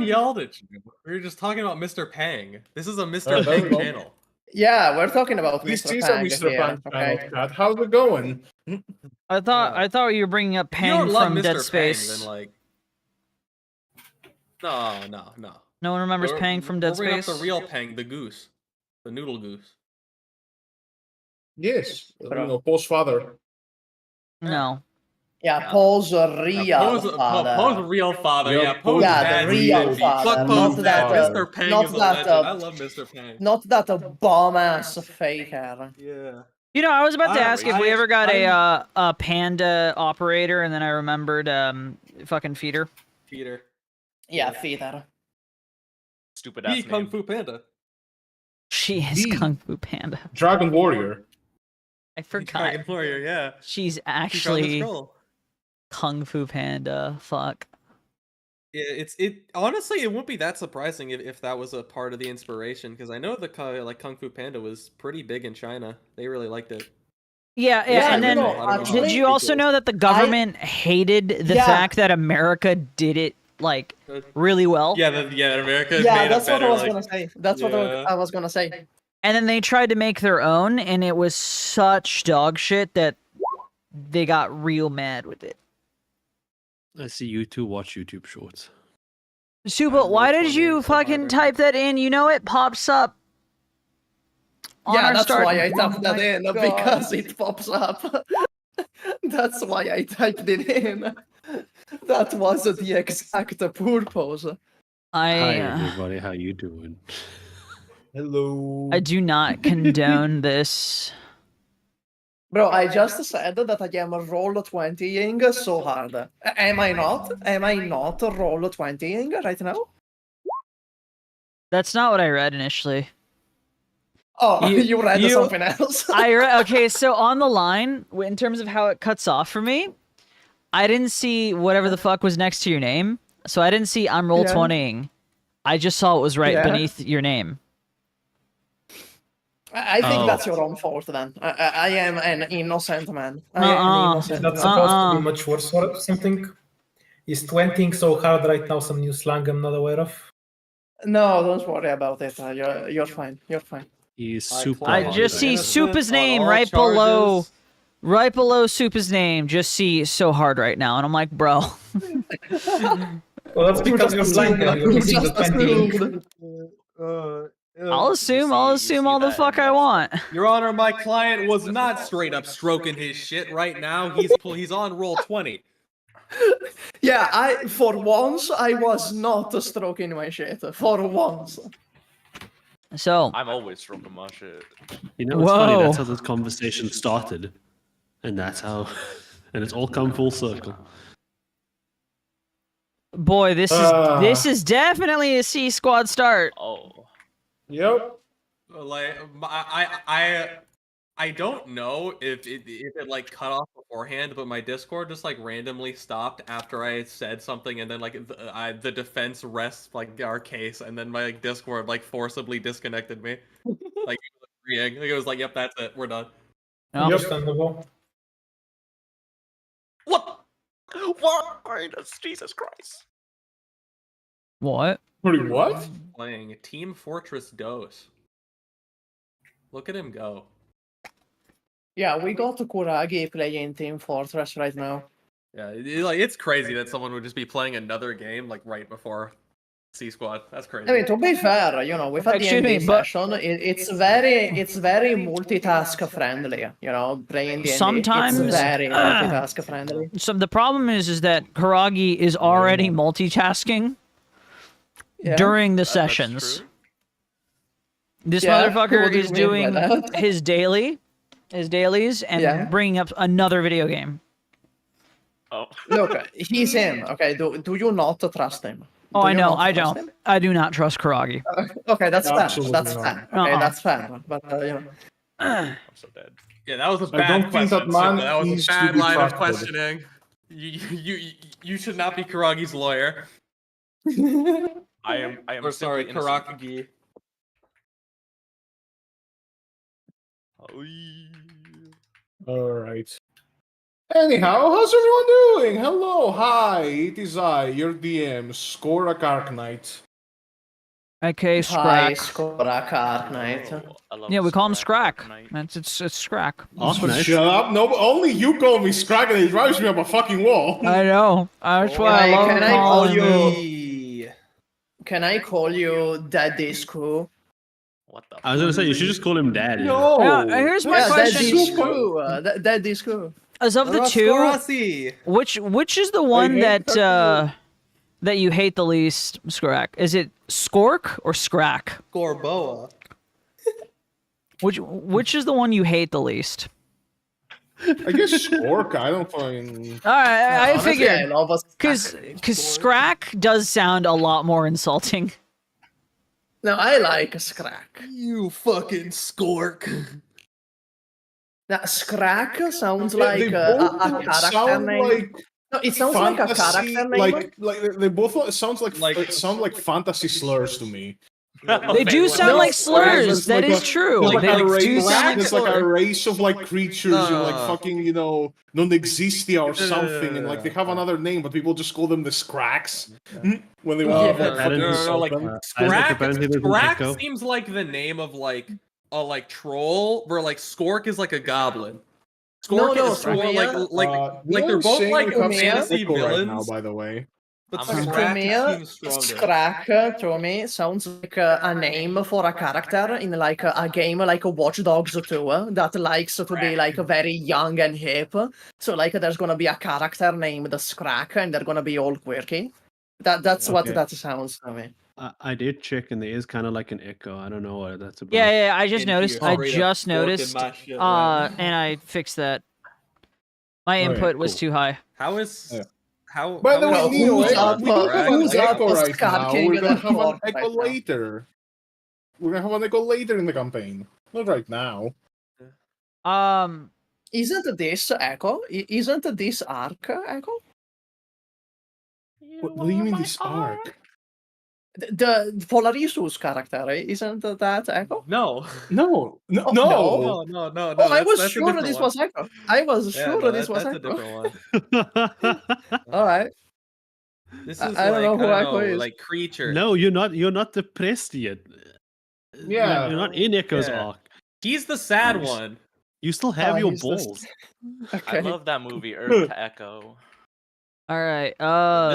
yelled at you. We were just talking about Mr. Pang. This is a Mr. Pang channel. Yeah, we're talking about This Mr. is a Pang Mr. here, Pang okay? channel, Chad. How's it going? I thought you were bringing up If you Pang don't love from Mr. Dead Pang, Space. then like, no. No one remembers We're- Pang from we're Dead bringing Space. up the real Pang, the goose, the noodle goose. Yes, Paul's father. No. Yeah, Paul's real father. Poe's real father. Yep, Yeah, Poe's Yeah, dad's the real baby. father, Fuck not Poe's that, dad. Mr. Pang not is a that, legend. I love Mr. Pang. Not that bomb-ass faker. Yeah. You know, I was about to ask if we ever got I- a Panda operator, and then I remembered fucking Feeder. Peter. Yeah, feeder. Stupid ass The Kung name. Fu Panda. She is The- Kung Fu Panda. Dragon Warrior. I forgot. Dragon Warrior, yeah. She's She found the actually scroll. Kung Fu Panda. Fuck. Yeah, honestly, it wouldn't be that surprising if that was a part of the inspiration, because I know the Kung Fu Panda was pretty big in China. They really liked it. Yeah, Yeah, and then actually, did you also know that the government hated the fact that America did it like really well? Yeah, America. Yeah, made that's it what better, I was like, gonna say. That's what I was gonna say. And then they tried to make their own, and it was such dog shit that they got real mad with it. I see you two watch YouTube shorts. Suba, why did you fucking type that in? You know it pops up. on Yeah, our that's start- why I typed that my in, God. because it pops up. That's why I typed it in. That was the exact purpose. Hi everybody, how you doing? Hello. I do not condone this. Bro, I just said that I am roll-20ing so hard. Am I not? Am I not roll-20ing right now? That's not what I read initially. Oh, you read something else. Okay, so on the line, in terms of how it cuts off for me, I didn't see whatever the fuck was next to your name, so I didn't see I'm roll-20ing. I just saw it was right beneath your name. I think that's your own fault then. I am an innocent man. That's supposed to be much worse or something? Is 20ing so hard right now some new slang I'm not aware of? No, don't worry about it. You're fine. You're fine. He's super I just see Supa's name right below Supa's name. Just see so hard right now, and I'm like, bro. Well, that's because you're blind and you're missing the 20ing. I'll assume all the fuck I want. Your Honor, my client was not straight up stroking his shit right now. He's on roll 20. Yeah, for once I was not stroking my shit. For once. So I'm always stroking my shit. You know, it's funny, that's how this conversation started. And that's how and it's all come full circle. Boy, this is definitely a C squad start. Oh. Yep. Like I don't know if it like cut off beforehand, but my Discord just like randomly stopped after I said something, and then like the defense rests like our case, and then my Discord like forcibly disconnected me. Like it was like, yep, that's it, we're done. Understandable. What? Why? Jesus Christ. What? What? Playing Team Fortress Dose. Look at him go. Yeah, we got Kuragi playing Team Fortress right now. Yeah, it's crazy that someone would just be playing another game like right before C Squad. That's crazy. I mean, to be fair, you know, we've had the NBA session. It's very multitask friendly. You know, playing the Sometimes NBA, it's very multitask friendly. So the problem is that Kuragi is already multitasking during the sessions. This motherfucker is doing his dailies and bringing up another video game. Oh. Look, he's in. Okay, do you not trust him? Oh, I know. I don't. I do not trust Kuragi. Okay, that's fair. Absolutely That's not. fair. Okay, that's fair. But you know. I'm so dead. Yeah, that was a I bad don't think question. that man That was needs a to bad be line of trusted. questioning. You should not be Karagi's lawyer. I am Or sorry, simply innocent. Karagi. All right. Anyhow, how's everyone doing? Hello, hi, it is I, your DM, Skorak Arknight. Okay, Hi, Scrack. Skorak Arknight. I love Yeah, we call him Scrack Scrack. Knight. It's Scrack. Arknight. Shut up! No, only you call me Scrag and it drives me up a fucking wall. I know. That's why I Hey, love can I call calling you? Can I call you Daddy Screw? What the? I was gonna say you should just call him Dad. No. Here's my Yeah, question. Daddy super. Screw. Daddy Screw. As of the two, Rossi. which is the one hate that that you hate the least, Scrack? Is it Skork or Scrack? Gorboa. Which is the one you hate the least? I guess Skork. I don't fucking. All right, I Honestly, figured I love us. because Scrack does sound a lot more insulting. No, I like Scrack. You fucking skork. Now, Scrack sounds They like a both character sound name. like No, it sounds like a fantasy, character name. like they both sound like Like- sound like fantasy slurs to me. They do sound No, like slurs. it's That like is a- true. It's like They a do race, sound like it's like a slurs. race of like creatures in like No. fucking non-existia or something, and like they have another name, but people just call them the Scracks when they want Yeah. to fucking No, insult like them. Scrack. apparently there's an Scrack echo. seems like the name of like a like troll, where like Skork is like a goblin. No, Skork no, is more Skork- like they're both like fantasy right now, villains, by the way. but I'm Scrack To me, seems stronger. Scrack to me sounds like a name for a character in like a game like Watch Dogs 2 that likes to be like very young and hip. So like there's gonna be a character named Scrack and they're gonna be all quirky. That's what Okay. that sounds to me. I did check, and there is kind of like an echo. I don't know what that's about. Yeah, I just In noticed. here, I straight up just skorking noticed. my shit right now. And I fixed that. My Okay, input was cool. too high. How is Yeah. how? By the how way, is Neo, who's we up, don't have who's an up echo with right now. Skarking We're gonna the have an Lord echo right now? later. We're gonna have an echo later in the campaign. Not right now. Isn't this Echo? Isn't this Arc Echo? What do you mean this arc? The Polarisus character, isn't that Echo? no. No, no, Oh, no. No. Oh, I that's- was that's a sure different this one. was Echo. I was Yeah, sure no, this was that's a Echo. different one. All right. This I is don't like know who I Echo don't know, is. like creature. No, you're not depressed yet. Yeah. You're not in Echo's Yeah. arc. He's the sad Nice. one. You still have Oh, your he's the- balls. Okay. I love that movie, Earth to Echo. All right.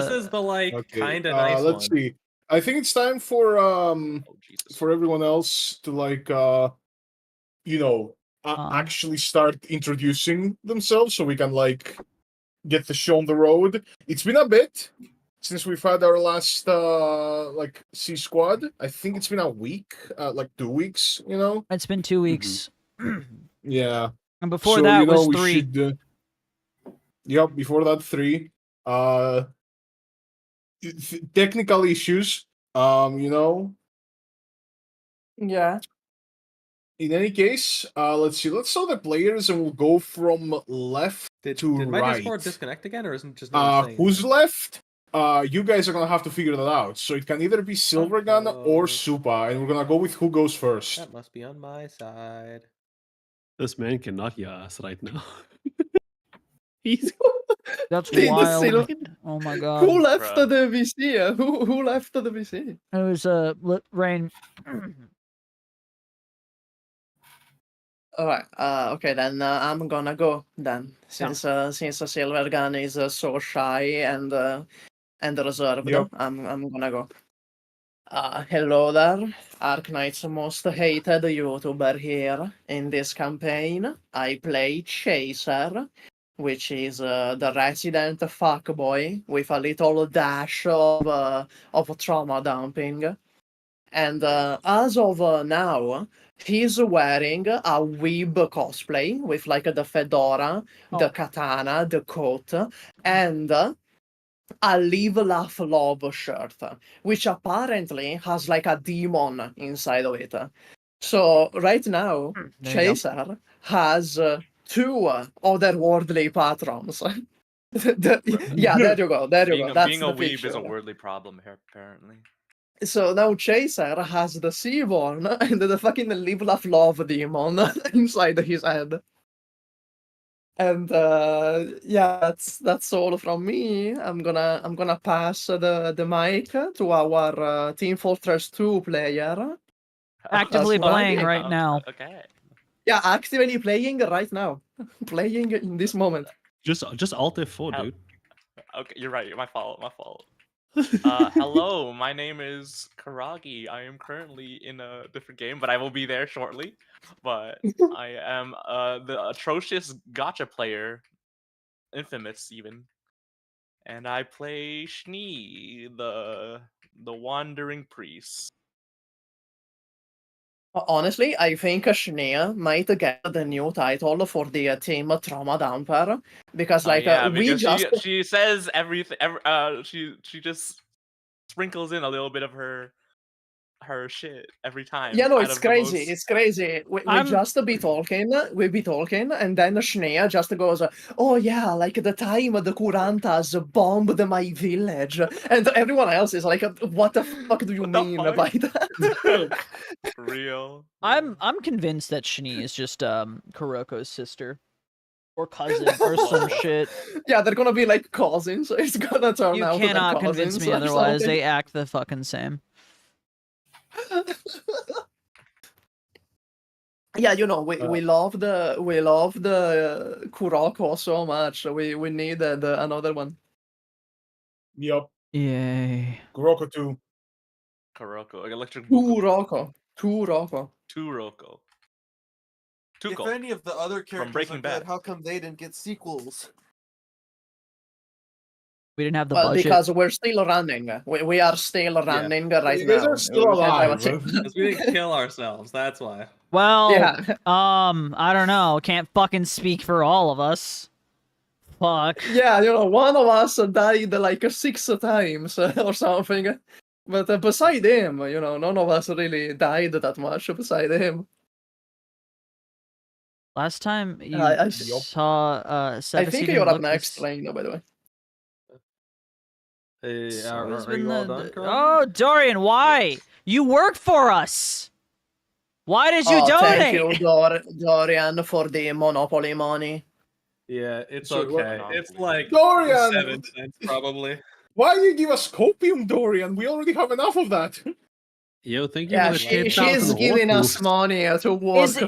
This is the like Okay, kind of nice let's one. see. I think it's time for Oh Jesus. for everyone else to like you know actually start introducing themselves so we can like get the show on the road. It's been a bit since we've had our last like C squad. I think it's been a week, like 2 weeks, you know. It's been 2 weeks. Yeah. And before So, that you know, was we 3. should, yep, before that 3. Technical issues, you know. Yeah. In any case, let's see. Let's saw the players and we'll go from left Did to my right. Discord disconnect again, or isn't just no one saying Who's that? left? You guys are gonna have to figure that out. So it can either be Silvergun or Supa, and we're gonna go with who goes first. That must be on my side. This man cannot hear us right now. He's That's The wild. Silvergun? Oh my god. Who left Bruh. the VC? Who left the VC? It was Rain. All right. Okay, then I'm gonna go then, since Silvergun is so shy and reserved. Yep. I'm gonna go. Hello there, Arknight's most hated YouTuber here in this campaign. I play Chaser, which is the resident fuckboy with a little dash of trauma dumping. And as of now, he's wearing a weeb cosplay with like the fedora, the katana, the coat, and a live, laugh, love shirt, which apparently has like a demon inside of it. So right now, There you go. Chaser has 2 otherworldly patrons. Yeah, there you go. There you Being go. a, That's being a the weeb is picture. a worldly problem here, apparently. So now Chaser has the Seaborn and the fucking live, laugh, love demon inside his head. And yeah, that's all from me. I'm gonna pass the mic to our Team Fortress 2 player. Actively playing Kuragi. right now. Okay. Yeah, actively playing right now. Playing in this moment. Just Alt F4, Hell- dude. Okay, you're right. My fault. My fault. Hello, my name is Kuragi. I am currently in a different game, but I will be there shortly. But I am the atrocious gacha player, infamous even, and I play Schnee, the wandering priest. Honestly, I think Shania might get the new title for the Team Trauma Dumper because, like, Yeah, we because just she says everything. She just sprinkles in a little bit of her shit every time. yeah, no, out it's of the crazy. most- It's crazy. We I'm- just be talking, and then Shania just goes, "Oh yeah, like the time the Kurantas bombed my village," and everyone else is like, "What the fuck do you What the mean fuck? by that?" For real. I'm convinced that Shani is just Kuroko's sister. Or cousin or some shit. Yeah, they're gonna be like cousins. It's gonna turn You out that they're cannot convince cousins me or otherwise. something. They act the fucking same. Yeah, you know, we love the Kuroko so much. We needed another one. Yup. Yay. Kuroko 2. Kuroko, Electric Buku. Kuroko. Turoko. If Tuko. any of the other characters Breaking are Bad. good, how come they didn't get sequels? We didn't have the Well, budget. because we're still running. We are still running right You guys now. are still alive. Because we didn't kill ourselves. That's why. Well, Yeah. I don't know. Can't fucking speak for all of us. Fuck. Yeah, you know, one of us died like 6 times or something. But beside him, you know, none of us really died that much beside him. Last time you I saw I think you're up next, Lane, by the way. Hey, So are he's you been all the- done, Carl? Oh, Dorian, why? You work for us. Why did you Thank donate? you, Dorian, for the Monopoly money. Yeah, it's So what- okay. It's like Dorian! 7 cents probably. Why do you give us copium, Dorian? We already have enough of that. Yo, thank you Yeah, for the she's 10,000 giving us horse money to work Is for.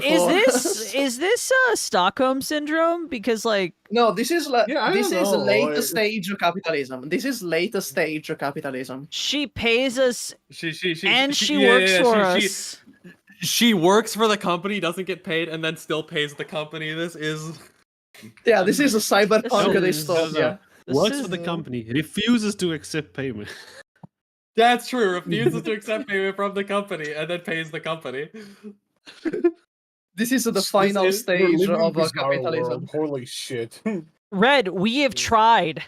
this Stockholm syndrome? Because like No, this is Yeah, I this don't is know. late stage capitalism. This is late stage capitalism. she pays us She she works for us. She works for the company, doesn't get paid, and then still pays the company. This is Yeah, this is a cyberpunk This is- dystopia. This works is- for the company, refuses to accept payment. that's true. Refuses to accept payment from the company and then pays the company. This is the This final is- we're stage living of bizarre capitalism. world. Holy shit. Red, we have tried.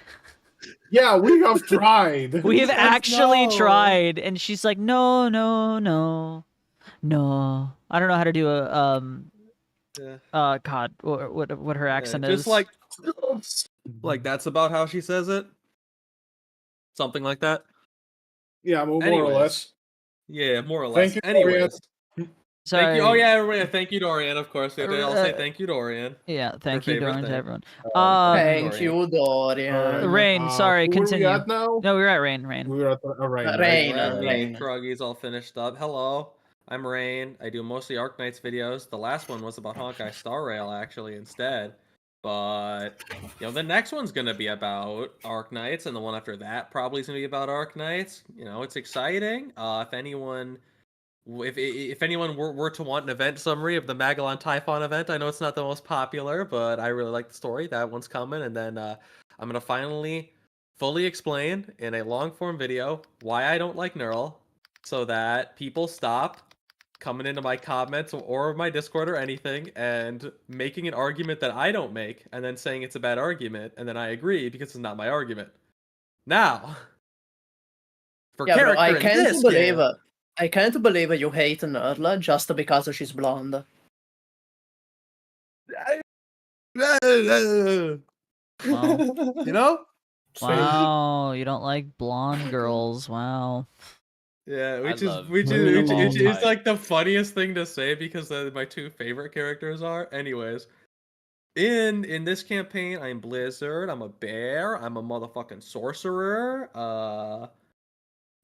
Yeah, we have tried. We have actually no. tried, and she's like, no, no, no, no. I don't know how to do a Yeah. God, what her accent is. Just like that's about how she says it. Something like that. Yeah, more or Anyways. less. Yeah, more or less. Thank you, Dorian. Anyways, Sorry. thank you. Oh yeah, everybody. Thank you, Dorian. Of course, I'll say thank you, Dorian. Yeah, thank Her you, favorite Dorian, to thing. everyone. Thank you, Dorian. Rain, sorry, who continue. Are we at now? No, we're at Rain. We're at Rain. Rain, right? Rain. Froggy's all finished up. Hello, I'm Rain. I do mostly Arc Knights videos. The last one was about Honkai Star Rail, actually, instead. But, you know, the next one's going to be about Arc Knights, and the one after that probably is going to be about Arc Knights. You know, it's exciting. If anyone were to want an event summary of the Magellan Typhon event, I know it's not the most popular, but I really like the story. That one's coming, and then I'm going to finally fully explain in a long-form video why I don't like Neural, so that people stop coming into my comments or my Discord or anything and making an argument that I don't make and then saying it's a bad argument and then I agree because it's not my argument. Now, for Yeah, bro, character I in can't this believe game, I can't believe you hate Nerdla just because she's blonde. you know? Wow, you don't like blonde girls. Wow. Yeah, I which love is type. like the funniest thing to say because my two favorite characters are. Anyways, In this campaign, I'm Blizzard. I'm a bear. I'm a motherfucking sorcerer.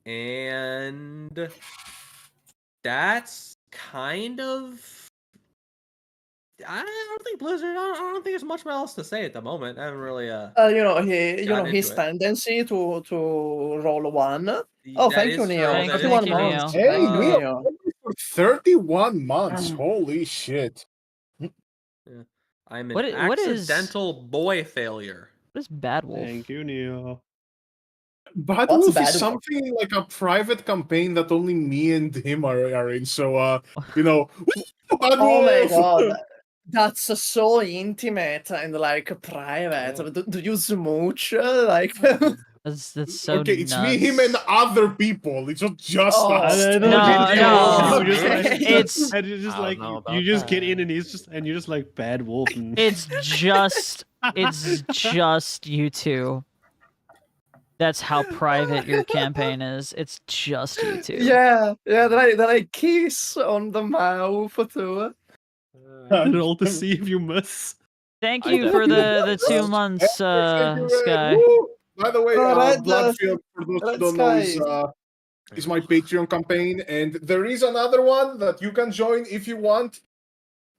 And that's kind of. I don't think Blizzard. I don't think there's much else to say at the moment. I haven't really. His tendency to roll one. Oh, That thank you, is true. Neo. That is 31 true. months. Hey, Thank you, Neo, Neo. for 31 months. Holy shit. Yeah. I'm an What is accidental boy failure. what is Bad Wolf? Thank you, Neo. Bad What's Wolf Bad is Wolf? something like a private campaign that only me and him are in. So, you know, Bad Oh my Wolf! god. That's so intimate and like private. Yeah. Do you smooch? Like That's so Okay, it's nuts. me, him, and other people. It's not just Oh, us. I No, know, no. you just like, It's- and you're just I like don't know about you just get in that. and you're just like Bad Wolf. And... It's just you two. That's how private your campaign is. It's just you two. yeah. Then I kiss on the mouth too. and all to see if you miss. Thank I you for the definitely- 2 months, Thank you, Red. Sky. Woo! By the way, Red, Bloodfield, for those who Red don't know, Sky. is my Patreon campaign, and there is another one that you can join if you want.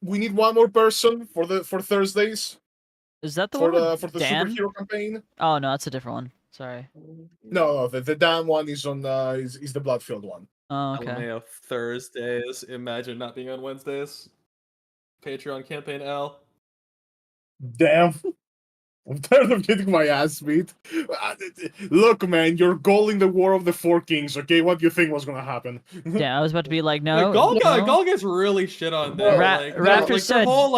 We need one more person for Thursdays Is that the for one with the Dan? superhero campaign. Oh no, that's a different one. Sorry. No, the Dan one is on is the Bloodfield one. Oh, okay. LMAO Thursdays. Imagine not being on Wednesdays. Patreon campaign L. Damn. I'm tired of getting my ass beat. Look, man, you're goaling the War of the Four Kings, okay? What do you think was gonna happen? Yeah, I was about to be like, no. Gol gets really shit on there. Raptor their said whole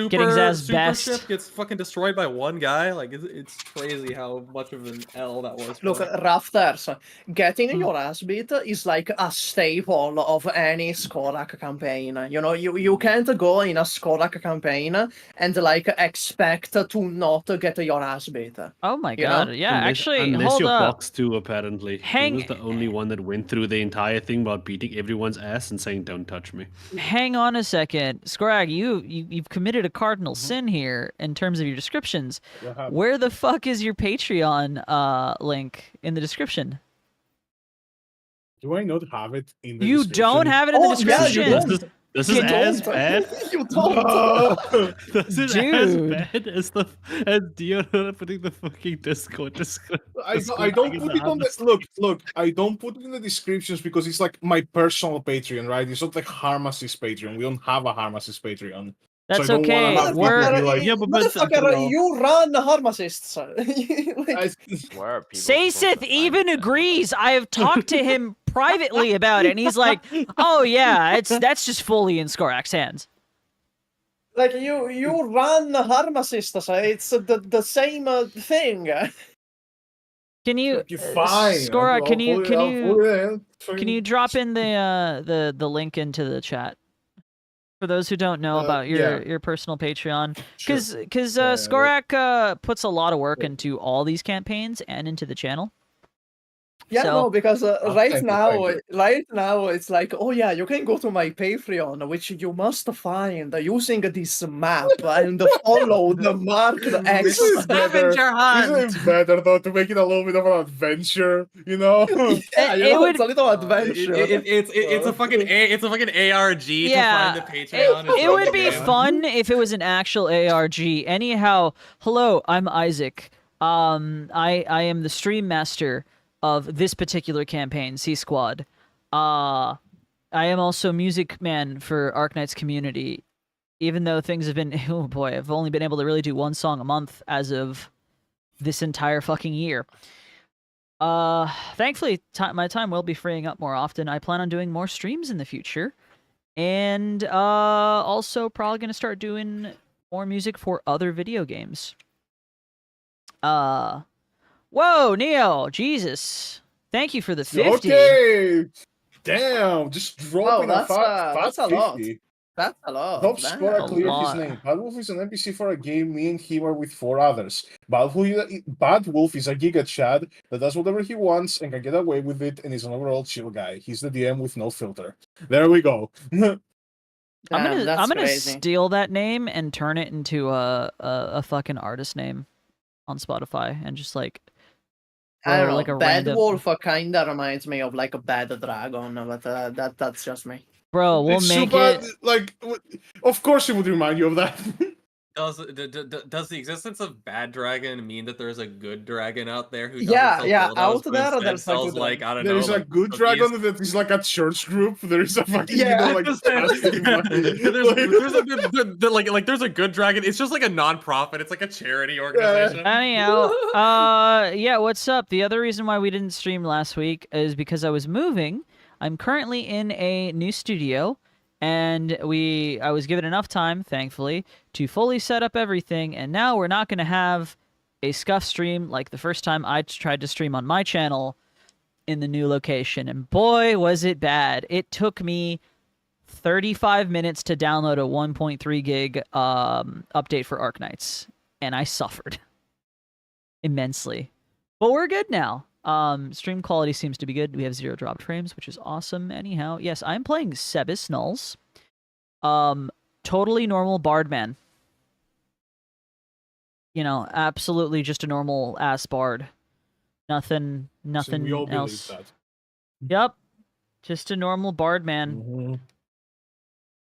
getting his ass super best. ship gets fucking destroyed by one guy. Like it's crazy how much of an L that was. Look, for him. Rafters, getting your ass beat is like a staple of any Skorak campaign. You know, you can't go in a Skorak campaign and like expect to not get your ass beat. Oh my You god. know? Yeah, actually, unless hold you're up. Box 2, apparently. He was the only one that went through the entire thing about beating everyone's ass and saying, "Don't touch me." Hang on a second. Skrag, you've committed a cardinal sin here in terms of your descriptions. Where the fuck is your Patreon link in the description? Do I not have it in the You description? don't have it in the description. This is as bad. You don't. This is as bad as Dion putting the fucking Discord description. I don't put it on the look. I don't put it in the descriptions because it's like my personal Patreon, right? It's not like Harmacists Patreon. We don't have a Harmacists Patreon. That's so I don't okay. wanna We're be like, Motherfucker, you run Harmacists. Like, Sasith even agrees. I have talked to him privately about it, and he's like, "Oh yeah, that's just fully in Skorak's hands." like you run Harmacists. It's the same thing. Can you, You're fine. Skorak? Can Can you drop in the link into the chat for those who don't know about your personal Patreon? Because Skorak puts a lot of work into all these campaigns and into the channel. Yeah, So- no, because right thank now it's like, oh yeah, you can go to my Patreon, which you must find using this map and follow the marked X. Scavenger hunt. Isn't it better though to make it a little bit of an adventure? You know? Yeah, you It know, would- it's a little adventure. It's a fucking ARG Yeah, to find the Patreon. it would be fun if it was an actual ARG. Anyhow, hello, I'm Isaac. I am the stream master of this particular campaign, C Squad. I am also music man for Arknight's community. Even though things have been, oh boy, I've only been able to really do one song a month as of this entire fucking year. Thankfully, my time will be freeing up more often. I plan on doing more streams in the future. And also probably going to start doing more music for other video games. Whoa, Neo, Jesus. Thank you for the 50. Okay. Damn, just dropping that's a lot. 50. That's a lot. Top damn. scorer A cleared his lot. name. Bad Wolf is an NPC for a game. Me and him are with 4 others. Bad Wolf is a Giga Chad that does whatever he wants and can get away with it and is an overall chill guy. He's the DM with no filter. There we go. I'm gonna crazy. steal that name and turn it into a fucking artist name on Spotify and just like I don't know. like a Bad random wolf kinda reminds me of like a bad dragon, but that's just me. bro. We'll It's make super, it. like, of course it would remind you of that. Does the existence of bad dragon mean that there's a good dragon out there who doesn't Yeah, sell yeah. dildos, Out but there, instead there's a sells good like dragon. I don't There know, is a like good cookies? dragon that is like a church group. There is a fucking, Yeah. like, casting fucking... there's a good, like there's a good dragon. It's just like a non-profit. It's like a charity organization. Anyhow, yeah. What's up? The other reason why we didn't stream last week is because I was moving. I'm currently in a new studio. And I was given enough time, thankfully, to fully set up everything, and now we're not going to have a scuff stream like the first time I tried to stream on my channel in the new location, and boy, was it bad. It took me 35 minutes to download a 1.3 gig update for Arknights, and I suffered immensely. But we're good now. Stream quality seems to be good. We have 0 dropped frames, which is awesome. Anyhow, yes, I'm playing Sebis Nulls. Totally normal bardman. You know, absolutely just a normal ass bard. Nothing we all else. believe that. Yep. Just a normal bardman. Mm-hmm.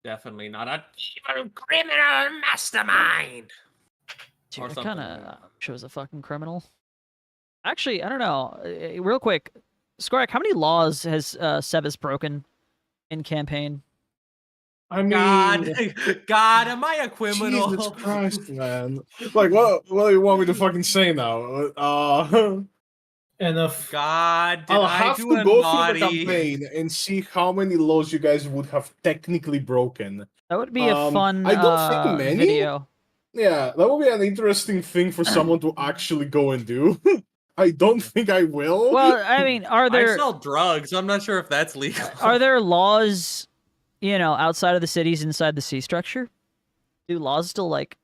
Definitely not a evil criminal mastermind. Dude, Or that something kind of like that. shows a fucking criminal. Actually, I don't know. Real quick, Skorak, how many laws has Sebas broken in campaign? I mean, God, am I a criminal? Jesus Christ, man! Like, what do you want me to fucking say now? Enough. God, did I'll I have do to a go naughty? through the campaign and see how many laws you guys would have technically broken. That would be a fun I don't think many. video. Yeah, that would be an interesting thing for someone to actually go and do. I don't think I will. Well, I mean, are I there sell drugs. I'm not sure if that's legal. are there laws, you know, outside of the cities inside the sea structure? Do laws still like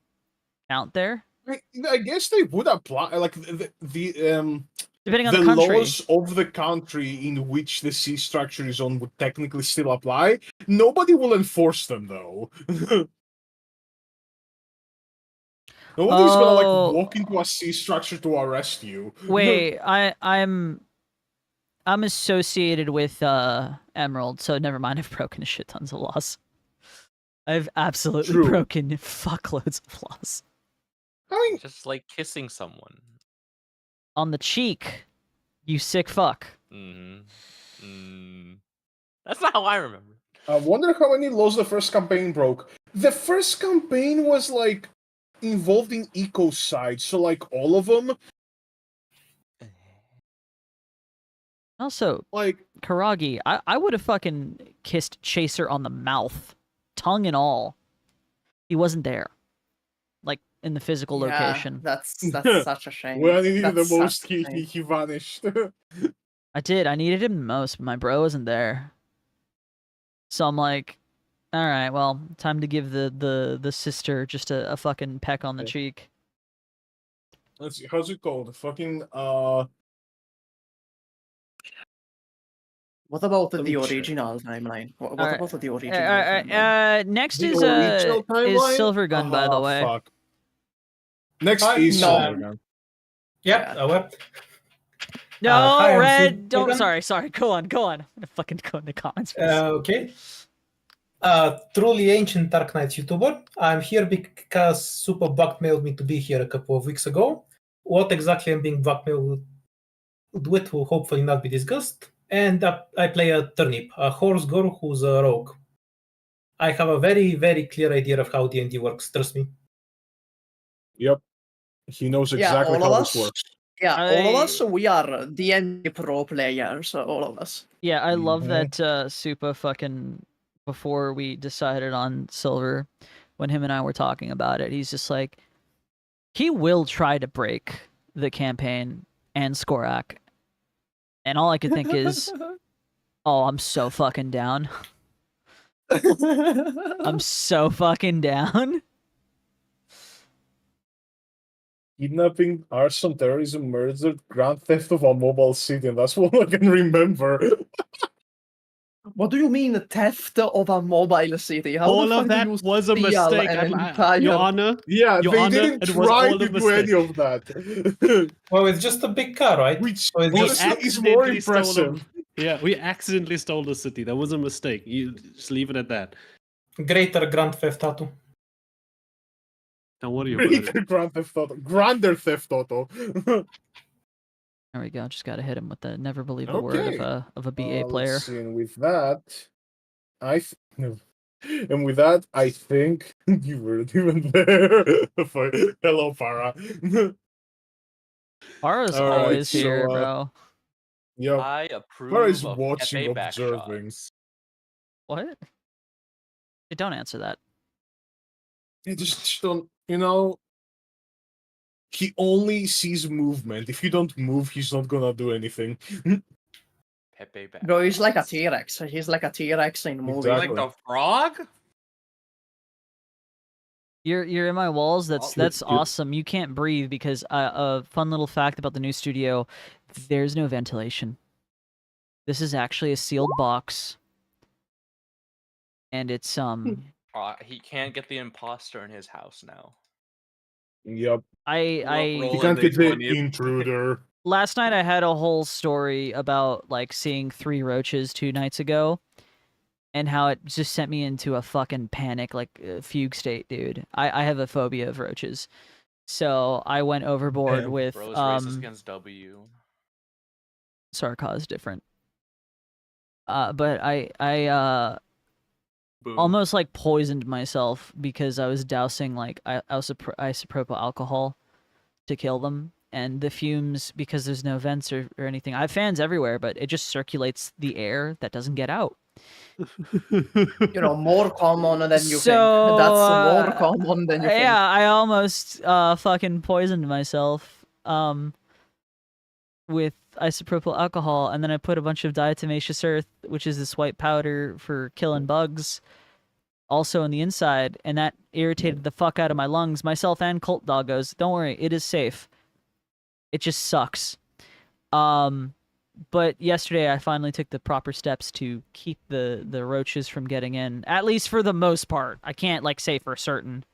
count there? I guess they would apply, like Depending on the the country. laws of the country in which the sea structure is on would technically still apply. Nobody will enforce them, though. Nobody's gonna like walk into a sea structure to arrest you. Wait, I'm associated with Emerald, so never mind. I've broken shit tons of laws. I've absolutely broken fuckloads of laws. I mean, just like kissing someone on the cheek. You sick fuck. That's not how I remember. I wonder how many laws the first campaign broke. The first campaign was like involved in ecocide, so like all of them. Also, like Karagi, I would have fucking kissed Chaser on the mouth, tongue and all. He wasn't there, like in the physical location. That's such a shame. When he needed That's the most, such a shame. he vanished. I did. I needed him the most, but my bro wasn't there. So I'm like, all right, well, time to give the sister just a fucking peck on the cheek. Let's see, how's it called? Fucking What about the original timeline? What about the original timeline? Next The is original timeline? Silvergun, by the way. Fuck. Next is Silvergun. Yeah, what? No, hi, I'm Red, don't. Silvergun. Sorry. Go on. I'm gonna fucking go in the comments. Okay. Truly ancient Dark Knight YouTuber. I'm here because Super blackmailed me to be here a couple of weeks ago. What exactly I'm being blackmailed with will hopefully not be discussed. And I play a turnip, a horse girl who's a rogue. I have a very, very clear idea of how D&D works, trust me. Yep. He knows exactly how this works. Yeah, all of us, we are D&D pro players, all of us. Yeah, I love that Supa fucking, before we decided on Silver, when him and I were talking about it, he's just like, he will try to break the campaign and Skorak. And all I could think is, oh, I'm so fucking down. I'm so fucking down. Kidnapping, arson, terrorism, murder, grand theft of a mobile city, and that's what I can remember. What do you mean theft of a mobile city? How All the fuck of that do you was a steal mistake, an Your entire... Honor. Yeah, Your they Honor, didn't it was try all a to do any mistake. of that. Well, it's just a big car, right? Which So it's We just honestly is more accidentally stole impressive. Yeah, we accidentally stole the city. That was a mistake. You just leave it at that. greater Grand Theft Auto. Don't worry about it. Greater Grand Theft Auto. Grander Theft Auto. There we go. Just gotta hit him with the never believe a word Okay. of a BA player. Let's see, and with that, and with that, I think you weren't even there. Hello, Para. Para's All right, always so, here, bro. Yep. I Para approve is of watching, Pepe observing. backshots. What? Hey, don't answer that. You just don't, he only sees movement. If you don't move, he's not gonna do anything. Pepe backshots. Bro, he's like a T-Rex. He's like a T-Rex in movies. Exactly. Like the frog? You're in my walls. That's You're- awesome. You can't breathe because a fun little fact about the new studio: there's no ventilation. This is actually a sealed box, and it's He can't get the imposter in his house now. Yep. I You can't get the intruder. last night I had a whole story about like seeing 3 roaches 2 nights ago, and how it just sent me into a fucking panic, like fugue state, dude. I have a phobia of roaches, so I went overboard with Bros races against W. Sarkaz different. But I almost like poisoned myself because I was dousing like isopropyl alcohol to kill them, and the fumes, because there's no vents or anything. I have fans everywhere, but it just circulates the air that doesn't get out. More common than you So, think. That's more common than you think. Yeah, I almost fucking poisoned myself with isopropyl alcohol, and then I put a bunch of diatomaceous earth, which is this white powder for killing bugs, also in the inside, and that irritated the fuck out of my lungs, myself and Cult Doggos. Don't worry, it is safe. It just sucks. But yesterday I finally took the proper steps to keep the roaches from getting in, at least for the most part. I can't like say for certain.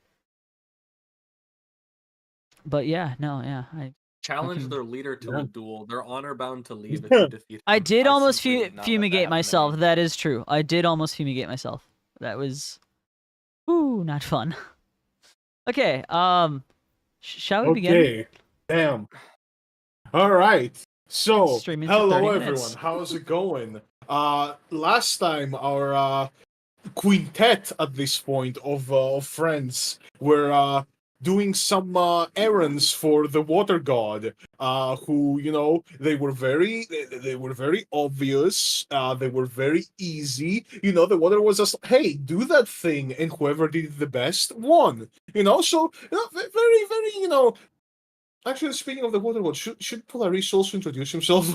But yeah, I challenge their leader to a duel. They're honor bound to leave if you defeat them. I did almost simply would not let that fumigate happen to myself. me. That is true. I did almost fumigate myself. That was, not fun. Okay, shall we begin? Okay. Damn. All right. So, Streaming for hello 30 everyone. minutes. How's it going? Last time our quintet at this point of friends were doing some errands for the water god, who they were very obvious. They were very easy. The water was just, hey, do that thing, and whoever did it the best won. So very very. Actually, speaking of the water god, should Polaris also introduce himself?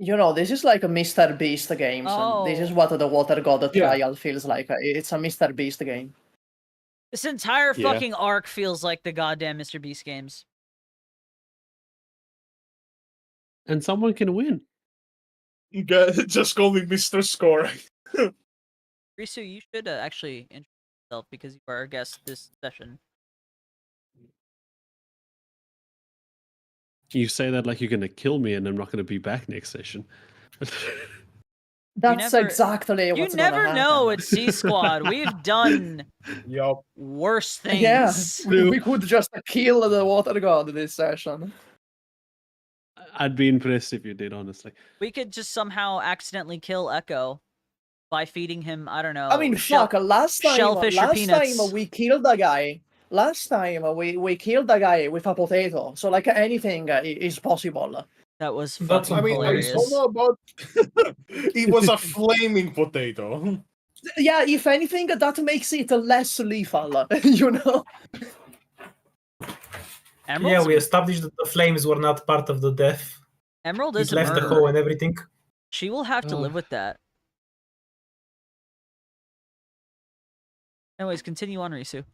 This is like a Mr. Beast game. And this is Oh. what the Water God Yeah. trial feels like. It's a Mr. Beast game. This entire Yeah. fucking arc feels like the goddamn Mr. Beast games. And someone can win. Just call me Mr. Score. Risu, you should actually introduce yourself because you are our guest this session. You say that like you're gonna kill me, and I'm not gonna be back next session. That's never- exactly You what's gonna never happen. know at C Squad. We've done Yup. worse Yeah, things. we could just kill the Water God this session. I'd be impressed if you did, honestly. We could just somehow accidentally kill Echo by feeding him, I don't know. I mean, fuck, last shellfish or time peanuts. we killed a guy. Last time we killed a guy with a potato. So, like, anything is possible. That was That's fucking I mean, I hilarious. don't know about. It was a flaming potato. Yeah, if anything, that makes it less lethal, Yeah, we established that the flames were not part of the death. Emerald It is a left the murderer. hole and everything. She will have to live with that. Anyways, continue on, Risu.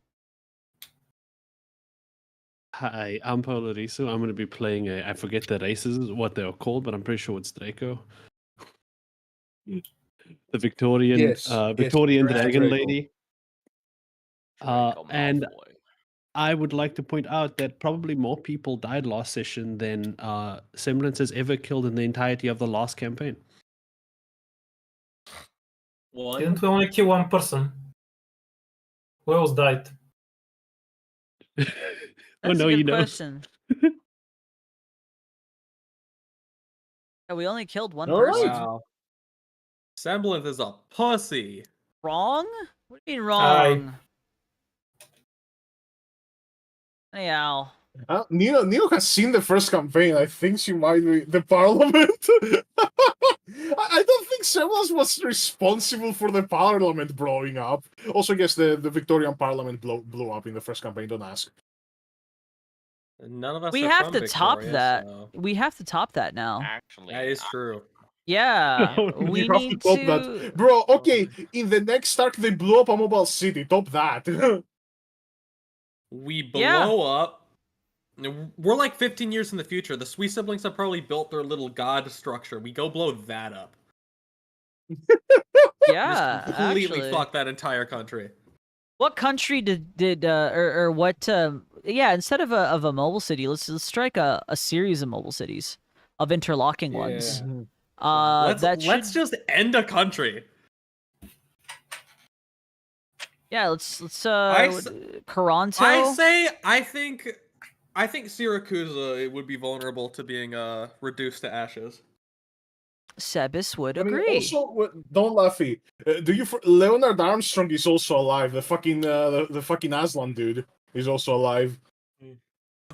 Hi, I'm Polarisu. I'm going to be playing I forget the races, what they're called, but I'm pretty sure it's Draco. The Victorian, Yes, Victorian yes, dragon Draco. lady. And I would like to point out that probably more people died last session than Semblance has ever killed in the entirety of the last campaign. Didn't we only kill one person? Who else died? Oh That's no, a you good know. question. Yeah, we only killed one All right. person. Wow. Semblance is a pussy. Wrong? What do you mean wrong? Anyhow. Neo has seen the first campaign. I think she might be the Parliament. I don't think Semblance was responsible for the Parliament blowing up. Also, I guess the Victorian Parliament blew up in the first campaign. Don't ask. None of us We are have from to top Victoria, that. so- We have to top that now. Actually, That is true. Yeah. we You have need to top to. that, bro. Okay, in the next arc they blew up a mobile city. Top that. We blow up. We're like 15 years in the future. The Sweet siblings have probably built their little god structure. We go blow that up. Yeah, Just completely actually. fuck that entire country. What country did or what? Yeah, instead of a mobile city, let's strike a series of mobile cities, of interlocking ones. Let's just end a country. Yeah, let's Toronto. I think Syracuse would be vulnerable to being reduced to ashes. Sebis would I mean, agree. also, don't laugh. Leonard Armstrong is also alive. The fucking Aslan dude is also alive.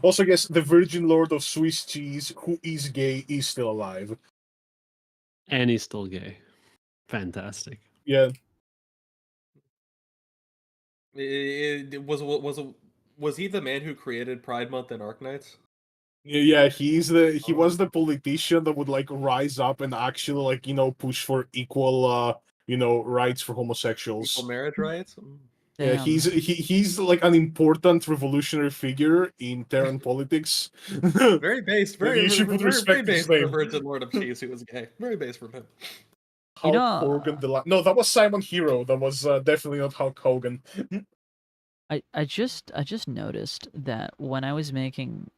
Also, I guess the Virgin Lord of Swiss cheese, who is gay, is still alive. And he's still gay. Fantastic. Yeah. Was he the man who created Pride Month and Arknights? Yeah, he was the politician that would like rise up and actually like push for equal rights for homosexuals. Equal marriage rights? Yeah, he's like an important revolutionary figure in Terran politics. Very base, you should put respect base his for the name. Virgin Lord of Cheese who was gay. Very base from him. Hulk Hogan No, that was Simon Hero. That was definitely not Hulk Hogan. I just noticed that when I was making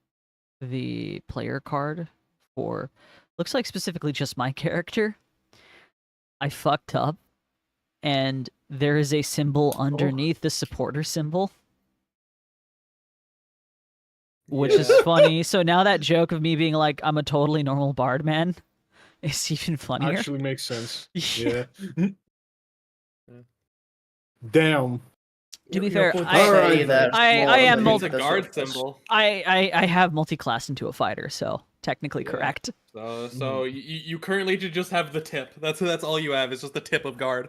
the player card for looks like specifically just my character, I fucked up and there is a symbol underneath the supporter symbol, which is funny. So now that joke of me being like I'm a totally normal bard man is even funnier. Actually makes sense. Yeah. Damn. To be fair, I am guard symbol. I have multi-classed into a fighter, so technically correct. So you currently just have the tip. That's all you have is just the tip of guard.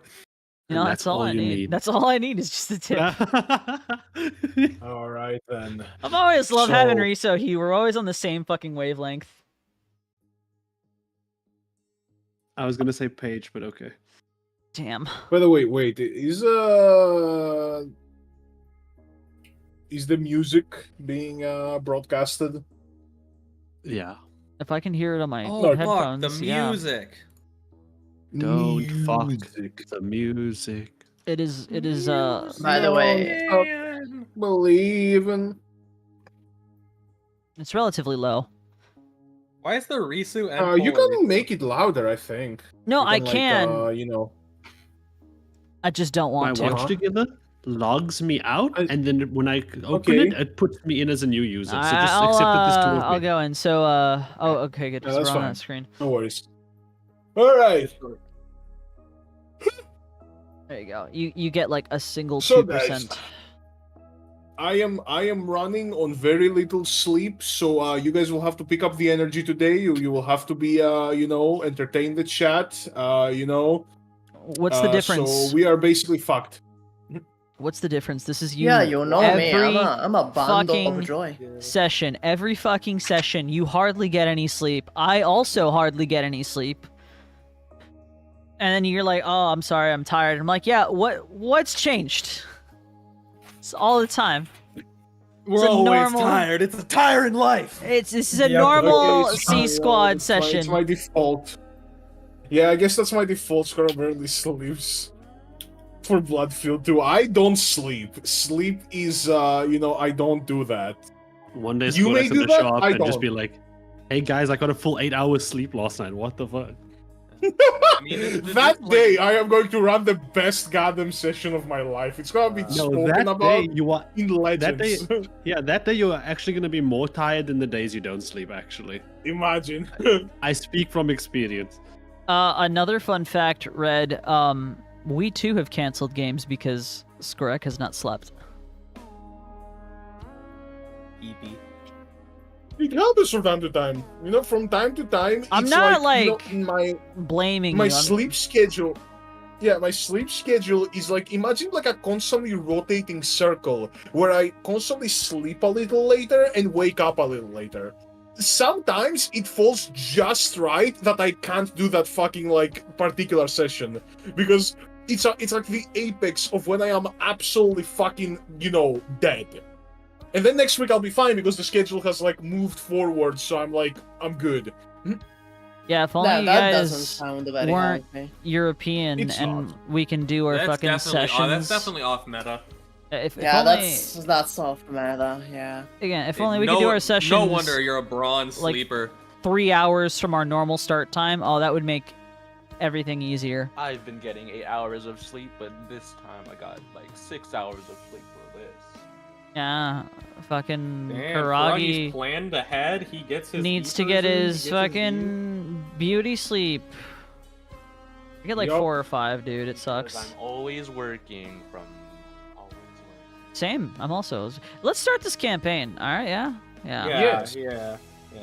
No, that's all I need. That's all I need is just the tip. All right then. I've always loved having Riso. We're always on the same fucking wavelength. I was gonna say Paige, but okay. Damn. By the way, wait, is the music being broadcasted? Yeah. If I can hear it on my headphones, the music. Don't fuck the music. It is. By the way, believing. It's relatively low. Why is the Risu and you can make it louder, I think. No, I can. I just don't want My watch together logs me out, and then when I open it, it puts me in as a new user. So just accept that there's two of me. I'll go in. So, okay, good. That's We're on fine. that screen. No worries. All right. There you go. You get like a single 2%. So guys, I am running on very little sleep, so you guys will have to pick up the energy today. You will have to be entertain the chat. What's the difference? So we are basically fucked. What's the difference? This is you. Yeah, you know me. I'm a bundle of joy. Session. Every fucking session, you hardly get any sleep. I also hardly get any sleep. And then you're like, "Oh, I'm sorry, I'm tired." I'm like, "Yeah, what's changed?" It's all the time. We're always tired. It's a tiring life. This is a normal C squad session. It's my default. Yeah, I guess that's my default score. Barely sleeps. For Bloodfield 2, I don't sleep. Sleep is, I don't do that. One day, You may Scorex do gonna show that, up I and just be don't. like, "Hey guys, I got a full 8 hours sleep last night. What the fuck?" I mean, That day, I am going to run the best goddamn session of my life. It's gonna be No, spoken that about day you are. in That day, Legends. yeah, that day you are actually gonna be more tired than the days you don't sleep. Actually, Imagine. I speak from experience. Another fun fact, Red. We too have canceled games because Skorek has not slept. EP. It happens from time to time. From time to time. I'm it's not my blaming my you. sleep schedule. Yeah, my sleep schedule is imagine a constantly rotating circle where I constantly sleep a little later and wake up a little later. Sometimes it falls just right that I can't do that fucking particular session because it's like the apex of when I am absolutely fucking dead. And then next week I'll be fine because the schedule has moved forward, so I'm good. Yeah, if only That you doesn't guys sound very weren't healthy. European It's and not. we can do our fucking sessions. That's definitely off meta. If Yeah, only, that's off meta. Yeah. again, if only we could do our sessions. No wonder you're a bronze like, sleeper. 3 hours from our normal start time. Oh, that would make everything easier. I've been getting 8 hours of sleep, but this time I got 6 hours of sleep for this. Yeah, fucking Damn, Karagi Karagi's planned ahead. He gets his needs to Eaters get in, he his gets fucking beauty sleep. I get Yup. 4 or 5, dude. It Because sucks. I'm always working from always working. Same. I'm also. Let's start this campaign. All right. Yeah. Yeah. Yes. Yeah.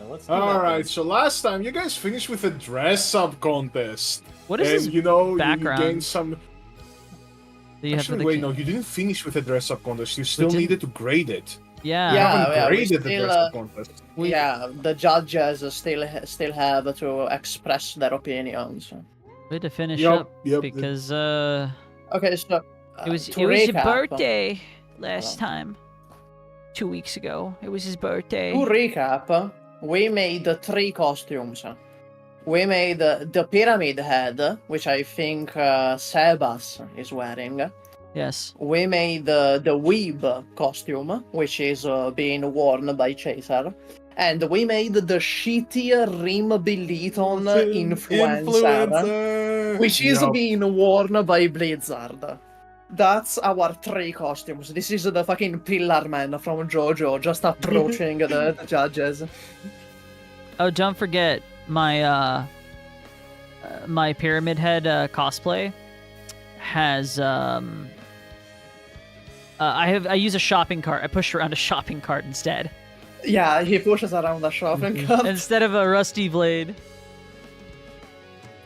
Let's do All that right. then. So last time you guys finished with a dress-up contest, What is and this you background? gained some. that you have for Actually, the wait, ca- no, you didn't finish with a dress-up contest. You still didn't- needed to grade it. Yeah. You haven't Yeah, we graded the still, dress-up contest. Yeah, the judges still have to express their opinions. We had to finish Yup, up yup. because Okay, so it was to your recap, birthday last time. 2 weeks ago. It was his birthday. To recap, we made 3 costumes. We made the pyramid head, which I think Sebas is wearing. Yes. We made the weeb costume, which is being worn by Chaser. And we made the shitty Rim Billiton influencer, which is Yup. being worn by Blizzard. That's our 3 costumes. This is the fucking Pillar Man from JoJo just approaching the judges. Oh, don't forget my my pyramid head cosplay has I use a shopping cart. I push around a shopping cart instead. Yeah, he pushes around the shopping cart. Instead of a rusty blade.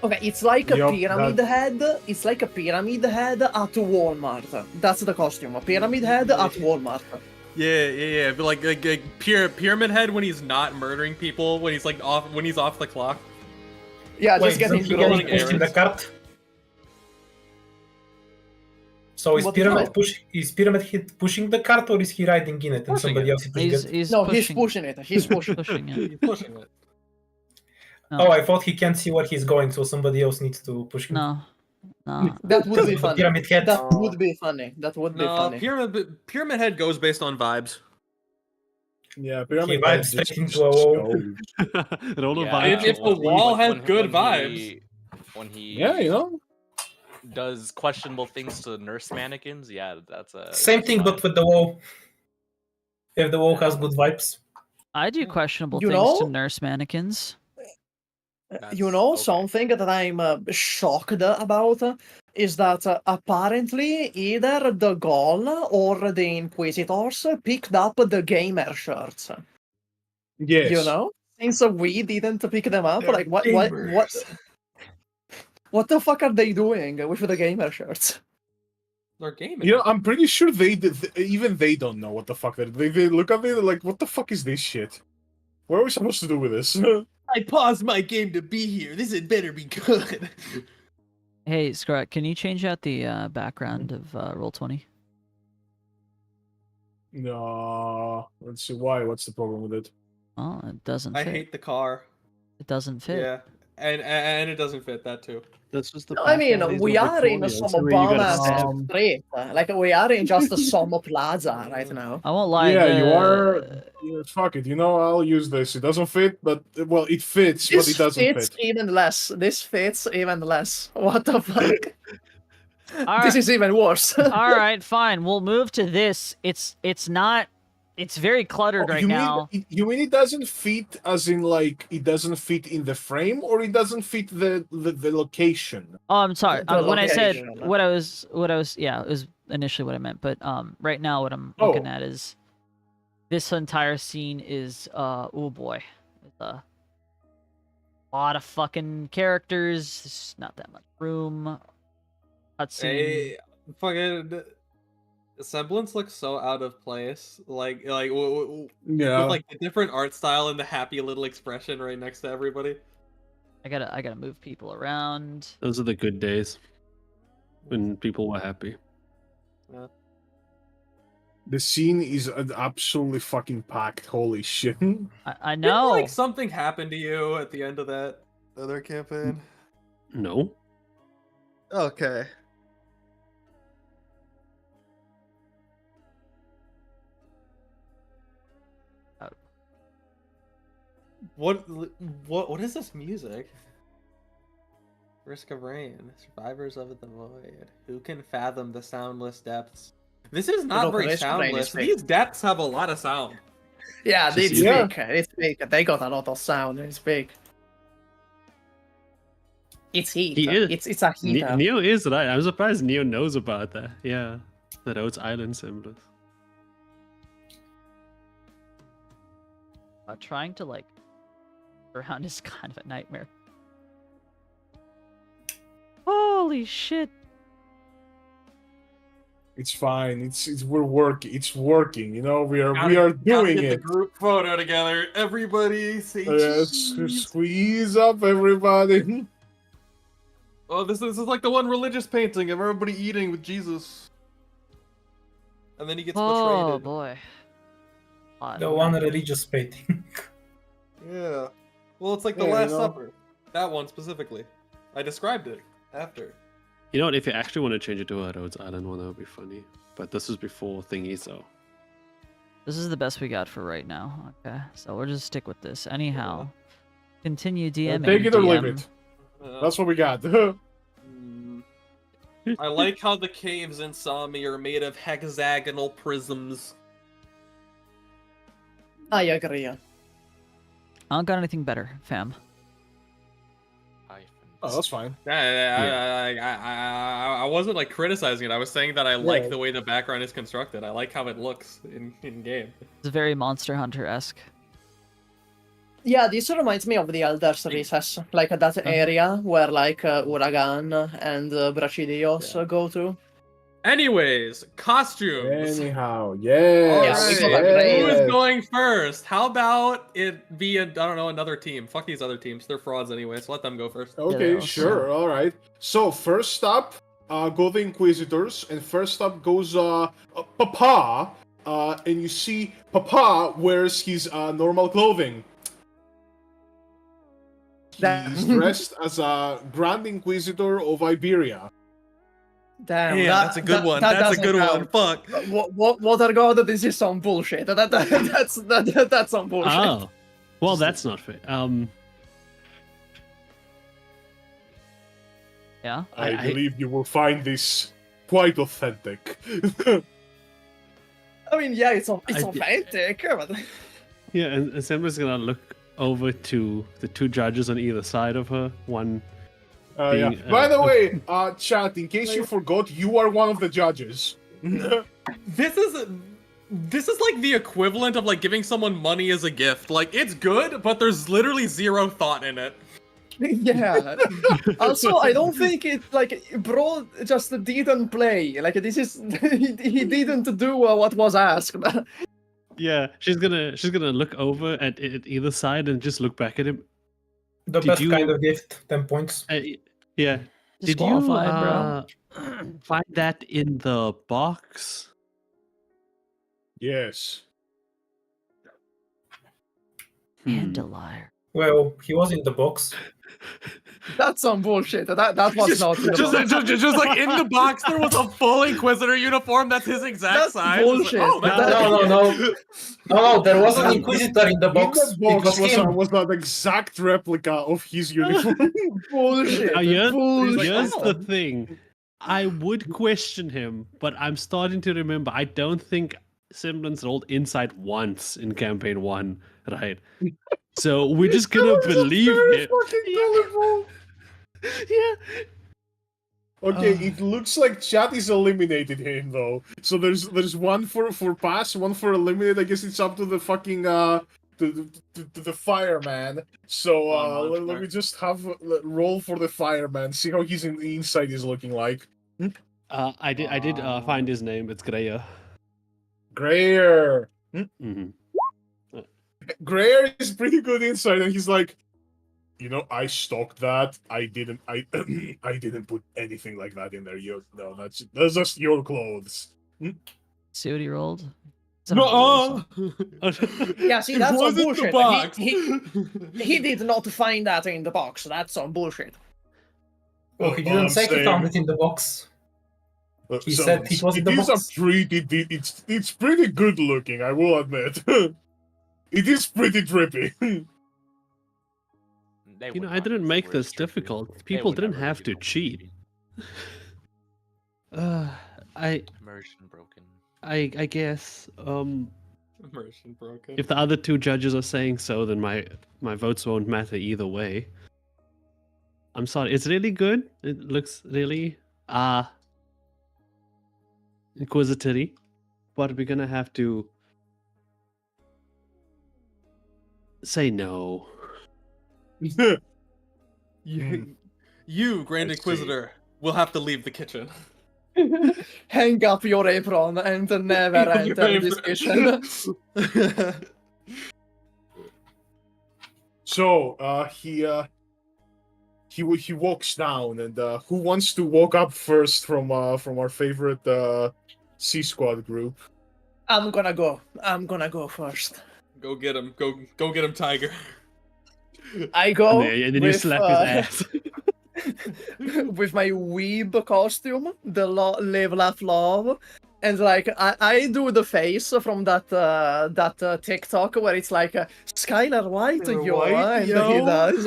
Okay, it's like a Yup, pyramid head. It's like a pyramid head at Walmart. That's the costume. A pyramid head at Walmart. Yeah. But like pyramid head when he's not murdering people, when he's off the clock. Yeah, Wait, just getting isn't he rolling getting pushed in the errands. cart? So is What Pyramid the- is Pyramid Head pushing the cart or is he riding in it and Pushing somebody it. else is pushing He's it? he's No, pushing. he's pushing it. He's pushing. pushing it. He's pushing it. No. Oh, I thought he can't see where he's going, so somebody else needs to push him. No. No. That would be The funny. Pyramid Head. That would be funny. That would be No, funny. pyramid head goes based on vibes. Yeah, He pyramid vibes head straight just into a wall. goes. It all Yeah, vibes. If the wall has good vibes. When he Yeah, does questionable things to nurse mannequins, yeah, that's a Same thing, but vibe. with the wall. If the wall has good vibes. I do questionable You things to know? nurse mannequins. You know, okay. something that I'm shocked about is that apparently either the Gol or the Inquisitors picked up the gamer shirts. Yes. You know? Since we didn't pick them up, They're like what the fuck are they doing with the gamer shirts? They're gaming. I'm pretty sure even they don't know what the fuck they look at it like, what the fuck is this shit? What are we supposed to do with this? I paused my game to be here. This had better be good. Hey, Scrot, can you change out the background of Roll20? No. Let's see why. What's the problem with it? Well, it doesn't I fit. hate the car. It doesn't fit. Yeah. And it doesn't fit that too. This was the. No, I mean, These we were are in Victorians, some where you gotta bomb-ass stab. street. Like, we are in just a Somo Plaza right now. I won't lie. Yeah, the... you are. Yeah, fuck it. You know, I'll use this. It doesn't fit, but well, it fits, but This it doesn't fits fit. even less. This fits even less. What the fuck? All This right. is even worse. All right, fine. We'll move to this. It's not. It's very cluttered right now. You mean it doesn't fit, as in like it doesn't fit in the frame, or it doesn't fit the location? Oh, I'm sorry. The When I said location. what I was, yeah, it was initially what I meant. But right now what I'm looking at is this entire scene is oh boy, it's a lot of fucking characters. There's not that much room. Cutscene. Hey, fucking semblance looks so out of place. Like Yeah. with like the different art style and the happy little expression right next to everybody. I gotta move people around. Those are the good days when people were happy. Yeah. The scene is absolutely fucking packed. Holy shit! I Didn't, know. like something happened to you at the end of that other campaign. No. Okay. What is this music? Risk of Rain, Survivors of the Void. Who can fathom the soundless depths? This is not very Risk of Rain is soundless. fake. These depths have a lot of sound. Yeah, it's Yeah. big. It's big. They got a lot of sound. It's big. It's heat. He is. It's a heater. Neo is right. I'm surprised Neo knows about that. Yeah, the Rhodes Island symbols. Trying to like around is kind of a nightmare. Holy shit! It's fine. It's we're working. It's working. You know, we are Gotta doing get it. the group photo together. Everybody say cheese. Squeeze up, everybody. Oh, this is like the one religious painting of everybody eating with Jesus. And then he gets Oh betrayed. boy. The one religious painting. Yeah. Well, it's like the Yeah, Last you know. Supper. That one specifically. I described it after. You know what? If you actually want to change it to a Rhodes Island one, that would be funny. But this was before thingy, so. This is the best we got for right now. Okay, so we'll just stick with this. Anyhow, continue DMing. Take it or leave DM. it. That's what we got. I like how the caves in Sami are made of hexagonal prisms. I agree. I don't got anything better, fam. Oh, that's fine. I wasn't like criticizing it. I was saying that I like Yeah. the way the background is constructed. I like how it looks in game. It's very Monster Hunter-esque. Yeah, this reminds me of the Elder's Recess, like that area where like Uragan and Brachidios go to. Anyways, costumes. Anyhow, yes. we got a Who great- is going first? How about it be another team? Fuck these other teams. They're frauds anyway, so let them go first. Okay, Yeah, sure. All right. So first up, go the Inquisitors, and first up goes Papa. And you see Papa wears his normal clothing. He's dressed as a Grand Inquisitor of Iberia. Damn, Yeah, that's a good one. That's a doesn't good count. one. Fuck. What God, this is some bullshit. That's some bullshit. Oh. Well, that's not fair. Yeah. I I- believe you will find this quite authentic. I mean, yeah, it's I- authentic. But... Yeah, and Assembly's gonna look over to the two judges on either side of her. One. Yeah. Being, By the way, chat, in case you forgot, you are one of the judges. This is like the equivalent of like giving someone money as a gift. Like it's good, but there's literally zero thought in it. Yeah. Also, I don't think it like bro just didn't play. Like this is he didn't do what was asked. Yeah, she's gonna look over at either side and just look back at him. The Did best you- kind of gift, 10 points. Yeah. Did you Disqualified, find that in the box? Yes. And a liar. Well, he was in the box. That's some bullshit. That was not in the box. Just like in the box, there was a full Inquisitor uniform. That's his exact That's size. It's bullshit. Like, oh, that's No, there was an Inquisitor in the box. In the box It was him. was an exact replica of his uniform. Bullshit. Now, here's Bullshit. the thing. I would question him, but I'm starting to remember. I don't think Semblance rolled insight once in campaign 1, right? So we're just gonna believe it. Yeah. Okay, it looks like chat is eliminated him though. So there's one for pass, one for eliminate. I guess it's up to the fucking the fireman. So let me just have roll for the fireman. See how his inside is looking like. I did find his name. It's Greya. Greyer. Mm-hmm. Greyer is pretty good inside, and he's like, you know, I stalked that. I didn't put anything like that in there. No, that's just your clothes. See what he rolled? no. Yeah, see, that's some wasn't the bullshit. box. He did not find that in the box. That's some bullshit. Oh, he didn't say he found it in the box. He said it was in the box. It's pretty good looking, I will admit. It is pretty drippy. You know, I didn't make this difficult. People didn't have to cheat. Immersion broken. I guess. Immersion broken. If the other 2 judges are saying so, then my votes won't matter either way. I'm sorry. It's really good. It looks really inquisitory, but we're gonna have to say no. You, Grand Inquisitor, will have to leave the kitchen. Hang up your apron and never enter this kitchen. So he walks down, and who wants to walk up first from our favorite C Squad group? I'm gonna go first. Go get him. Go get him, Tiger. I go. And then you slap his ass. With my weeb costume, the live, laugh, love, and like I do the face from that TikTok where it's like Skylar White, yo, and he does.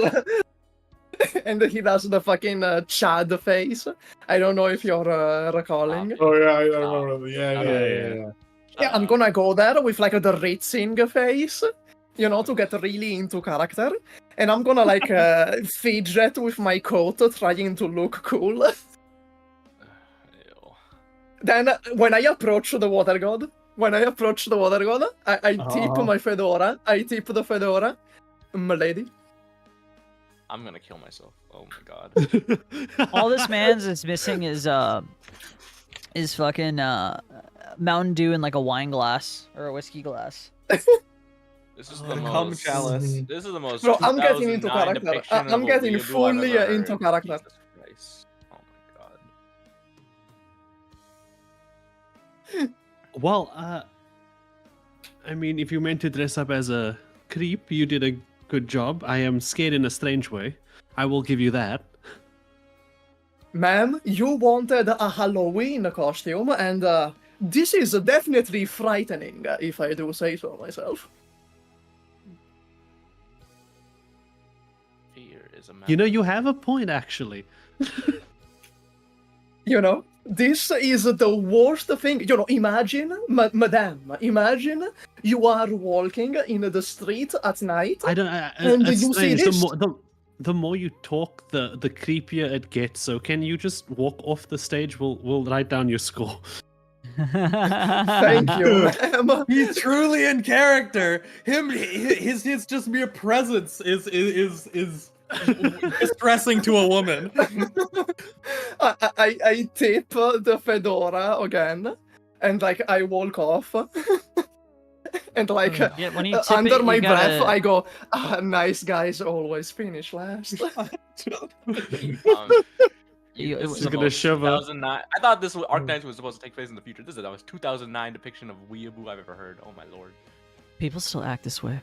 And he does the fucking Chad face. I don't know if you're recalling. Oh yeah, I remember. Yeah. Yeah, I'm gonna go there with like the ritzing face, you know, to get really into character. And I'm gonna like fidget with my coat, trying to look cool. Then when I approach the water god, I tip my fedora. I tip the fedora. Milady. I'm gonna kill myself. Oh my god. All this man's is missing is fucking Mountain Dew in like a wine glass or a whiskey glass. This is the cum most chalice. This is the most. Bro, I'm getting into 2009 character. depiction of I'm a getting weeaboo I've fully ever into heard. character. Jesus Christ. Oh my god. Well, I mean, if you meant to dress up as a creep, you did a good job. I am scared in a strange way. I will give you that. Ma'am, you wanted a Halloween costume, and this is definitely frightening, if I do say so myself. Fear is a You know, you have a point, actually. You know, this is the worst thing. You know, imagine, madame, imagine you are walking in the street at night, and it's you see strange. this. The more you talk, the creepier it gets. So can you just walk off the stage? We'll write down your score. Thank you, ma'am. He's truly in character. His just mere presence is distressing to a woman. I tip the fedora again, and like I walk off. And like Yeah, when you tip under it, my you gotta- breath, I go, nice guys always finish last. This He's is the gonna most shove up. 2009. I thought this Arknights was supposed to take place in the future. This is the most 2009 depiction of weeaboo I've ever heard. Oh my lord. People still act this way.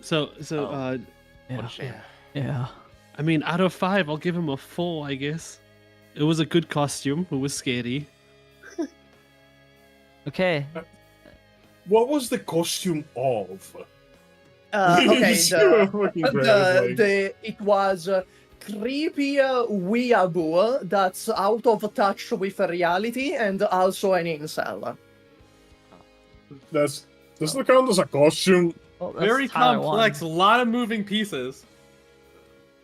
So What Yeah. a shame. Yeah. I mean, out of 5, I'll give him a 4, I guess. It was a good costume. It was scary. Okay. What was the costume of? Okay, Fucking it was creepy weeaboo that's out of touch with reality and also an incel. Does that count as a costume? Well, that's Very Tyler complex, a one. lot of moving pieces.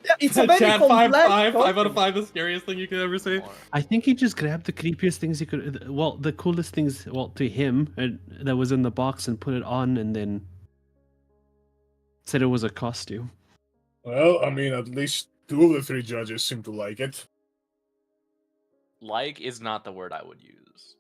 Yeah, it's a very Chad, complex. 5 out of 5, the scariest thing you could ever see. I think he just grabbed the creepiest things he could. Well, the coolest things, well, to him, that was in the box and put it on, and then said it was a costume. Well, I mean, at least 2 of the 3 judges seem to like it. Like is not the word I would use.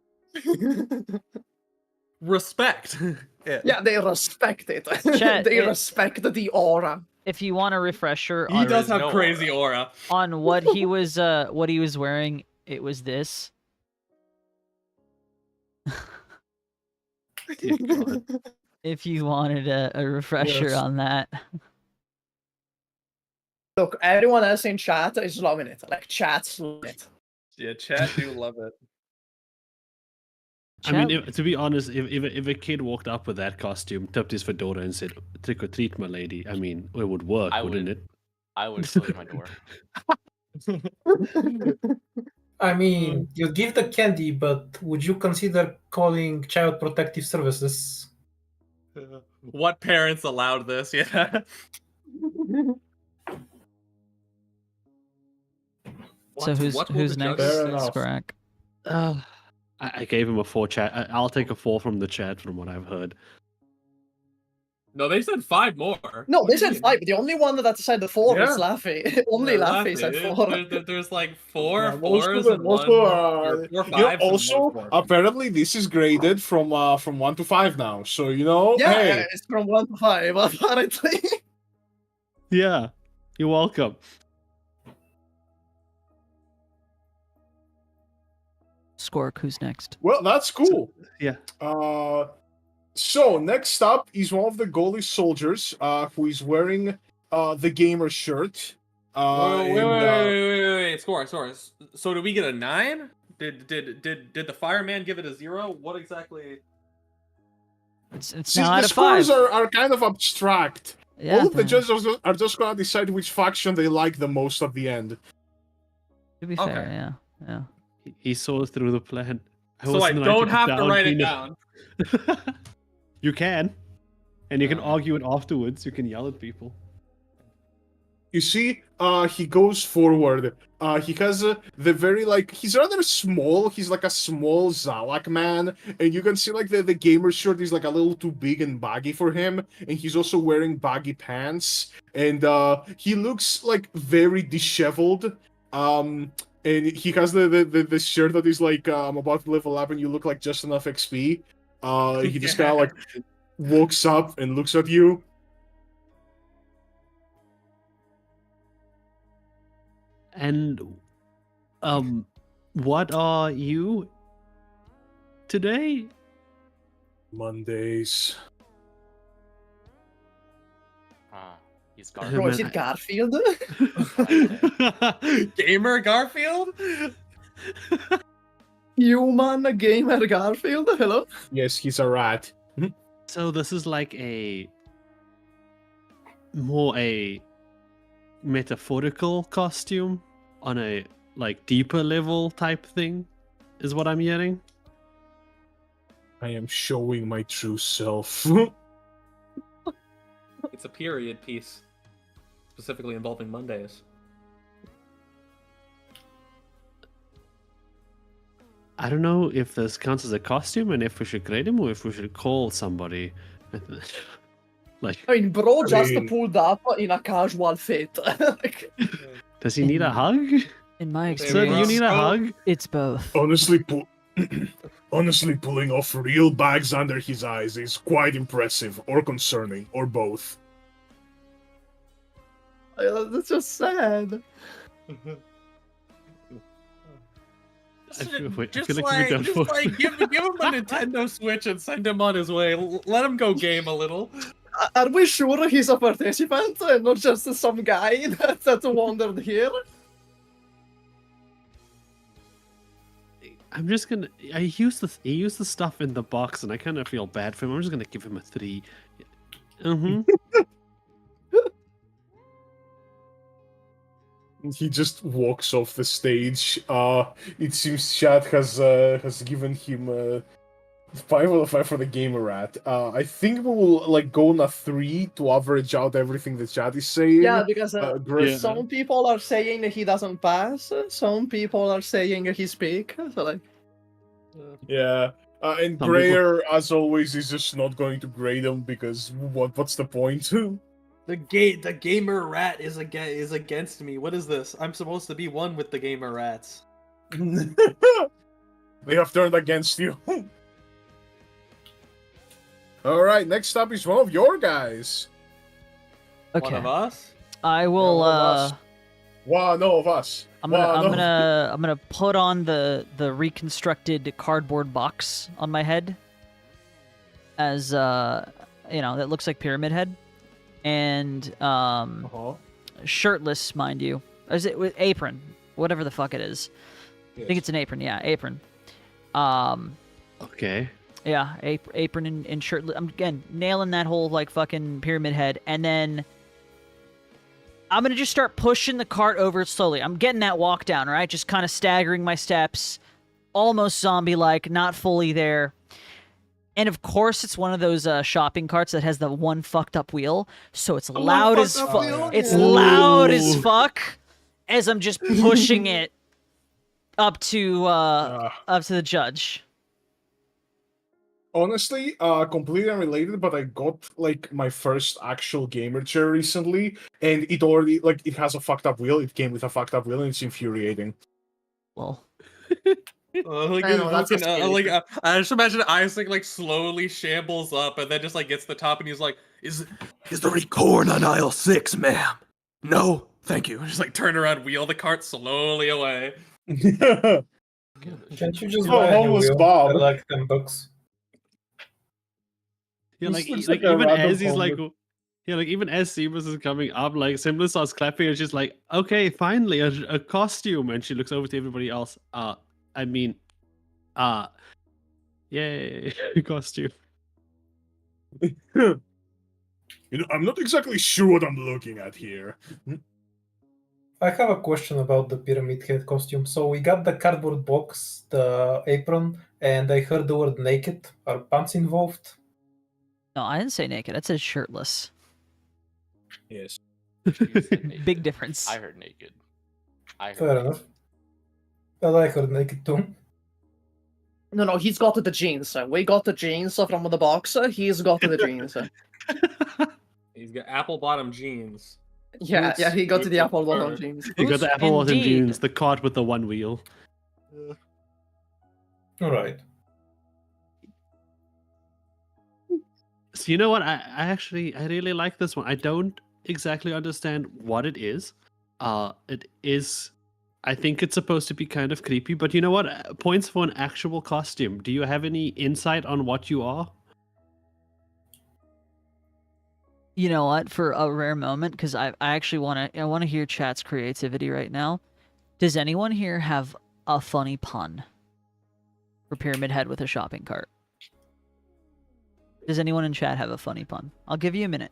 Respect. Yeah, they respect it. Chat, they respect the aura. If you want a refresher He on, does have no crazy aura. on what he was wearing, it was this. Dear God. If you wanted a refresher Yes. on that. Look, everyone else in chat is loving it. Like, chat's loving it. Yeah, chat do love it. I mean, to be honest, if a kid walked up with that costume, tipped his fedora, and said "trick or treat, my lady," I mean, it would work, wouldn't it? I would close my door. I mean, you give the candy, but would you consider calling Child Protective Services? What parents allowed this? Yeah. So who's what will who's the next? judges Fair say? enough. Skorak. I gave him a 4 chat. I'll take a 4 from the chat, from what I've heard. No, they said 5 more. No, What they do you said mean? 5. The only one that said 4 is Yeah. Laffy. Only Yeah, Laffy said There- 4. There's like 4 Yeah, most of 4s them- and most 1, of, or 4 5s. Yeah, and also, 1 4. apparently this is graded from 1 to 5 now. So, you know, Yeah, hey. it's from 1 to 5, apparently. Yeah, you're welcome. Skork, who's next? Well, that's cool. Yeah. So next up is one of the goalie soldiers, who is wearing the gamer shirt. Wait, score. So did we get a 9? Did the fireman give it a 0? What exactly? It's See, now out the of 5. scores are kind of abstract. Yeah, All of the then, judges are just gonna decide which faction they like the most at the end. to be Okay. fair, yeah. He saw through the plan. So I don't have to write it down. You can. And you can argue it afterwards. You can yell at people. You see, he goes forward. He has the very, like, he's rather small. He's like a small Zalak man. And you can see, like, the gamer shirt is, like, a little too big and baggy for him. And he's also wearing baggy pants. And he looks, like, very disheveled. And he has the shirt that is, like, I'm about to level up and you look like just enough XP. He just kind of, like, walks up and looks at you. And what are you today? Mondays. He's Oh, Bro, is man, it Garfield? Gamer Garfield? Human gamer Garfield? Hello? Yes, he's a rat. So this is like more a metaphorical costume on a like deeper level type thing, is what I'm hearing. I am showing my true self. It's a period piece, specifically involving Mondays. I don't know if this counts as a costume and if we should grade him or if we should call somebody. Like, I mean, bro just mean- pulled up in a casual fit. Like, does he need a hug? In my Sir, do you experience, need a hug? it's both. honestly, pulling off real bags under his eyes is quite impressive, or concerning, or both. that's just sad. I feel like Just we like, don't give him a Nintendo Switch and send him on his way. Let him go game a little. Are we sure he's a participant and not just some guy that wandered here? I'm just gonna. He used the stuff in the box, and I kind of feel bad for him. I'm just gonna give him a 3. He just walks off the stage. It seems chat has given him 5 out of 5 for the gamer rat. I think we will like go on a 3 to average out everything the chat is saying. Yeah, because some people are saying he doesn't pass. Some people are saying he speak. So like, yeah. And Grayer, as always, is just not going to grade him because what's the point? The gamer rat is against me. What is this? I'm supposed to be one with the gamer rats. They have turned against you. Alright, next up is one of your guys. Okay. One of us? I will One of us. I'm gonna put on the reconstructed cardboard box on my head as that looks like Pyramid Head. And shirtless, mind you. Or is it with apron? Whatever the fuck it is. Yes. I think it's an apron. Yeah, apron. Okay. Yeah, apron and shirtless. I'm again nailing that whole like fucking pyramid head, and then I'm gonna just start pushing the cart over slowly. I'm getting that walk down, right? Just kind of staggering my steps, almost zombie-like, not fully there. And of course, it's one of those shopping carts that has the one fucked up wheel, so it's loud as fuck. It's loud as fuck as I'm just pushing it up to the judge. Honestly, completely unrelated, but I got like my first actual gamer chair recently, and it already it has a fucked up wheel. It came with a fucked up wheel, and it's infuriating. Well. I just imagine Isaac like slowly shambles up and then just like gets to the top and he's like, "Is there any corn on aisle 6, ma'am? No, thank you." And just like turn around, wheel the cart slowly away. Can't you just buy a new wheel? Bob. For like $10? Yeah, even as he's like. Yeah, like even as Seamus is coming up, like Simba starts clapping and she's like, "Okay, finally a costume," and she looks over to everybody else. Yay, costume. I'm not exactly sure what I'm looking at here. I have a question about the pyramid head costume. So we got the cardboard box, the apron, and I heard the word naked. Are pants involved? No, I didn't say naked. I said shirtless. Yes. Big difference. I heard naked. Fair enough. Well, I heard naked too. No, he's got the jeans. We got the jeans from the box. He's got the jeans. He's got apple bottom jeans. Yeah, he got the apple bottom jeans. He got the apple bottom jeans, the cart with the one wheel. All right. So you know what? I really like this one. I don't exactly understand what it is. It is. I think it's supposed to be kind of creepy, but you know what? Points for an actual costume. Do you have any insight on what you are? You know what? For a rare moment, because I actually want to hear chat's creativity right now. Does anyone here have a funny pun for Pyramid Head with a shopping cart? Does anyone in chat have a funny pun? I'll give you a minute.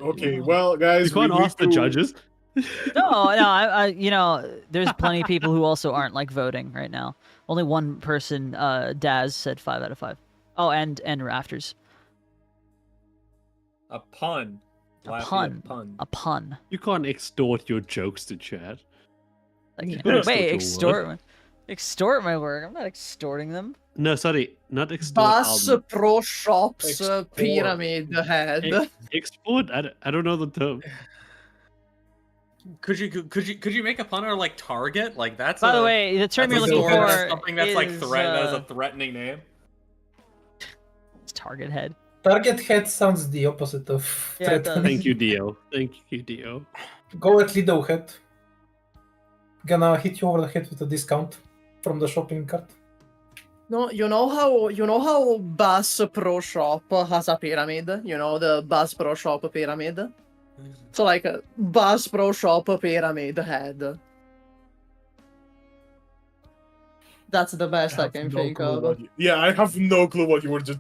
Okay, well, guys, you can't ask the judges. No, I there's plenty of people who also aren't like voting right now. Only one person, Daz, said 5 out of 5. Oh, and Rafters. A pun. A pun. You can't extort your jokes to chat. Wait, extort my work. I'm not extorting them. No, sorry, not extort. Bass Pro Shops Pyramid Head. Export? I don't know the term. Could you make a pun or like Target? Like that's. By the way, the term you're looking for something that's like as a threatening name. It's Target Head. Target Head sounds the opposite of threatening. Thank you, Dio. Thank you, Dio. Go at Lido Head. Gonna hit you over the head with a discount from the shopping cart. No, you know how Bass Pro Shop has a pyramid? You know the Bass Pro Shop pyramid? So like a Bass Pro Shop pyramid head. That's the best I can think of. Yeah, I have no clue what you just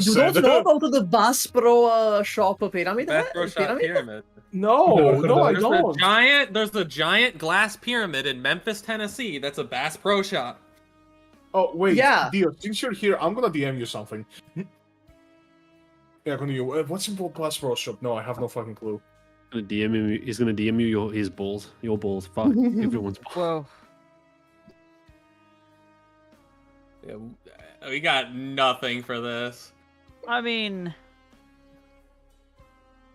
You said. don't know about the Bass Pro Shop pyramid? Bass Pro Shop pyramid. No, I don't. There's a giant glass pyramid in Memphis, Tennessee. That's a Bass Pro Shop. Oh wait, Yeah. Dio, since you're here, I'm gonna DM you something. Yeah, continue. What's in Bass Pro Shop? No, I have no fucking clue. He's gonna DM you his balls. Your balls. Fuck everyone's balls. Whoa. Yeah, we got nothing for this. I mean,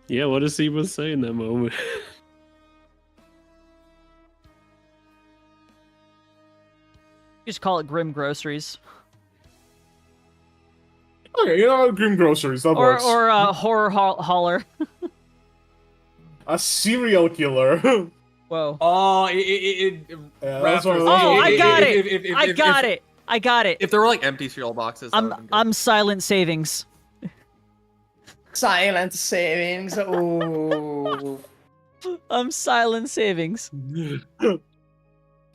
Yeah, what does Seba say in that moment? just call it Grim Groceries. Okay, Grim Groceries, that works. Or Horror Hauler. A serial killer. Whoa. Oh, that's what Oh, I got it. it! I got it! I got it! If there were like empty cereal boxes, that would've been good. I'm Silent Savings. Silent savings. Ooh. I'm Silent Savings.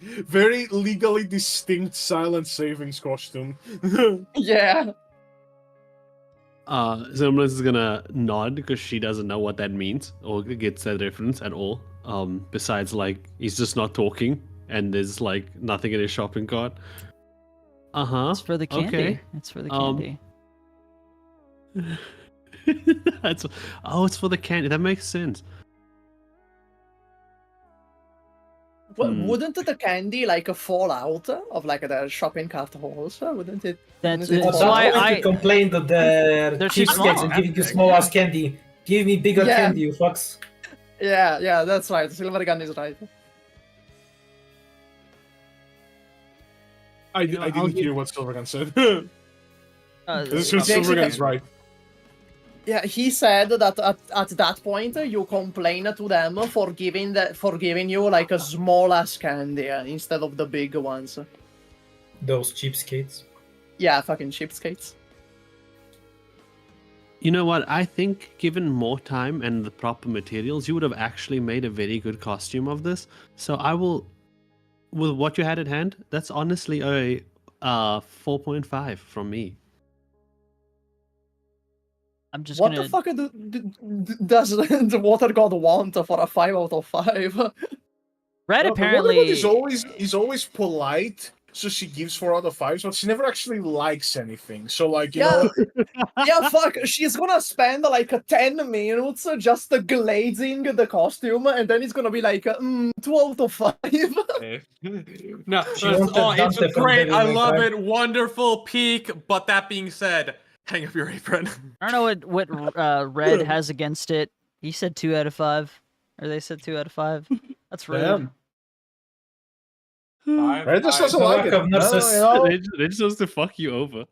Very legally distinct silent savings costume. Yeah. Semblance is gonna nod because she doesn't know what that means or gets that reference at all. Besides, like, he's just not talking and there's like nothing in his shopping cart. It's for the candy. Okay. It's for the candy. It's for the candy. That makes sense. Wouldn't the candy like fall out of like the shopping cart holes? Wouldn't it? That's why I I complained that they're They're too cheapskates small. and giving you small ass candy. Give me bigger Yeah. candy, you fucks. Yeah, that's right. Silver Gun is right. I didn't hear what Silvergun said. This is Silvergun's right. Yeah, he said that at that point you complain to them for giving you like a small ass candy instead of the big ones. Those cheapskates. Yeah, fucking cheapskates. You know what? I think given more time and the proper materials, you would have actually made a very good costume of this. So I will, with what you had at hand, that's honestly a 4.5 from me. I'm just What gonna. the fuck does the water god want for a 5 out of 5? Red The apparently. Wonderwood is always polite, so she gives 4 out of 5, but she never actually likes anything. So like, you know, Yeah, fuck. She's gonna spend like 10 minutes just glazing the costume, and then it's gonna be like 2 out of 5. No, She wanted it's Dante from great. I Devil May love Cry. it. Wonderful peak. But that being said, hang up your apron. I don't know what Red has against it. He said 2 out of 5, or they said 2 out of 5. That's rude. damn. Red just doesn't Lack like it. of nurses. They just wants to fuck you over.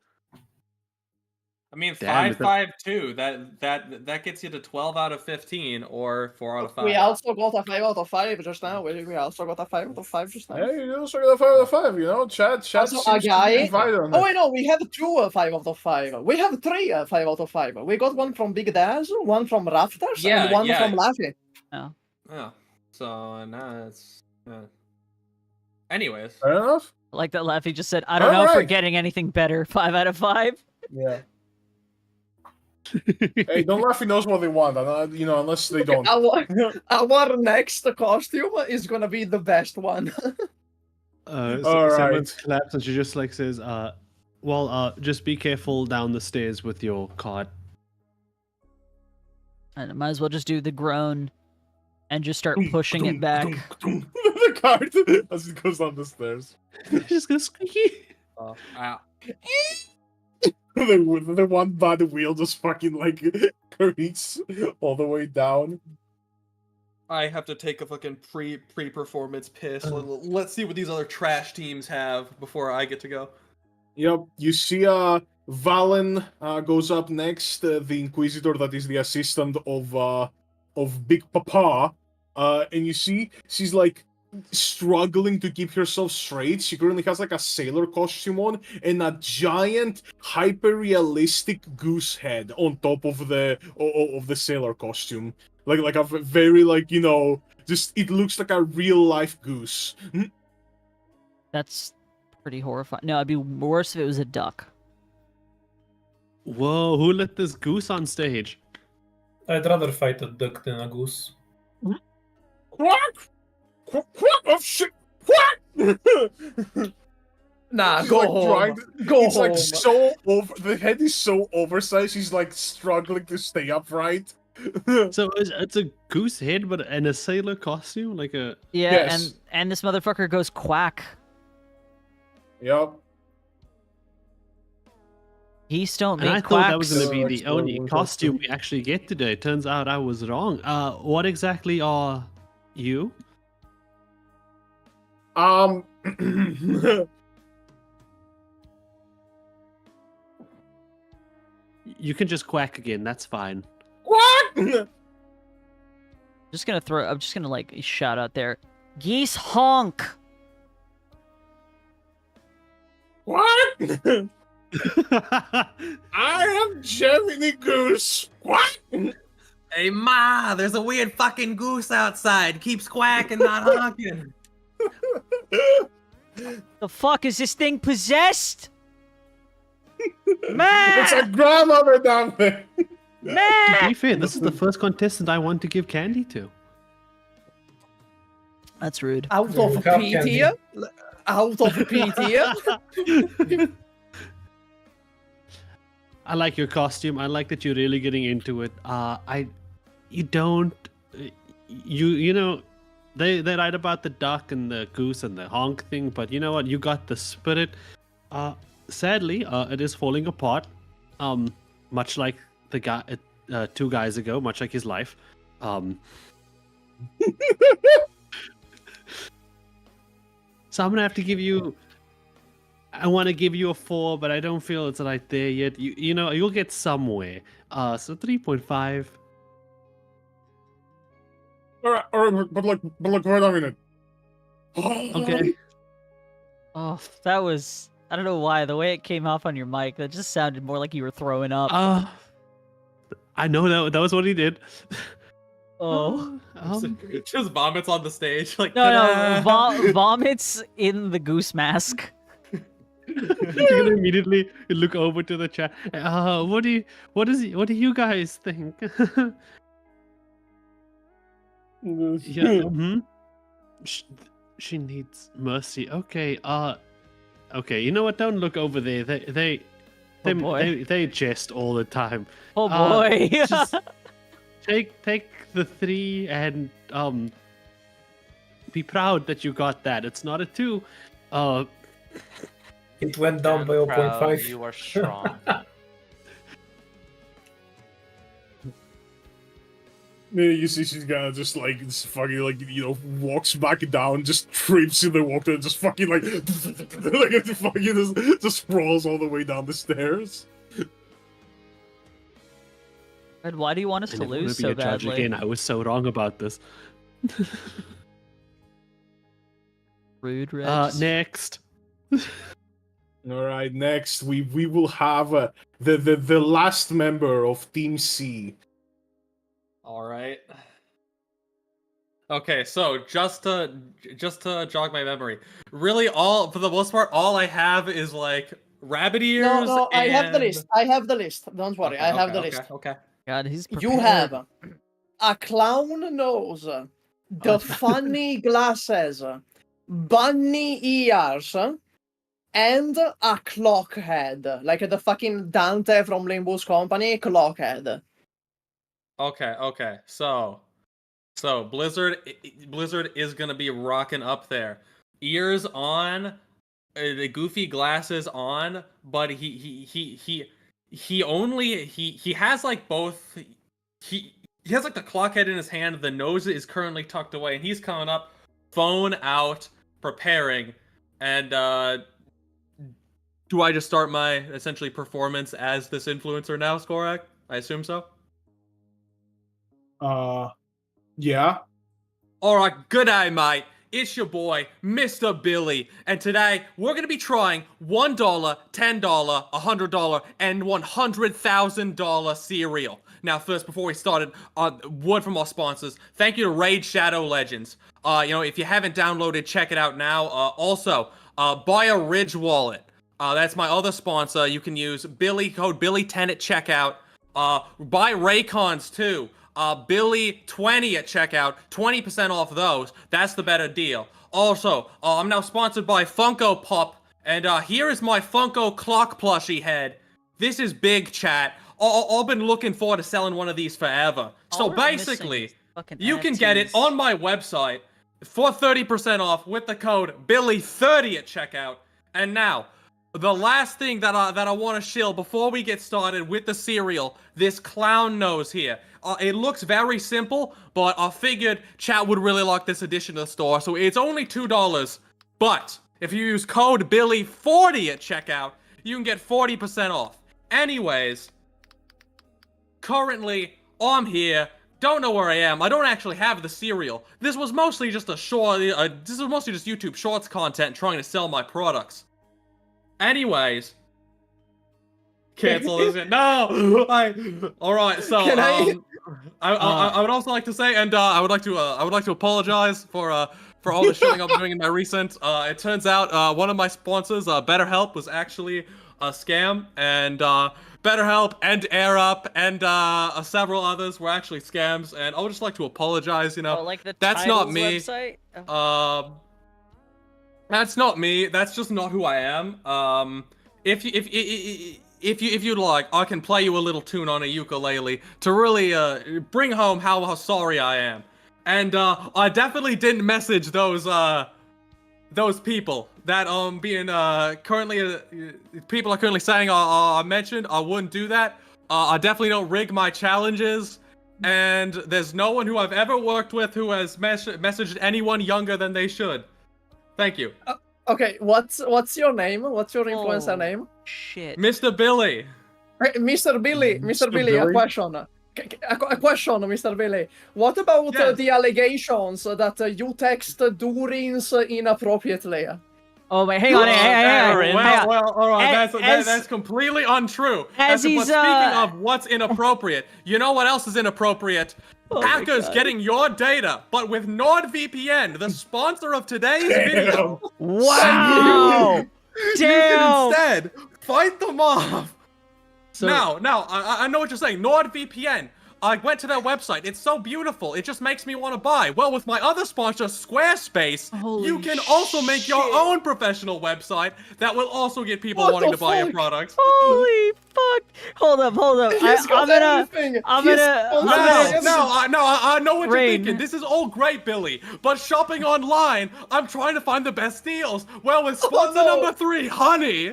I mean, Damn, 5.52. That gets you to 12 out of 15 or 4 out of 5. We also got a 5 out of 5 just now. We also got a 5 out of 5 just now. Yeah, you also got a 5 out of 5, you know? Chat Also, seems a to guy. be divided on Oh that. wait, no, we have 2 5 out of 5. We have 3 5 out of 5. We got one from Big Daz, one from Rafters, and one from Laffy. Yeah. So now it's. Anyways. Fair enough. Like that Laffy just said, I don't know if we're Alright. getting anything better. 5 out of 5. Yeah. Hey, don't laugh. He knows what they want, unless they don't. Our next costume is gonna be the best one. Someone claps and she just like says, just be careful down the stairs with your cart. And I might as well just do the groan and just start pushing it back. The cart as it goes down the stairs. It just goes squeaky. The one by the wheel just fucking like creaks all the way down. I have to take a fucking pre-performance piss. Let's see what these other trash teams have before I get to go. Yep, you see Valen goes up next, the Inquisitor that is the assistant of Big Papa. And you see she's like struggling to keep herself straight. She currently has like a sailor costume on and a giant, hyper-realistic goose head on top of the sailor costume. Like a very like, you know, just it looks like a real life goose. That's pretty horrifying. No, it'd be worse if it was a duck. Whoa, who let this goose on stage? I'd rather fight a duck than a goose. Quack! Quack! Quack! Oh shit! Quack! Nah, She's, go like, home. to- Go it's home. like so over. The head is so oversized. She's like struggling to stay upright. So it's a goose head, but and a sailor costume, like a. Yeah, Yes. and this motherfucker goes quack. Yep. Geese don't And I make thought that was quacks. going to be the only costume we actually get today. Turns out I was wrong. What exactly are you? You can just quack again. That's fine. Quack! I'm just gonna like shout out there. Geese honk. Quack! I am Gemini Goose. Quack! Hey ma, there's a weird fucking goose outside. Keeps quacking, not honking. The fuck is this thing possessed? It's Man! a grandmother down there. To Man! be fair, this is the first contestant I want to give candy to. That's rude. Out Yeah, of we have P candy. tier? Out of P tier? I like your costume. I like that you're really getting into it. You don't, you know, they write about the duck and the goose and the honk thing, but you know what? You got the spirit. Sadly, it is falling apart. Much like the guy 2 guys ago, much like his life. So I'm gonna have to give you. I want to give you a 4, but I don't feel it's right there yet. You know, you'll get somewhere. So 3.5. All right, but like, wait a minute. Okay. Oh, that was... I don't know why. The way it came off on your mic, that just sounded more like you were throwing up. I know that was what he did. Oh. Just vomits on the stage. Like No, vomits in the goose mask. You're gonna immediately look over to the chat. What do you guys think? Yeah. She needs mercy. Okay. Okay. You know what? Don't look over there. They jest all the time. Oh boy. Just take the 3 and be proud that you got that. It's not a 2. It went down by I'm proud 0.5. You are strong. You see, she's gonna just like this fucking like walks back down, just trips in the water, and just fucking like it fucking just sprawls all the way down the stairs. And why do you want us I to never wanna lose be so a judge badly? again. I was so wrong about this. Rude, Rex. Next. All right, next we will have the last member of Team C. All right. Okay, so just to jog my memory, really, for the most part, all I have is like rabbit ears. No, I have the and- list. I have the list. Don't worry, I have the list. Okay. God, he's prepared. You have a clown nose, the funny glasses, bunny ears, and a clock head. Like the fucking Dante from Limbo's Company, clock head. Okay. So Blizzard is gonna be rocking up there. Ears on, the goofy glasses on, but he has like both. He has like the clock head in his hand. The nose is currently tucked away, and he's coming up, phone out, preparing. And do I just start my essentially performance as this influencer now, Skorak? I assume so. Yeah. Alright, good day, mate. It's your boy, Mr. Billy, and today we're gonna be trying $1, $10, $100, and $100,000 cereal. Now, first, before we started, word from our sponsors. Thank you to Raid Shadow Legends. If you haven't downloaded, check it out now. Also, buy a Ridge wallet. That's my other sponsor. You can use code Billy10 at checkout. Buy Raycons too. Billy20 at checkout, 20% off those. That's the better deal. Also, I'm now sponsored by Funko Pop, and here is my Funko clock plushie head. This is big, chat. I've been looking forward to selling one of these forever. So basically, you can get it on my website for 30% off with the code Billy30 at checkout. And now, the last thing that I want to shill before we get started with the cereal, this clown nose here. It looks very simple, but I figured chat would really like this addition to the store, so it's only $2. But if you use code Billy40 at checkout, you can get 40% off. Anyways, currently I'm here. Don't know where I am. I don't actually have the cereal. This was mostly just YouTube Shorts content trying to sell my products. Anyways, cancel this. No, all right. So I would also like to say, and I would like to apologize for all the shitting I'm doing in my recent. It turns out one of my sponsors, BetterHelp, was actually a scam, and BetterHelp and AirUp and several others were actually scams, and I would just like to apologize. Like that's not me. Website? That's not me. That's just not who I am. If you'd like, I can play you a little tune on a ukulele to really bring home how sorry I am. And I definitely didn't message those people that people are currently saying I mentioned. I wouldn't do that. I definitely don't rig my challenges. And there's no one who I've ever worked with who has messaged anyone younger than they should. Thank you. Okay, what's your name? What's your influencer name? Shit. Mr. Billy. Mr. Billy, a question. A question, Mr. Billy. What about the allegations that you text Durins inappropriately? Oh wait, hang on, hang on. Well, all right, that's completely untrue. But speaking of what's inappropriate, you know what else is inappropriate? Hackers getting your data, but with NordVPN, the sponsor of today's video. Wow! Damn! You can instead fight them off. So, now, I know what you're saying. NordVPN. I went to their website. It's so beautiful. It just makes me want to buy. Well, with my other sponsor, Squarespace, you can also make your own professional website that will also get people wanting to buy your products. Holy fuck! Hold up. I know what you're thinking. This is all great, Billy. But shopping online, I'm trying to find the best deals. Well, with sponsor number 3, Honey.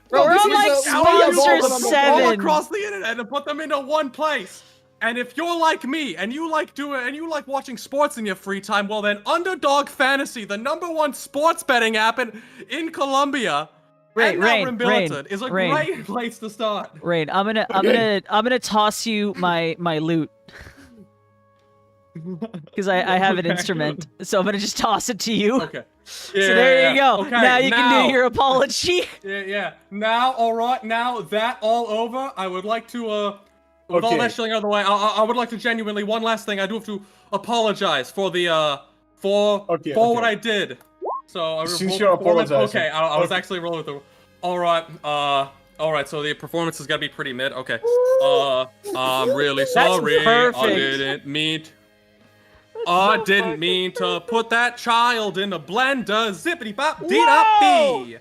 Bro, we're on like sponsor 7 all across the internet and put them into one place. And if you're like me and you like watching sports in your free time, well then Underdog Fantasy, the #1 sports betting app in Colombia, Rain, is a great place to start. Rain, I'm gonna toss you my loot. Because I have an instrument, so I'm gonna just toss it to you. Okay. Yeah, so there you go. Okay, now you can do your apology. Yeah. Now, all right. Now that all over, I would like to with all that shilling out of the way, I would like to genuinely, one last thing, I do have to apologize for the for what I did. So since you're apologizing, okay, I was actually rolling with the. All right, so the performance has got to be pretty mid. Okay. I'm really sorry. I didn't mean to put that child in a blender. Zippity bop dee dop dee.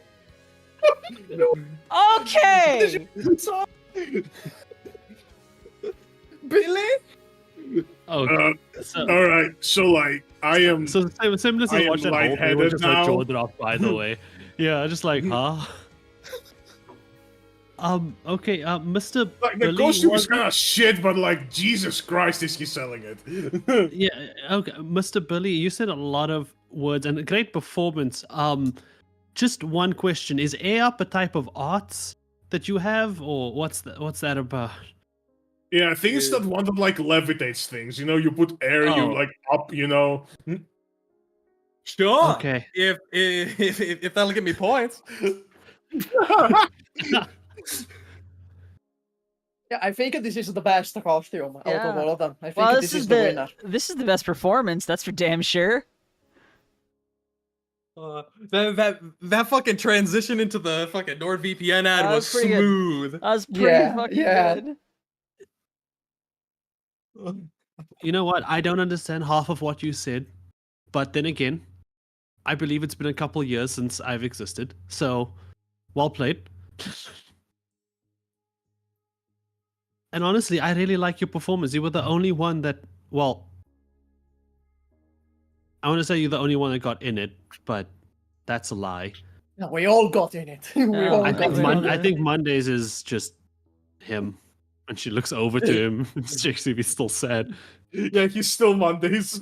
Okay. Billy? Oh, all right. So like, I am. So Simless is watching that whole thing, just like Jordan off. By the way, yeah, just like Okay, Mr. Like, the costume is kind of shit, but like, Jesus Christ, is he selling it? Yeah, okay, Mr. Billy, you said a lot of words and a great performance. Just one question: is AirUp a type of arts that you have, or what's that about? Yeah, I think it's that one that like levitates things. You know, you put air, you like up. You know. Sure. Okay. If that'll get me points. Yeah, I think this is the best costume out of all of them. I think Well, this is the winner. This is the best performance. That's for damn sure. That fucking transition into the fucking NordVPN ad was smooth. That was pretty fucking good. You know what? I don't understand half of what you said, but then again, I believe it's been a couple years since I've existed. So, well played. And honestly, I really like your performance. You were the only one that, well, I want to say you're the only one that got in it, but that's a lie. No, we all got in it. I think Mondays is just him. And she looks over to him and checks if he's still sad. Yeah, he's still Mondays.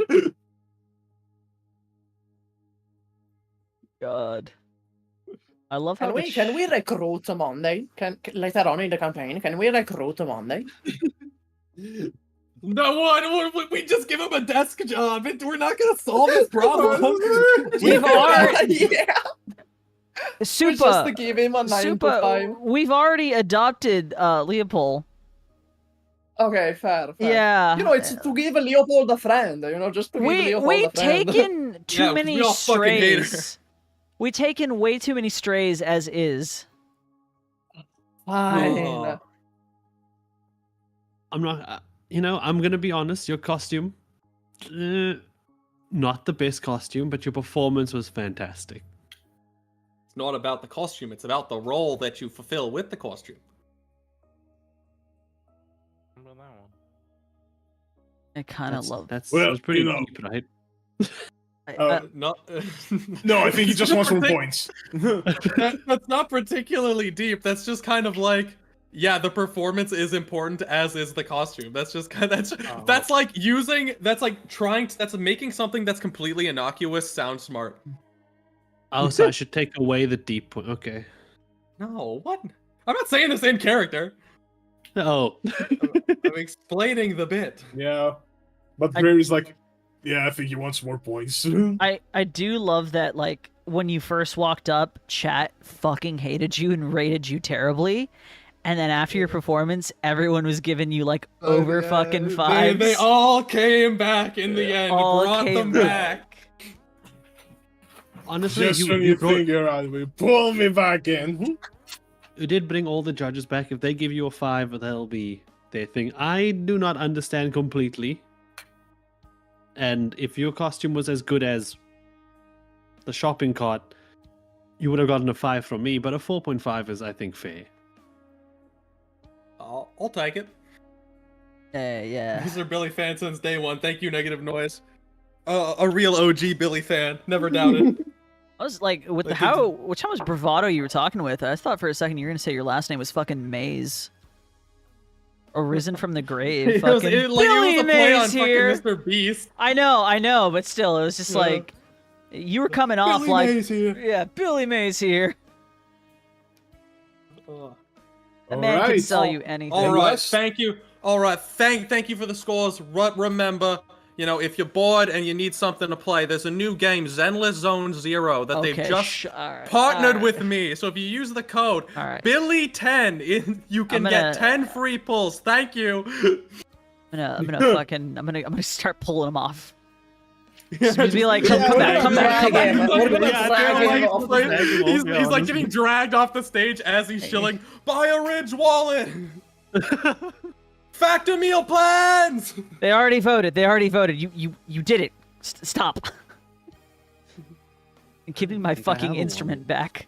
God. I love how can we recruit a Monday? Later on in the campaign, can we recruit a Monday? No, we just give him a desk job. We're not gonna solve this problem. We've already Just to give him a 9 to 5. We've already adopted Leopold. Okay, fair. Yeah. You know, it's to give Leopold a friend, you know, just to give Leopold a friend. We've taken too many strays. We've taken way too many strays as is. Fine. I'm not, I'm gonna be honest, your costume, not the best costume, but your performance was fantastic. It's not about the costume, it's about the role that you fulfill with the costume. I kind of love that. That was pretty deep, right? No, I think he just wants more points. That's not particularly deep. That's just kind of like, yeah, the performance is important, as is the costume. That's just kind of, that's like making something that's completely innocuous sound smart. Oh, so I should take away the deep point. Okay. No, what? I'm not saying the same character. Oh. I'm explaining the bit. Yeah. But Grary's like, yeah, I think he wants more points. I do love that, like, when you first walked up, chat fucking hated you and rated you terribly. And then after your performance, everyone was giving you, like, over fucking fives. They all came back in the end. Brought them back. Honestly, just when you think you're out of me, pull me back in. You did bring all the judges back. If they give you a 5, that'll be their thing. I do not understand completely. And if your costume was as good as the shopping cart, you would have gotten a 5 from me, but a 4.5 is, I think, fair. I'll take it. Yeah. Mr. Billy fan since day one. Thank you, Negative Noise. A real OG Billy fan. Never doubted. I was like, with how much bravado you were talking with, I thought for a second you were going to say your last name was fucking Maze. Arisen from the grave. Fucking it was a play on here. fucking Mr. Beast. I know, but still, it was just like, you were coming off Billy like, Mays here. Yeah, Billy Mays here. The man right. can sell you anything. All right, thank you. All right, thank you for the scores. Remember, if you're bored and you need something to play, there's a new game, Zenless Zone Zero, that they've just partnered with me. So if you use the code Billy10, you can get 10 free pulls. Thank you. I'm gonna start pulling them off. Just be like, come back. He's like getting dragged off the stage as he's shilling. Buy a Ridge wallet. Factor meal plans. They already voted. You did it. Stop. And give me my fucking instrument back.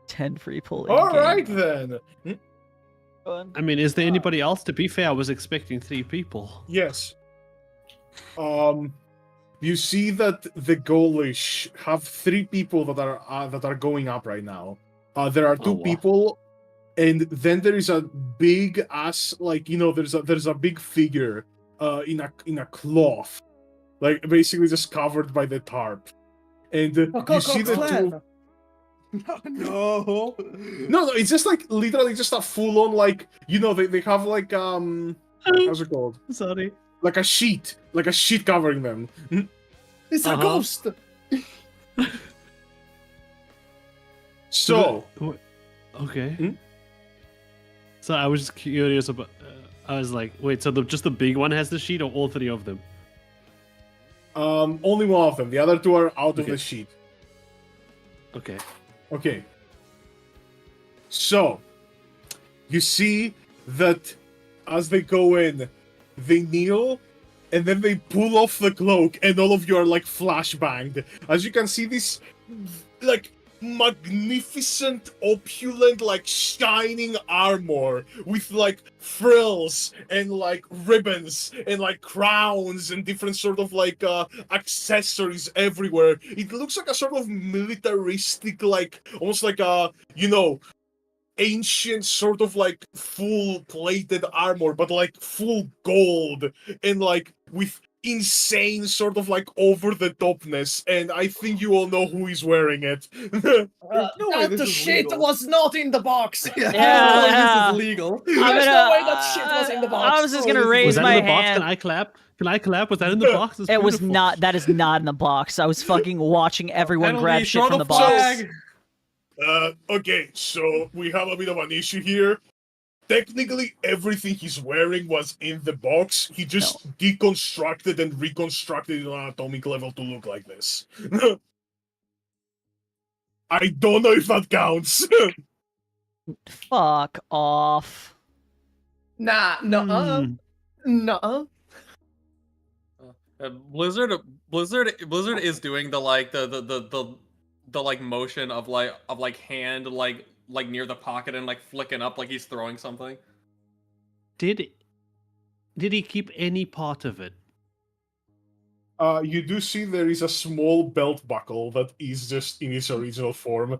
10 free pull. All right then. I mean, is there anybody else? To be fair, I was expecting 3 people. Yes. You see that the goalish have 3 people that are going up right now. There are 2 people, and then there is a big ass, there's a big figure, in a cloth, like basically just covered by the tarp, and you see the 2. No, it's just like literally just a full on they have like how's it called? Sorry. Like a sheet like a sheet covering them. It's a ghost. So, okay. So I was just curious about. I was like, wait, so just the big one has the sheet, or all three of them? only one of them. The other two are out of the sheet. Okay. Okay. So, you see that as they go in, they kneel, and then they pull off the cloak, and all of you are like flashbanged. As you can see, this like magnificent, opulent, like shining armor with like frills and like ribbons and like crowns and different sort of like accessories everywhere. It looks like a sort of militaristic, like almost like a, you know, ancient sort of like full plated armor, but like full gold and like with insane sort of like over the topness, and I think you all know who is wearing it. That shit was not in the box. This is legal. There's no way that shit was in the box. I was just gonna raise Was that my in the box? hand. Can I clap? Can I clap? Was that in the box? That's It was beautiful. not. That is not in the box. I was fucking watching everyone Penalty, grab shit throw from the the box. flag. Okay, so we have a bit of an issue here. Technically, everything he's wearing was in the box. He just deconstructed and reconstructed it on an atomic level to look like this. I don't know if that counts. Fuck off. Nah, no, no. Blizzard is doing the like the like motion of like hand like near the pocket and like flicking up like he's throwing something. Did he keep any part of it? You do see there is a small belt buckle that is just in its original form.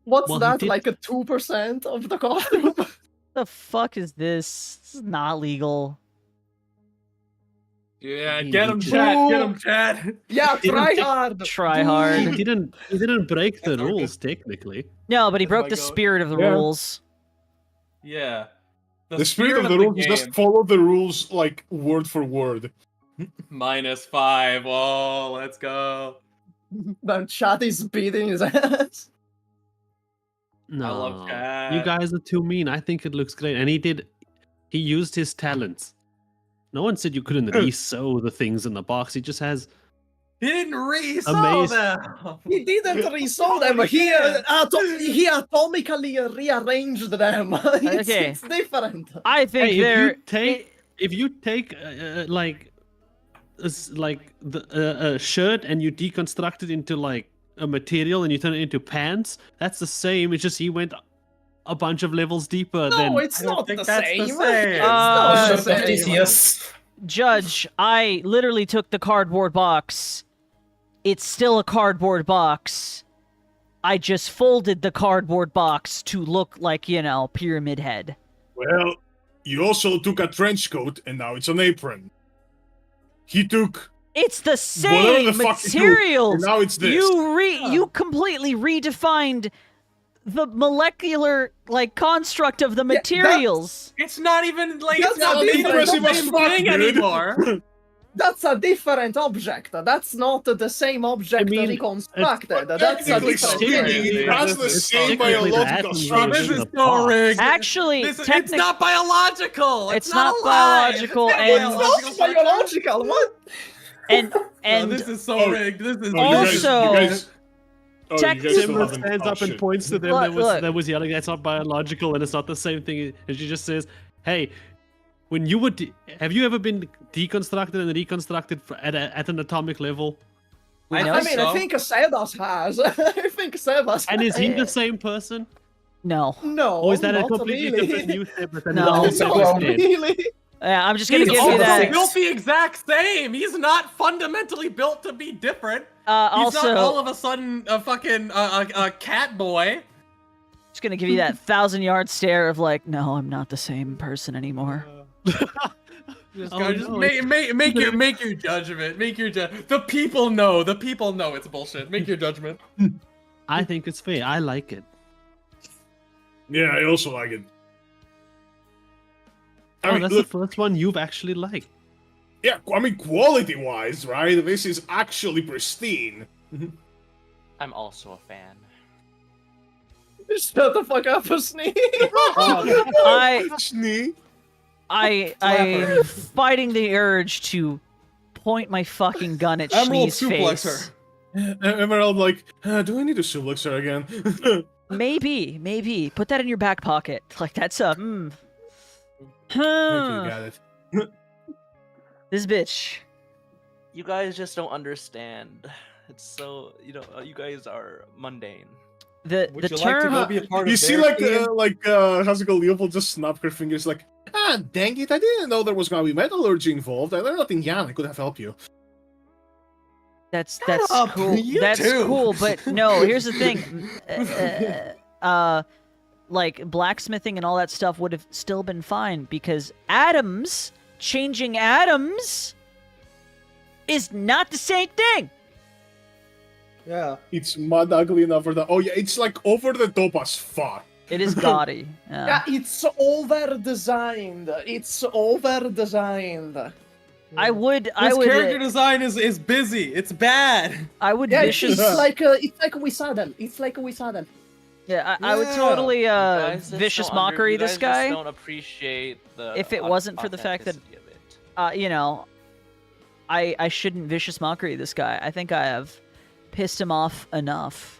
What's Well, he that? did- Like a 2% of the costume? The fuck is this? This is not legal. Yeah, He get him, just- Chad. Get him, Chad. Yeah, try hard. Try hard. He didn't break the rules technically. No, but he broke my the God. spirit of the Yeah. rules. Yeah. The spirit of the rules is just follow the rules like word for word. -5. Oh, let's go. Then Chad is beating his ass. No, love Chad. you guys are too mean. I think it looks great, and he used his talents. No one said you couldn't re-sew the things in the box. He just has. He didn't re-sew Amazing. them. He didn't re-sew them. He atomically rearranged them. Okay. It's different. I think Hey, there. if you take like a shirt and you deconstruct it into like a material and you turn it into pants, that's the same. It's just he went a bunch of levels deeper. No, it's not the think that's the same. same. It's Uh, not the Short of same. TCS. Judge, I literally took the cardboard box. It's still a cardboard box. I just folded the cardboard box to look like, you know, Pyramid Head. Well, you also took a trench coat and now it's an apron. He took It's the whatever same the fuck you do, materials. and now it's this. You completely redefined the molecular like construct of the materials. It's not even like That's it's not not even impressive the as same fuck, thing dude. anymore. That's a different object. That's not the same object I mean, reconstructed. That's a technically different speaking, thing. it has the It's same technically biological that structure. This in is the so box. rigged. Actually, It's not biological. It's not not a lie. biological, It's not and- It's not biological. What? and No, and this is so rigged. This is Also- you guys Technically- still Simba haven't- stands oh, up and shit. points to them Look. that was yelling, "That's not biological, and it's not the same thing." And she just says, "Hey, when you were, have you ever been deconstructed and reconstructed at an atomic level? we know I mean, I think Sebas has. I think Sebas. And is he the same person, no. No. or is that a not completely really. different new Sebas? And No. is Not Sebas dead? really. Yeah, I'm just gonna He's give you also that. built the exact same. He's not fundamentally built to be different. He's Also, not all of a sudden a fucking a cat boy. just gonna give you that 1,000-yard stare of like, no, I'm not the same person anymore. Just, Oh, go, just no, make your judgment. Make your The people know. The people know it's bullshit. Make your judgment. I think it's fair. I like it. Yeah, I also like it. I mean, that's look, the first one you've actually liked. yeah, I mean, quality-wise, right? This is actually pristine. I'm also a fan. Shut the fuck up, Snee. Snee. I'm fighting the urge to point my fucking gun at Emerald Shnee's face. Emerald, like, do I need to suplex her again? Maybe. Put that in your back pocket. Like, that's a, Thank you, got it. This bitch. You guys just don't understand. It's so, you guys are mundane. The Would you term... like to go be a part You of see, their team? how's it called? Leopold just snapped her fingers, like, dang it, I didn't know there was gonna be metallurgy involved. I learned nothing, Jan. I could have helped you. That's up, cool. you That's too. cool, but no, here's the thing. Like, blacksmithing and all that stuff would have still been fine, because changing atoms is not the same thing. Yeah. It's mad ugly enough for that. Oh yeah, it's like over the top as fuck. It is gaudy. Yeah, it's over-designed. I would This character design is busy. It's bad. I would Yeah, vicious. it's like a Wisaden. Yeah, I would totally You guys just vicious don't mockery you this guys guy. Just don't appreciate the If it wasn't for the fact that, authenticity of it. I shouldn't vicious mockery this guy. I think I have pissed him off enough.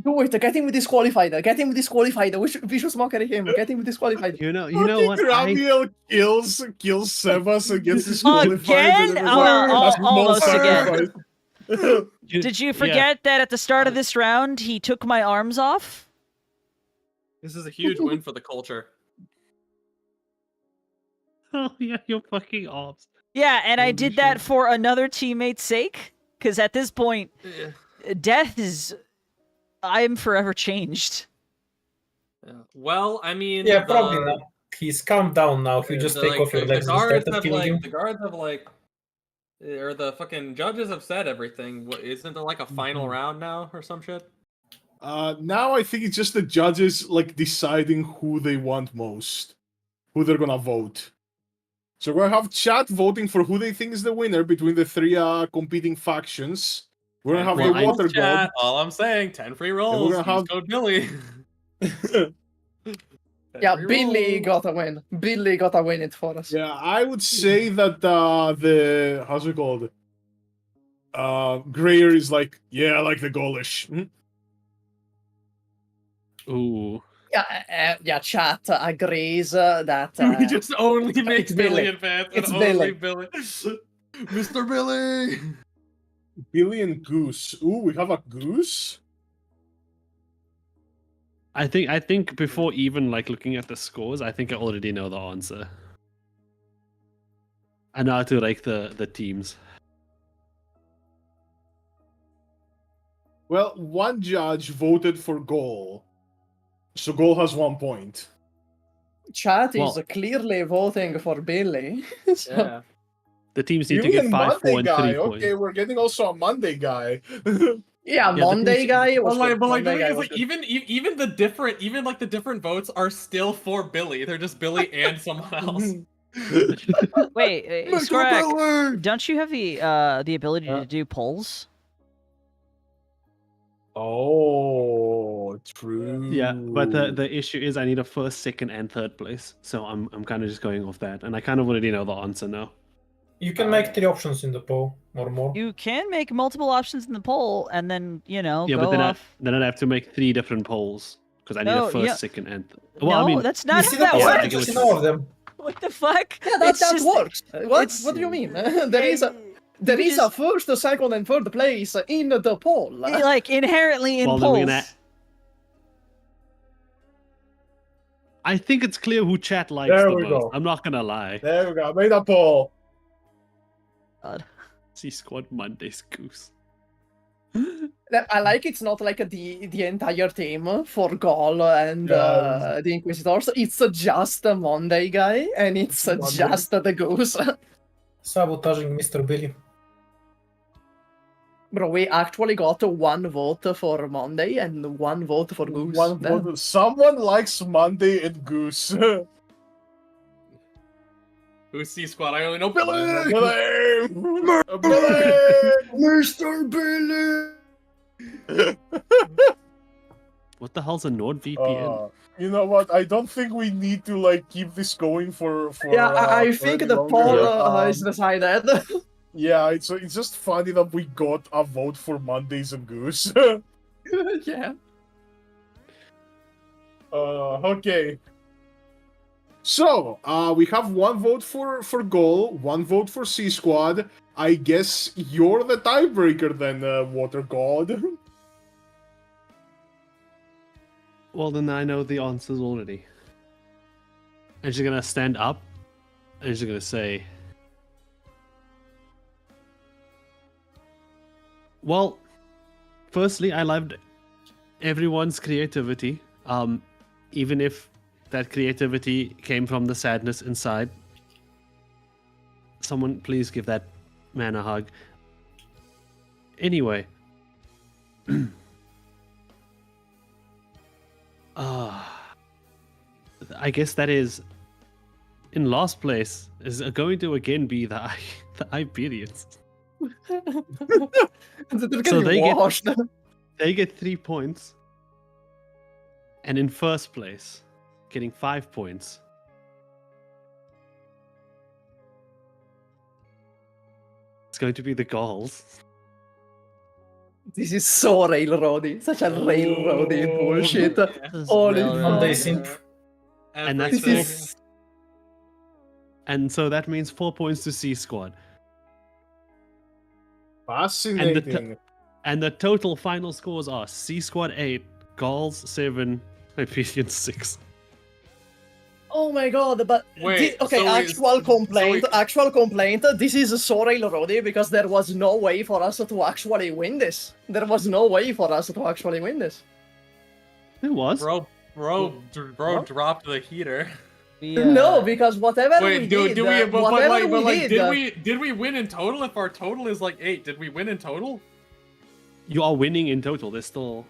Do it, get him disqualified. Vicious mockery him. Get him disqualified. You know what? Gramiel kills Sebas and gets disqualified. Again? And that's Almost no again. sacrifice. Did you forget that at the start of this round, he took my arms off? This is a huge win for the culture. Oh yeah, your fucking arms. Yeah, and I Holy did that shit. for another teammate's sake. Because at this point, death is... I am forever changed. Yeah. Well, I mean, Yeah, probably not. He's calmed down now. He'll just take off your legs and start killing you. The guards have or the fucking judges have said everything. Isn't there like a final round now or some shit? Now I think it's just the judges like deciding who they want most, who they're gonna vote. So we're gonna have chat voting for who they think is the winner between the three competing factions. We're gonna have the water god. All I'm saying, 10 free rolls. We're gonna have code Billy. Yeah, Billy got a win. Billy got a win it for us. Yeah, I would say that the how's it called? Greyer is like, yeah, I like the Gaulish. Ooh. Yeah, chat agrees that. We just only make it's Billy Billy. advance. It's and only Billy. Mr. Billy. Billy and Goose. Ooh, we have a Goose? I think before even like looking at the scores, I think I already know the answer. I know how to rank the teams. Well, one judge voted for Gaul. So Gaul has 1 point. Chat is Well- clearly voting for Billy. So- Yeah. The teams need to Billy get and 5, 4, Monday and guy. 3 points. Okay, we're getting also a Monday guy. Yeah, the Monday thing- guy was But good. the Monday thing guy is, was like, good. even the different votes are still for Billy. They're just Billy and someone else. Wait, Skorak, don't you have the ability Huh? to do polls? Oh, true. Yeah, but the issue is I need a first, second, and third place. So I'm kind of just going off that, and I kind of already know the answer now. You can make 3 options in the poll or more. You can make multiple options in the poll, and then Yeah, go but then off. then I'd have to make 3 different polls because I need No, a first, yeah. second, and No, well, I mean, that's You not see how that the Yeah, I works. get what percentages in you're all of them. What the fuck? Yeah, that It's works. What? it's- What do you mean? There is a first, second, and third place in the poll. like inherently in Well, then we're polls. gonna- I think it's clear who chat likes There the we most. go. I'm not gonna lie. There we go. I made a poll. God. C Squad Mondays Goose. I like it's not like the entire team for Gaul and Yeah. the Inquisitors. It's just the Monday guy, and it's Monday. just the Goose. Sabotaging Mr. Billy. Bro, we actually got 1 vote for Monday and 1 vote for Goose. One vote. Someone likes Monday and Goose. Who's C Squad? I only know Billy! Mr. Billy! What the hell's a NordVPN? You know what? I don't think we need to like keep this going for Yeah, I for think any the longer. poll is decided. Yeah, it's just funny that we got a vote for Mondays and Goose. Yeah. Okay. So, we have 1 vote for Goal, 1 vote for C Squad. I guess you're the tiebreaker then, Water God. Well, then I know the answers already. And she's gonna stand up, and she's gonna say, well, firstly, I loved everyone's creativity, even if that creativity came from the sadness inside. Someone please give that man a hug. Anyway. I guess that is in last place is going to again be the Iberians. So they get 3 points. And in first place, getting 5 points. It's going to be the Gauls. This is so railroady. Such a railroady bullshit. Holy Monday fuck. simp. And that's This is... And so that means 4 points to C Squad. Fascinating. And the total final scores are C Squad 8, Gauls 7, Hyperion 6. Oh my god, but Wait, okay, so actual complaint. This is so railroady because there was no way for us to actually win this. There was no way for us to actually win this. It was. Bro dropped the heater. No, because whatever we did, did we win in total? If our total is like 8, did we win in total? You are winning in total. There's still...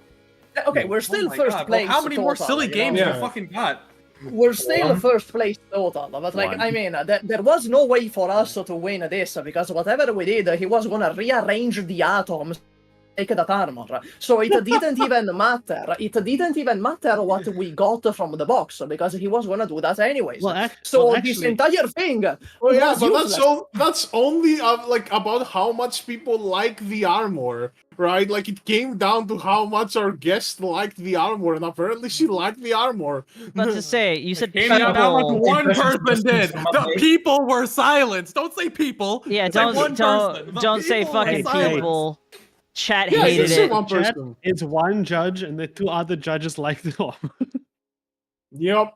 Okay, we're still my first God, place. Bro, how many more total, silly you games know? we fucking got? We're still first place total, but like, One. I mean, there was no way for us to win this because whatever we did, he was gonna rearrange the atoms, make that armor. So it didn't even matter. It didn't even matter what we got from the box because he was gonna do that anyways. This entire thing. Oh yeah, was but useless. that's only like about how much people like the armor, right? Like it came down to how much our guest liked the armor, and apparently she liked the armor. About to say, you said Came down to how much people. one person did. The people were silenced. Don't say people. Yeah, Say one person. The don't say people were fucking silenced. people. Chat Yeah, hated just say it. one person. It's one judge, and the 2 other judges like the armor. Yep.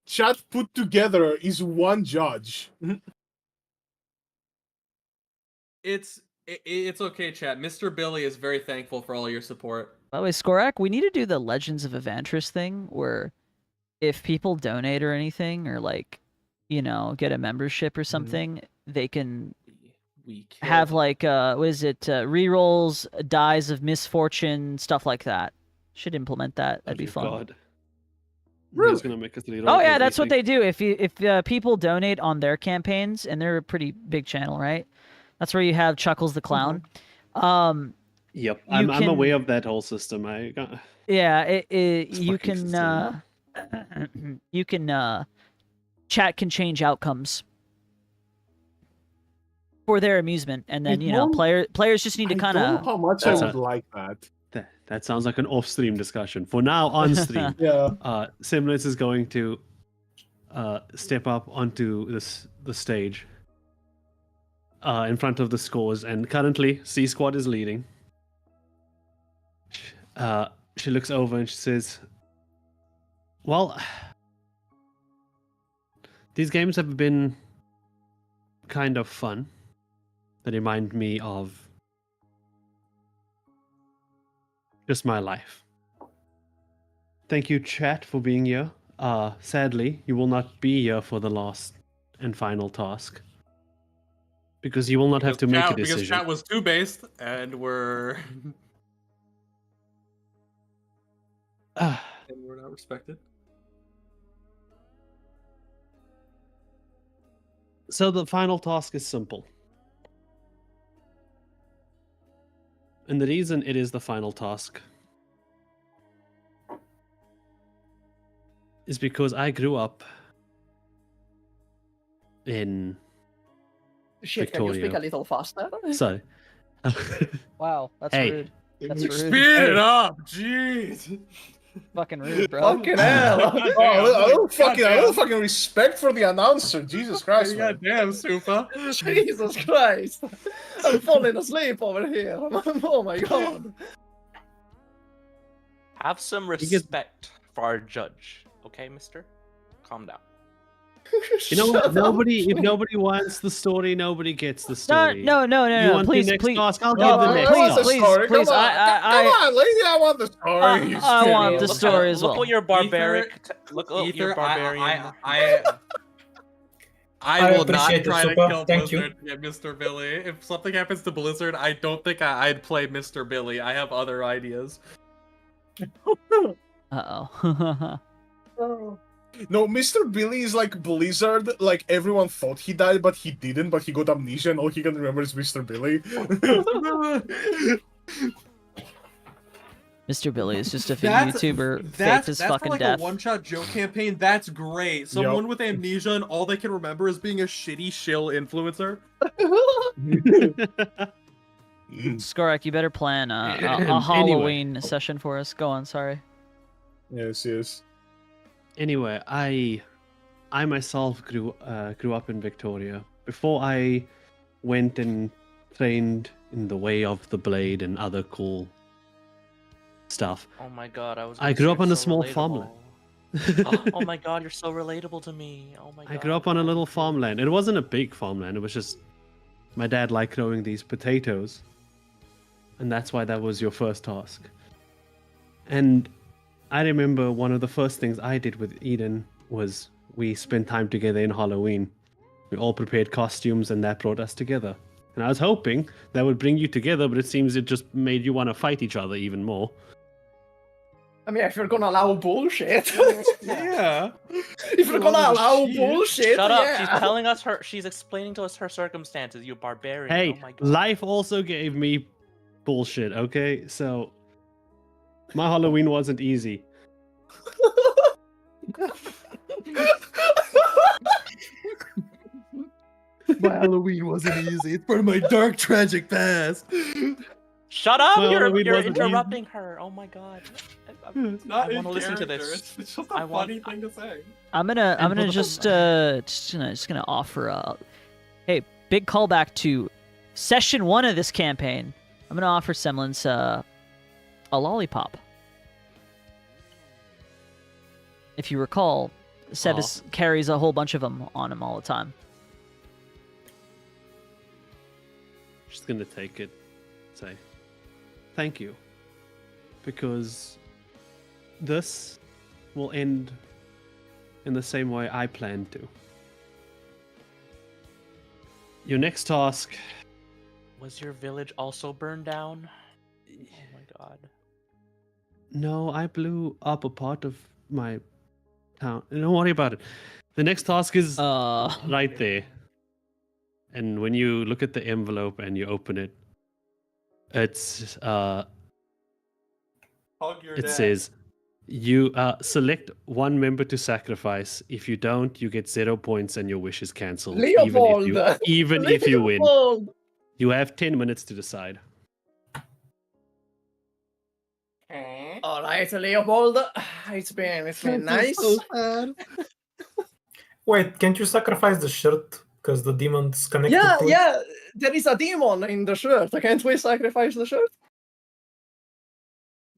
Chat put together is one judge. It's okay, chat. Mr. Billy is very thankful for all your support. By the way, Skorak, we need to do the Legends of Evantris thing where if people donate or anything or like, you know, get a membership or something, they can have like what is it, rerolls, dies of misfortune, stuff like that. Should implement that. That'd be fun. God. Really? He's gonna make us reroll Oh yeah, that's what everything. they do. If people donate on their campaigns, and they're a pretty big channel, right? That's where you have Chuckles the Clown. Yep, I'm aware of that whole system. Yeah, you fucking can you can chat can change outcomes for their amusement, and then players just need to kind I don't of. know how much I would like that. That sounds like an off-stream discussion. For now, on stream, Yeah. Semblance is going to step up onto the stage in front of the scores, and currently C Squad is leading. She looks over and she says, "Well, these games have been kind of fun. They remind me of just my life. Thank you, chat, for being here. Sadly, you will not be here for the last and final task. Because you will not have to make a Because decision. chat was 2-based, and we're and we're not respected. So the final task is simple. And the reason it is the final task is because I grew up in Shit, can you speak a little faster? Sorry. Wow, that's Hey. rude. That's rude. Speed it up, jeez. Fucking rude, bro. Fucking hell. Oh, a little fucking respect for the announcer. Jesus Christ, man. Goddamn, Supa. Jesus Christ. I'm falling asleep over here. Oh my god. Have some respect for our judge, okay, mister? Calm down. You know what? Shut up. If nobody wants the story, nobody gets the No, story. no, no, You no, no. want Please, the next please. task? I'll No, give the no, next I want task. the story. please, Come on, come on, lady. I want the story. I want the Look story at- as well. Look what your barbaric. Look what your Ether, barbarian. I will not appreciate it, try to Supa. kill Thank you. Blizzard to get Mr. Billy. If something happens to Blizzard, I don't think I'd play Mr. Billy. I have other ideas. Uh-oh. No, Mr. Billy is like Blizzard. Like everyone thought he died, but he didn't. But he got amnesia, and all he can remember is Mr. Billy. Mr. Billy is just a That's- YouTuber faked That's his for fucking like death. a one-shot joke campaign. That's great. Someone with amnesia and all they can remember is being a shitty shill influencer. Skorak, you better plan a Halloween session for us. Go on, sorry. Yes, yes. Anyway, I myself grew up in Victoria before I went and trained in the way of the blade and other cool stuff. Oh my god, I grew up on a small farmland. Oh my god, you're so relatable to me. Oh my god. I grew up on a little farmland. It wasn't a big farmland. It was just my dad liked growing these potatoes, and that's why that was your first task. And I remember one of the first things I did with Eden was we spent time together in Halloween. We all prepared costumes, and that brought us together. And I was hoping that would bring you together, but it seems it just made you want to fight each other even more. I mean, if you're gonna allow bullshit. Yeah. If you're gonna allow bullshit, Shut up! yeah. She's telling us she's explaining to us her circumstances. You barbarian. Hey, oh my god. life also gave me bullshit, okay? So my Halloween wasn't easy. My Halloween wasn't easy. It's part of my dark, tragic past. Shut up! Well, you're it wasn't interrupting her. Oh my god. It's not I want to in listen to character. this. It's just a I want- funny thing to say. I'm gonna just gonna offer hey, big callback to session 1 of this campaign. I'm gonna offer Semblance a lollipop. If you recall, Sebas carries a whole bunch of them on him all the time. Just gonna take it, say thank you, because this will end in the same way I planned to. Your next task. Was your village also burned down? Oh my god. No, I blew up a part of my town. Don't worry about it. The next task is right there. And when you look at the envelope and you open it, it's Hug your it dad. says you select one member to sacrifice. If you don't, you get 0 points and your wish is cancelled. Leopold! Even if you win. Leopold! You have 10 minutes to decide. All right, Leopold. It's been nice. Wait, can't you sacrifice the shirt because the demon's connected Yeah, to it? yeah. There is a demon in the shirt. Can't we sacrifice the shirt?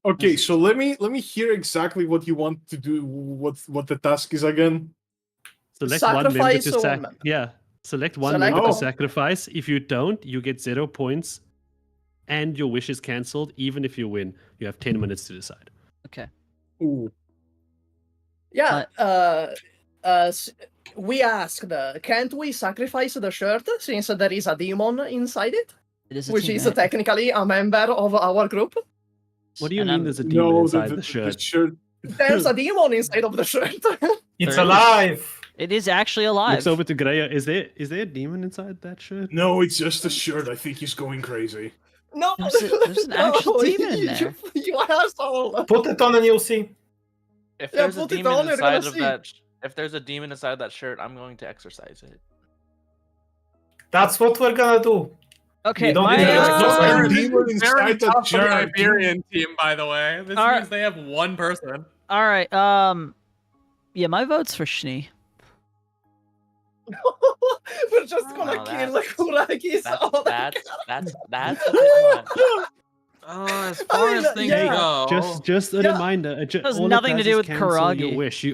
Okay, so let me hear exactly what you want to do. What the task is again? Select one member Sacrifice to a woman. Yeah. Select one Select member to one. sacrifice. If you don't, you get 0 points and your wish is cancelled. Even if you win, you have 10 minutes to decide. Okay. Ooh. Yeah. we asked, can't we sacrifice the shirt since there is a demon inside it? It is a Which team is event. technically a member of our group. What do you And mean I'm- there's a demon No, inside the the shirt? shirt. There's a demon inside of the shirt. It's There is. alive. It is actually alive. Looks over to Greya. Is there a demon inside that shirt? No, it's just a shirt. I think he's going crazy. No, There's an actual demon in there. You asshole. Put it on and you'll see. If Yeah, there's a put it demon on, you're gonna inside of see. that, if there's a demon inside that shirt, I'm going to exercise it. That's what we're gonna do. Okay, You don't my, need to There's exercise. no This is demon very inside that tough for the shirt. Iberian team, by the way. This Alright. means they have one person. all right. Yeah, my vote's for Schnee. We're just gonna Wow, kill that's- Kuragis. That's a bit much. As far mean, as things yeah. go, Just a Yeah. reminder. has all it nothing to does do is with cancel your Kuragi. wish.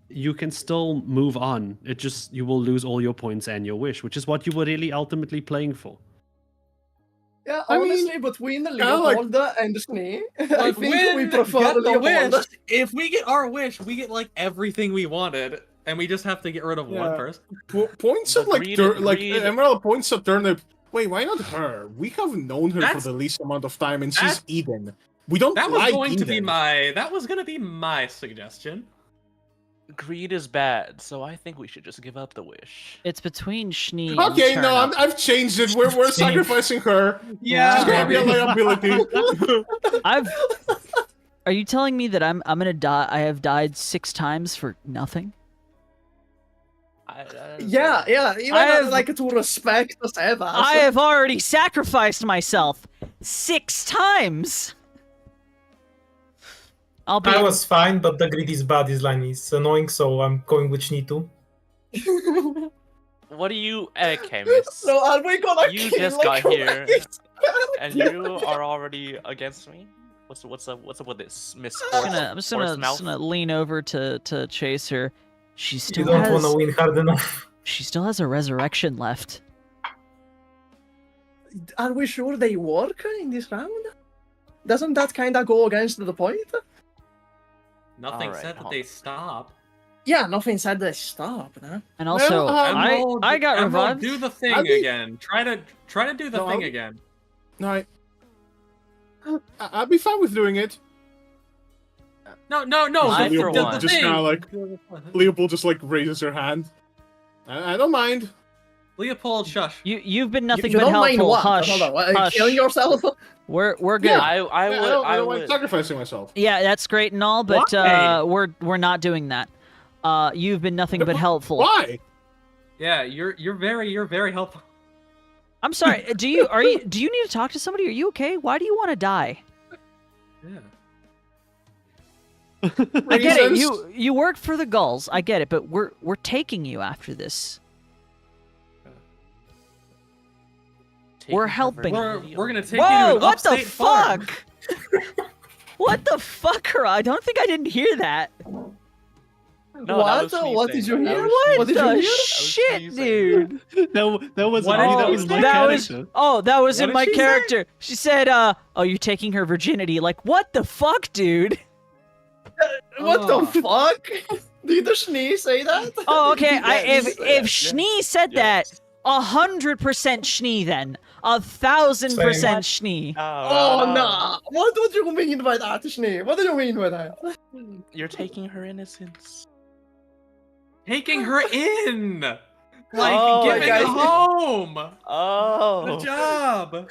You can still move on. It just you will lose all your points and your wish, which is what you were really ultimately playing for. Yeah, I mean, honestly, between kinda like- Leopold and Schnee, I like, think when we prefer get the Leopold. wish, if we get our wish, we get like everything we wanted, and we just have to get rid of one Yeah. person. Points The at like greed- like greed- Emerald points at turnip. Wait, why not her? We have known her That's- for the least amount of time, and she's that's- Eden. We don't That was like going to be Eden. my suggestion. Greed is bad, so I think we should just give up the wish. It's between Schnee and Okay, no, Turnip. I've changed it. We're sacrificing her. Yeah, She's gonna be a liability. Are you telling me that I'm gonna die? I have died 6 times for nothing? Yeah, even I have- like to respect the Sebas. I have already sacrificed myself 6 times. I'll be. I was fine, but the greed is bad. This line is annoying, so I'm going with Schnee too. What do you? Okay, miss. So are we gonna You kill just got here, Kuragis? and you are already against me. What's up with this, Miss? I'm just gonna lean over to chase her. She You still don't has. want to win hard enough. She still has a resurrection left. Are we sure they work in this round? Doesn't that kind of go against the point? Nothing Alright, said that hold they on. stop. Yeah, nothing said they stop. No? And also, Emerald, I got Emerald, revived. Do the thing I mean- again. Try to do the No, thing I'll- again. No, I'd be fine with doing it. No. I, the for the one- just thing. kinda like Leopold just like raises her hand. I don't mind. Leopold, shush. You've been nothing you but don't mind helpful. what? Hush, Hold on, what, are you hush. killing yourself? We're good. Yeah. I I would. don't I mind would. sacrificing myself. Yeah, that's great and all, but Why? we're not doing that. You've been nothing but helpful. Why? Yeah, you're very helpful. I'm sorry. Do you need to talk to somebody? Are you okay? Why do you want to die? Yeah. I get it. Reasons? You work for the Gulls. I get it, but we're taking you after this. We're helping. We're gonna take you Whoa! to an What the upstate farm. fuck? What the fuck, I don't think I didn't hear that. No, What? that was me What saying did you that. hear? That was What me did you the hear? shit, me saying dude? That was What me. did That you was say? my That was character. that was What in did my she say? character. She said, "Oh, you're taking her virginity." Like, what the fuck, dude? What Oh. the fuck? Did the Schnee say that? Oh, okay. Yes. If Schnee said Yes. that, 100% Schnee then. 1,000% Schnee. Oh, no. What do you mean by that, Schnee? What do you mean by that? You're taking her innocence. Taking her in. Like Oh, giving guys. a home. Oh. Good job.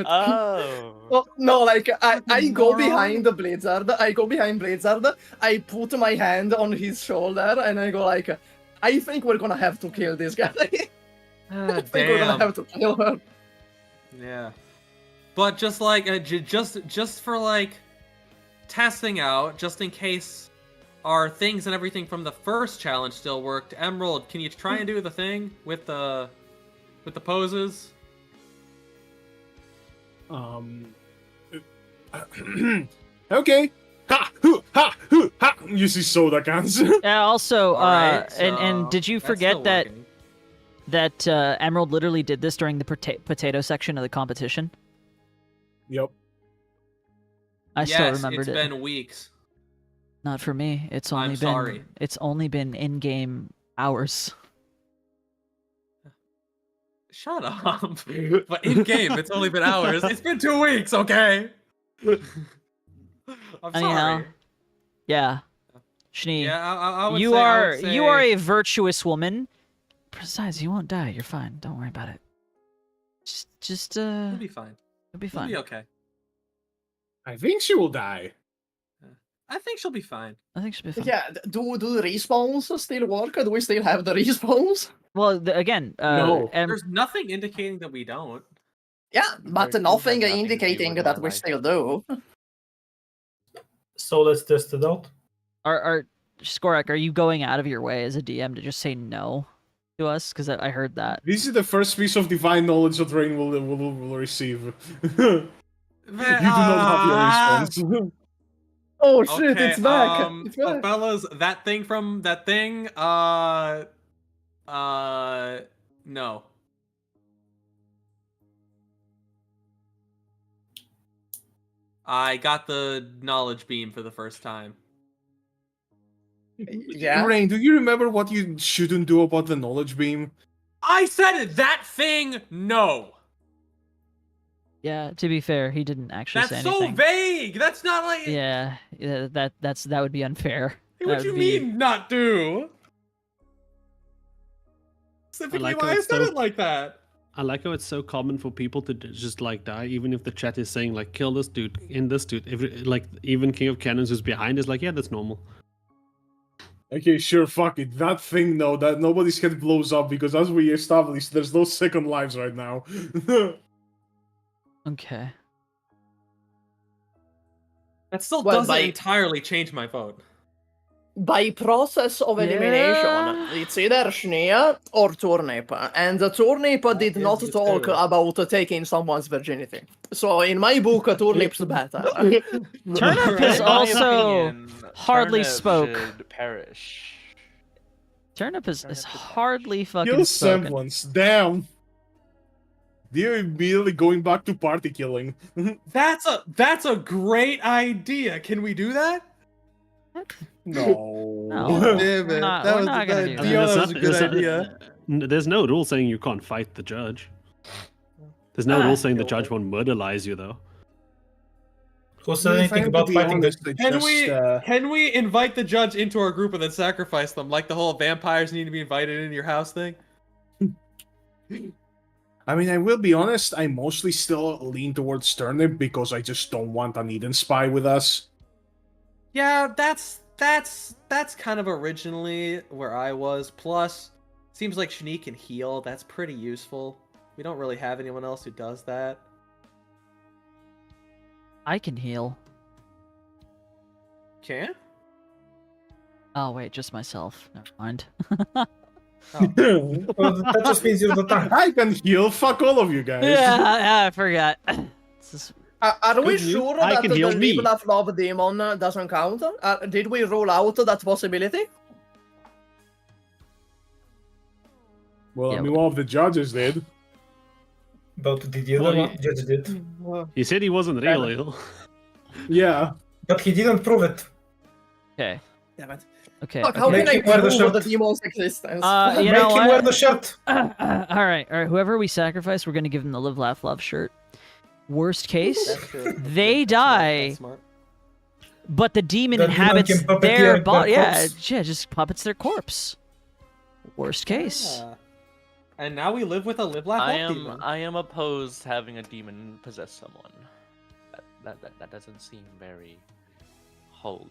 Oh. Oh, no, like, I go Moron. behind the Blizzard. I go behind Blizzard. I put my hand on his shoulder and I go like, I think we're gonna have to kill this guy. I think we're gonna Damn. have to kill her. Yeah. But just like just for like testing out, just in case our things and everything from the first challenge still worked. Emerald, can you try and do the thing with the poses? Okay. Ha! Hoo! Ha! Hoo! Ha! You see soda cans. Yeah. Also, Alright, and so did you that's forget still that working. Emerald literally did this during the potato section of the competition? Yep. I still remembered it's it. been weeks. Not for me. It's I'm only sorry. been it's only been in-game hours. Shut up. But in game, it's only been hours. It's been 2 weeks, okay? I'm You know, sorry. yeah. Schnee, Yeah, I would you say, are I would say... you are a virtuous woman. Besides, you won't die. You're fine. Don't worry about it. Just You'll be fine. you'll be You'll fine. be okay. I think she will die. I think she'll be fine. I think she'll be fine. Yeah, do the respawns still work? Do we still have the respawns? Well, again, No. There's nothing indicating that we don't. Yeah, but There do nothing have nothing to do indicating with that my we life. still do. So let's test it out. Are Skorak, are you going out of your way as a DM to just say no to us? Because I heard that. This is the first piece of divine knowledge that Rain will receive. You do not have your response. Oh shit, Okay, it's back! It's so back. fellas, that thing from that thing, no. I got the knowledge beam for the first time. Yeah. Rain, do you remember what you shouldn't do about the knowledge beam? I said it! That thing, no! Yeah, to be fair, he didn't actually say That's so anything. vague! That's not like... Yeah, that would be unfair. What That do you would be- mean, not do? Specifically like why how I it's said so- it like that. I like how it's so common for people to just like die, even if the chat is saying like kill this dude, in this dude. Like even King of Cannons who's behind is like, yeah, that's normal. Okay, sure, fuck it. That thing, though, that nobody's head blows up because as we established, there's no second lives right now. Okay. That still Well, doesn't by- entirely change my vote. By process of elimination, Yeah. it's either Schnee or Turnip, and Turnip did is not the talk two. about taking someone's virginity. So in my book, Turnip's better. Turnip is In my also opinion, hardly Turnip spoke. should perish. Turnip is Turnip is hardly fucking Kill spoken. semblance, damn. They're immediately going back to party killing. That's a great idea. Can we do that? No. No. Damn We're it. not- That we're was not gonna do that. that. Dio, There's that was a not- good there's not- idea. There's no rule saying you can't fight the judge. There's no rule saying the judge won't murderlize you though. Who said anything about fighting the... Can we invite the judge into our group and then sacrifice them, like the whole vampires need to be invited into your house thing? I mean, I will be honest, I mostly still lean towards Turnip because I just don't want an Eden spy with us. Yeah, that's kind of originally where I was. Plus, seems like Shani can heal. That's pretty useful. We don't really have anyone else who does that. I can heal. Can? Oh wait, just myself. Never mind. Well, that just means you're the tank. I can heal, fuck all of you guys. Yeah, I forgot. This is- Are we Good news, sure I that can the heal me. Libel of Love demon doesn't count? Did we rule out that possibility? Well, Yeah, I mean, one of the judges did. But did the Well, other one? Judge did. He said he wasn't real ill. Yeah. But he didn't prove it. Okay. Damn it. Okay. Fuck, how okay. can I Make him wear the prove the shirt. demon's existence? You Make know him wear what? the shirt. All right. Whoever we sacrifice, we're gonna give them the live, laugh, love shirt. Worst case, That's true. they die, That's smart. but the demon The demon inhabits can puppeteer their their body. Yeah, corpse. yeah, just puppets their corpse. Worst case. Yeah. And now we live with a live, laugh, love demon. I am opposed to having a demon possess someone. That doesn't seem very holy.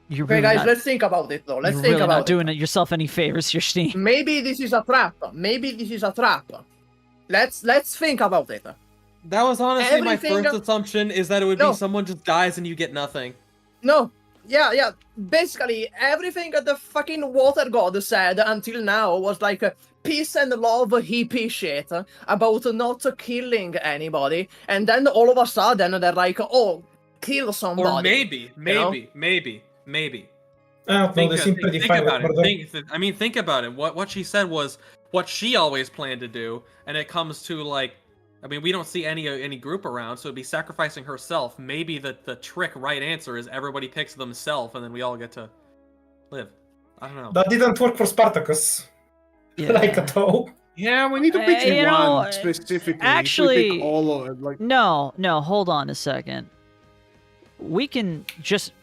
You're Okay, really guys, not, let's think about it though. Let's you're think really about not doing it yourself any favors here, Steve. Maybe this is a trap. Maybe this is a trap. Let's think about it. That was honestly my Everything- first assumption, is that it would No. be someone just dies and you get nothing. No. Yeah. Basically, everything that the fucking water god said until now was like peace and love hippie shit about not killing anybody. And then all of a sudden they're like, oh, kill somebody. Or maybe. I don't know, they seem pretty Think fine about with it. murder. Think about it. What she said was what she always planned to do, and it comes to like I mean, we don't see any group around, so it'd be sacrificing herself. Maybe the trick right answer is everybody picks themselves, and then we all get to live. I don't know. That didn't work for Spartacus. Yeah. Like at all. Yeah, we need to pick You know, one specifically. actually, if we pick all of it, like No, hold on a second. We could just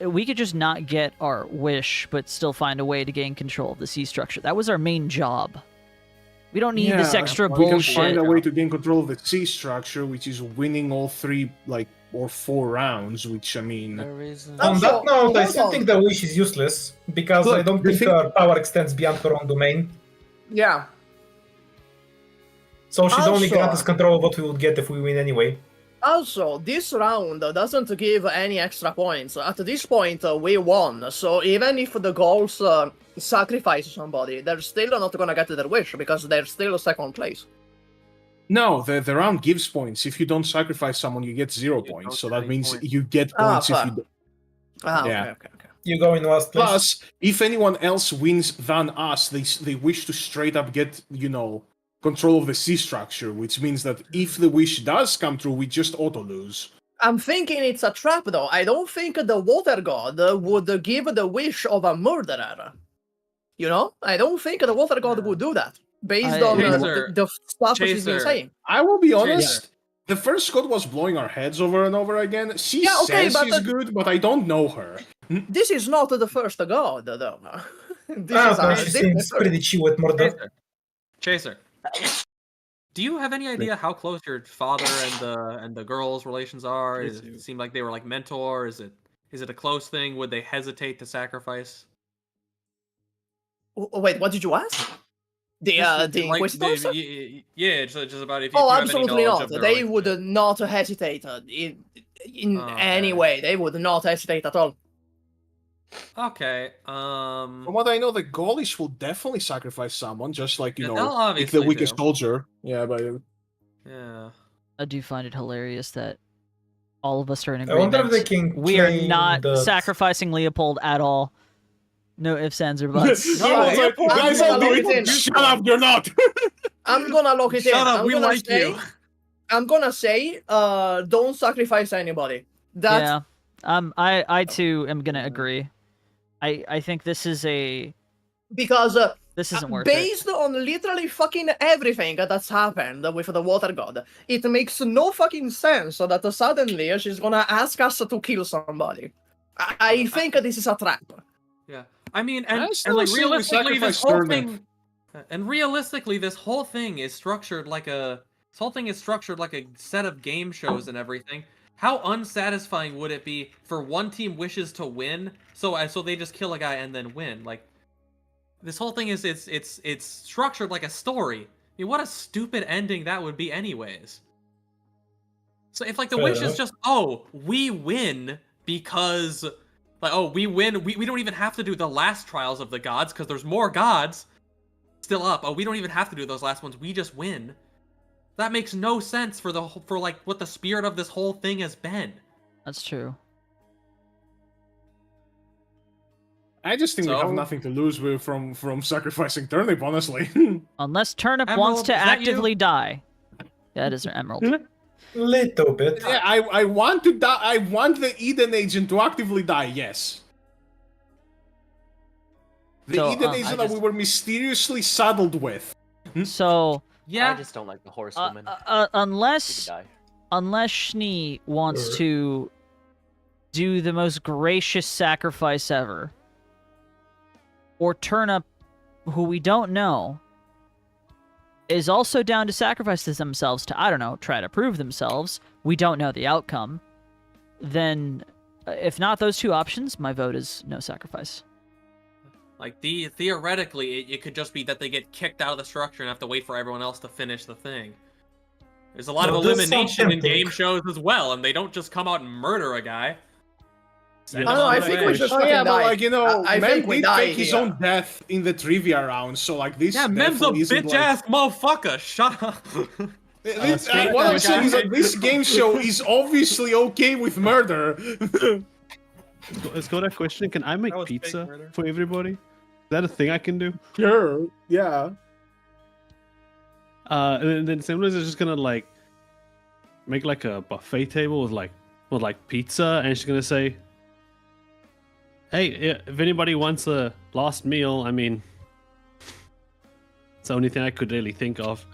not get our wish, but still find a way to gain control of the sea structure. That was our main job. We don't need this extra we bullshit. can find a way to gain control of the sea structure, which is winning all 3 or 4 rounds. Which I mean, On that note, I still think the wish is useless because I don't think her power extends beyond her own domain. Yeah. So she'd only Also- grant us control of what we would get if we win anyway. Also, this round doesn't give any extra points. At this point, we won. So even if the goals sacrifice somebody, they're still not gonna get their wish because they're still second place. no, the round gives points. If you don't sacrifice someone, you get 0 points. So that means you get points if fair. you. Okay. You go in last place. Plus, if anyone else wins than us, they wish to straight up get control of the sea structure, which means that if the wish does come true, we just auto lose. I'm thinking it's a trap, though. I don't think the water god would give the wish of a murderer. You know? I don't think the water god would do that, based on the stuff she's been saying. I will be honest. The first squad was blowing our heads over and over again. She says she's good, but I don't know her. This is not the first god, though. She seems pretty chill with murder. Chaser. Do you have any idea how close your father and the girl's relations are? Does it seem like they were like mentor? Is it a close thing? Would they hesitate to sacrifice? Wait, what did you ask? The Inquisitors? Yeah, just about if you Oh, have absolutely any knowledge not. of their They relationship. would not hesitate in any way. They would not hesitate at all. Okay. From what I know, the Gaulish will definitely sacrifice someone, just like they'll pick the obviously weakest do. soldier. Yeah, but Yeah. I do find it hilarious that all of us are in I wonder if agreement. they can We are claim not that- sacrificing Leopold at all. No ifs, ands, or buts. Someone's like, guys, I'll do it. Shut up, you're not. I'm gonna lock it in. Shut up, I'm we gonna like say, you. I'm gonna say, don't sacrifice anybody. That's I too am gonna agree. I think this is because this isn't worth it. based on literally fucking everything that's happened with the water god, it makes no fucking sense that suddenly she's gonna ask us to kill somebody. I think this is a trap. Yeah. I mean, and still like say we realistically, this sacrifice whole turnip. thing, and realistically, this whole thing is structured like a set of game shows and everything. How unsatisfying would it be for one team wishes to win, so they just kill a guy and then win? Like, this whole thing is it's structured like a story. I mean, what a stupid ending that would be, anyways. So if like the wish is just, oh, we win because. Like, oh, we win. We don't even have to do the last trials of the gods because there's more gods still up. Oh, we don't even have to do those last ones. We just win. That makes no sense for like what the spirit of this whole thing has been. That's true. I just think we have nothing to lose from sacrificing Turnip, honestly. Unless Turnip Emerald, wants to is that you? actively die. That is Emerald. Little bit. Yeah, I want to die. I want the Eden agent to actively die. Yes. The Eden agent that we were mysteriously saddled with. So yeah, I just don't like the horsewoman. unless Schnee wants to do the most gracious sacrifice ever, or Turnip, who we don't know, is also down to sacrifice themselves to, I don't know, try to prove themselves. We don't know the outcome. Then, if not those two options, my vote is no sacrifice. like theoretically, it could just be that they get kicked out of the structure and have to wait for everyone else to finish the thing. There's a lot of elimination in game shows as well, and they don't just come out and murder a guy. I think we just fucking but die. like, you know, I Mem think we did die fake his here. own death in the trivia round, so like this. Yeah, Mem's a definitely isn't, bitch ass motherfucker. Shut up. What I'm saying is that this game show is obviously okay with murder. Let's go to that question. Can I make pizza for everybody? Is that a thing I can do? Sure. Yeah. And then Semblance is just gonna like make like a buffet table with like pizza, and she's gonna say, "Hey, if anybody wants a last meal, I mean, it's the only thing I could really think of."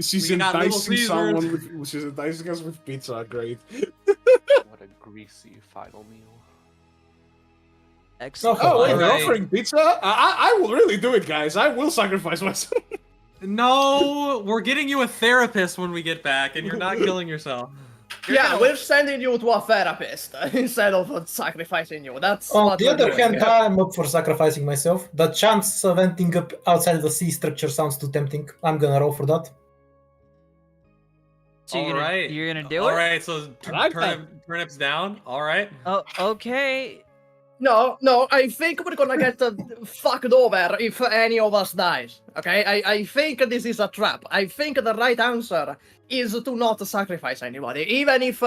She's We got Little enticing someone Caesars. with. She's enticing us with pizza. Great. What a greasy final meal. Excellent. Oh, wait, they're Alright. offering pizza? I will really do it, guys. I will sacrifice myself. No, we're getting you a therapist when we get back, and you're not killing yourself. Yeah, we're sending you to a therapist instead of sacrificing you. That's On what the we're other doing hand, here. I'm up for sacrificing myself. The chance of ending up outside the sea structure sounds too tempting. I'm gonna roll for that. So you're gonna do it? Alright, so turnips down. Alright. Oh, okay. No, I think we're gonna get fucked over if any of us dies. Okay, I think this is a trap. I think the right answer is to not sacrifice anybody, even if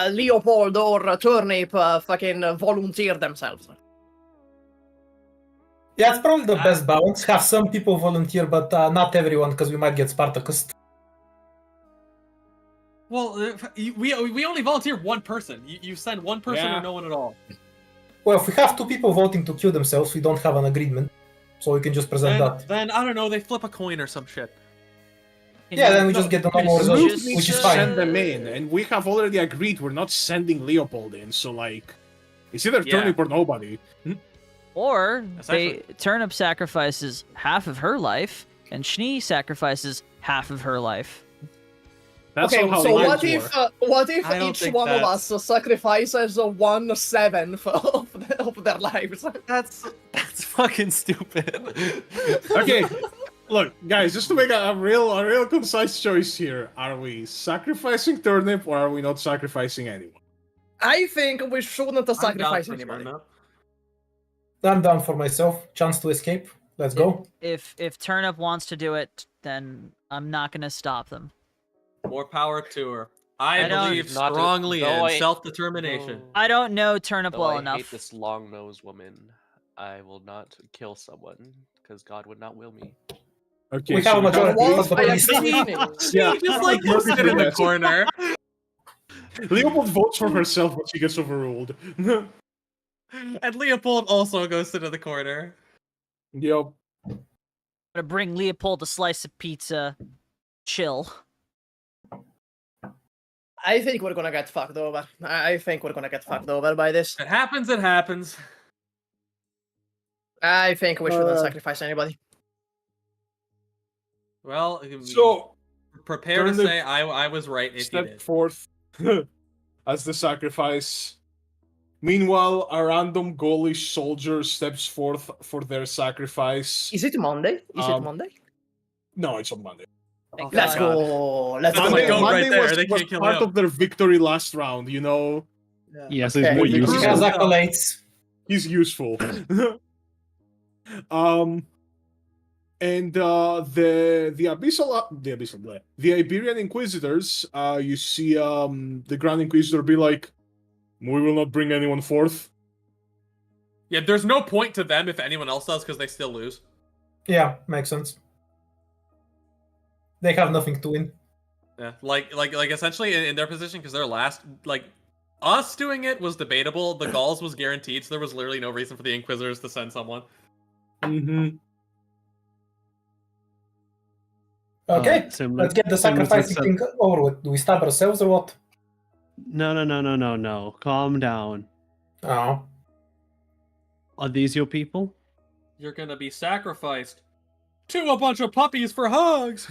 Leopold or Turnip fucking volunteer themselves. Yeah, it's probably the best balance. Have some people volunteer, but not everyone, because we might get Spartacus. Well, we only volunteer one person. You send one person or no one at all. Well, if we have 2 people voting to kill themselves, we don't have an agreement, so we can just present that. Then I don't know. They flip a coin or some shit. Yeah, then we just get the normal result, Luke needs which is to fine. send them in, and we have already agreed we're not sending Leopold in, so like, it's either Yeah. Turnip or nobody. Or Essentially. Turnip sacrifices half of her life, and Schnee sacrifices half of her life. That's Okay, how so lives what if I don't each think one of that's- us sacrifices 1/7 of their lives? That's fucking stupid. Okay, look, guys, just to make a real concise choice here, are we sacrificing Turnip or are we not sacrificing anyone? I think we shouldn't I'm down sacrifice for anybody. turnip. I'm down for myself. Chance to escape. Let's go. If Turnip wants to do it, then I'm not gonna stop them. More power to her. I I don't- believe Not to- strongly no, in I- self-determination. no. I don't know Turnip Though well I enough. hate this long-nosed woman, I will not kill someone because God would not will me. Okay, We have a majority Well, of the I police. agree. Yeah, Just like you sit in the corner. Leopold votes for herself, but she gets overruled. And Leopold also goes into the corner. Yep. I'm gonna bring Leopold a slice of pizza. Chill. I think we're gonna get fucked over. I think we're gonna get fucked over by this. It happens, it happens. I think we shouldn't Uh, sacrifice anybody. Well, So, prepare to turn the- say I was right if you step did. forth as the sacrifice. Meanwhile, a random Gaulish soldier steps forth for their sacrifice. Is it Monday? Is it Um, Monday? No, it's on Monday. Thank Let's God. go. Let's Oh my Monday, God, go. right Monday there, was, they was can't kill part him. of their victory last round, you know? Yeah, so it's more Okay. He useful. has accolades. He's useful. And the Iberian Inquisitors, you see the Grand Inquisitor be like, "We will not bring anyone forth." Yeah, there's no point to them if anyone else does because they still lose. Yeah, makes sense. They have nothing to win. Yeah, like essentially in their position because they're last. Like us doing it was debatable. The Gauls was guaranteed, so there was literally no reason for the Inquisitors to send someone. Mm-hmm. Okay, Similar- let's get the similar to sacrificing some- thing over with. Do we stab ourselves or what? No. Calm down. Oh. Are these your people? You're gonna be sacrificed to a bunch of puppies for hugs.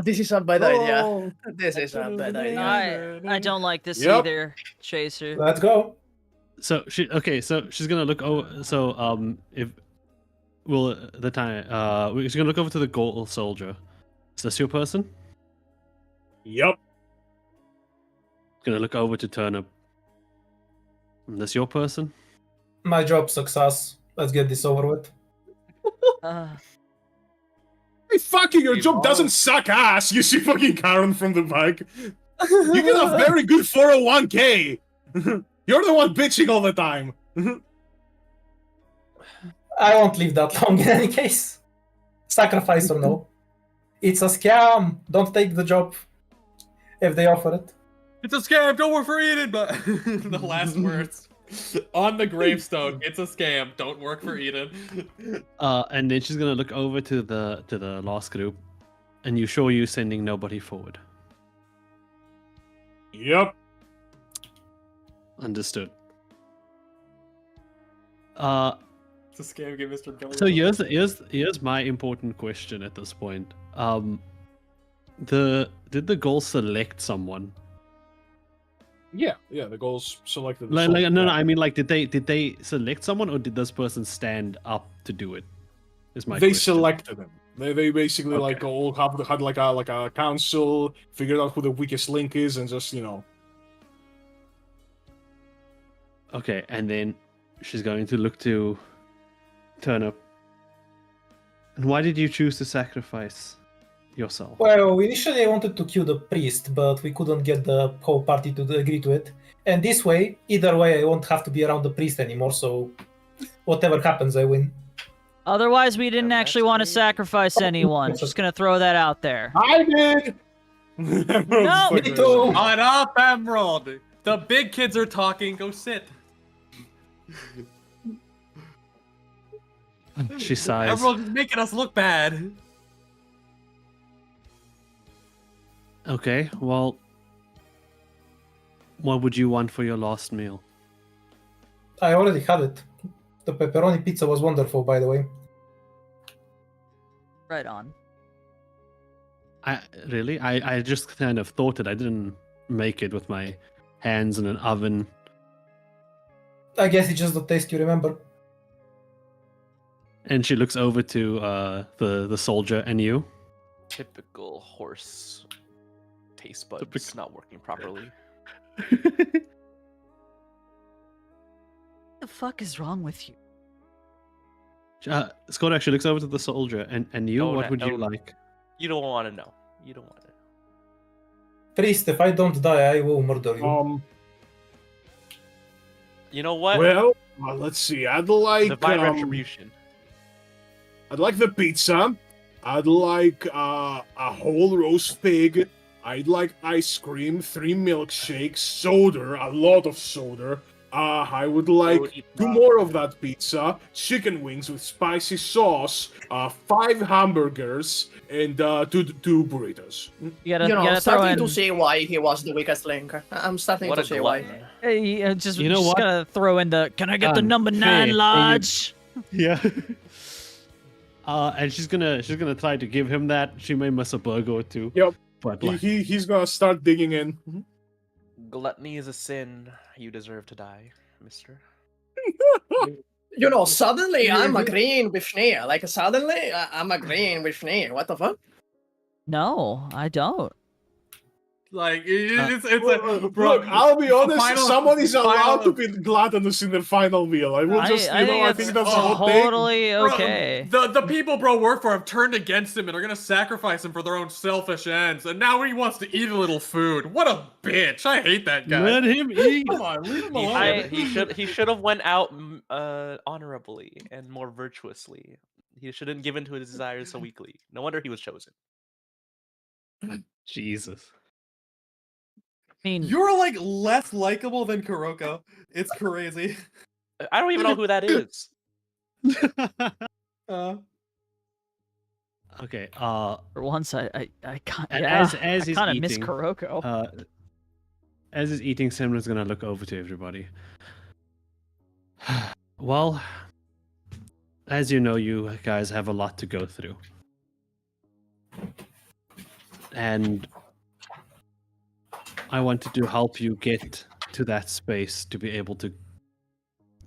This is a bad idea. This is a bad idea. I don't like this Yep. either, Chaser. Let's go. So she's gonna look over. So if well the time she's gonna look over to the Gaul soldier. Is this your person? Yep. Gonna look over to Turnip. Is this your person? My job success. Let's get this over with. Hey, fuck you, your Hey, job Bob. doesn't suck ass, you see fucking Karen from the back. You get a very good 401k. You're the one bitching all the time. I won't live that long in any case. Sacrifice or no. It's a scam. Don't take the job if they offer it. It's a scam. Don't work for Eden. But the last words on the gravestone. It's a scam. Don't work for Eden. And then she's gonna look over to the last group, and you show you sending nobody forward. Yep. Understood. It's a scam. Give Mr. Billy. So here's my important question at this point. Did the goal select someone? Yeah. The goals selected. No, I mean, like, did they select someone, or did this person stand up to do it? Is my They question. selected them. They basically like Okay. all had like a council, figured out who the weakest link is, and just Okay, and then she's going to look to Turnip. And why did you choose to sacrifice yourself? Well, initially I wanted to kill the priest, but we couldn't get the whole party to agree to it. And this way, either way, I won't have to be around the priest anymore, so whatever happens, I win. Otherwise, we didn't Yeah, actually that's want to great. sacrifice anyone. Just gonna throw that out there. I did. No! Me too! Shut up, Emerald. The big kids are talking. Go sit. She sighs. Emerald is making us look bad. Okay, well, what would you want for your last meal? I already had it. The pepperoni pizza was wonderful, by the way. Right on. I just kind of thought it. I didn't make it with my hands in an oven. I guess it's just the taste you remember. And she looks over to the soldier and you. Typical horse taste buds not working properly. What the fuck is wrong with you? Scott actually looks over to the soldier and you. What would you like? You don't want to know. You don't want to. Priest, if I don't die, I will murder you. You know what? Well, let's see. I'd like Divine retribution. I'd like the pizza. I'd like a whole roast pig. I'd like ice cream, 3 milkshakes, soda, a lot of soda. I would like 2 more of that pizza, chicken wings with spicy sauce, 5 hamburgers, and 2 burritos. You gotta throw starting in. to see why he was the weakest link. I'm starting What to a see why. glutton. Hey, just You know just what? gotta throw in the. Can I get the number 9 hey, large? Yeah. And she's gonna try to give him that. She may miss a burger or two. Yep. But like, He's gonna start digging in. Gluttony is a sin. You deserve to die, mister. Suddenly I'm agreeing with Schneer. Like, suddenly I'm agreeing with Schneer. What the fuck? No, I don't. Like it's Look, I'll be honest. Someone is allowed to final- be gluttonous in their final meal. I will just, I think that's a hot take. totally okay. The people bro work for have turned against him and are gonna sacrifice him for their own selfish ends, and now he wants to eat a little food. What a bitch! I hate that guy. let him eat. Come on, leave him alone. He should have went out honorably and more virtuously. He shouldn't give in to his desires so weakly. No wonder he was chosen. Jesus. I mean, You're like less likable than Kuroko. It's crazy. I don't even know who that is. Okay. for once, I can't. And Yeah, as I he's kind of miss eating, Kuroko. As he's eating, Simran's gonna look over to everybody. Well, as you know, you guys have a lot to go through. And I wanted to help you get to that space to be able to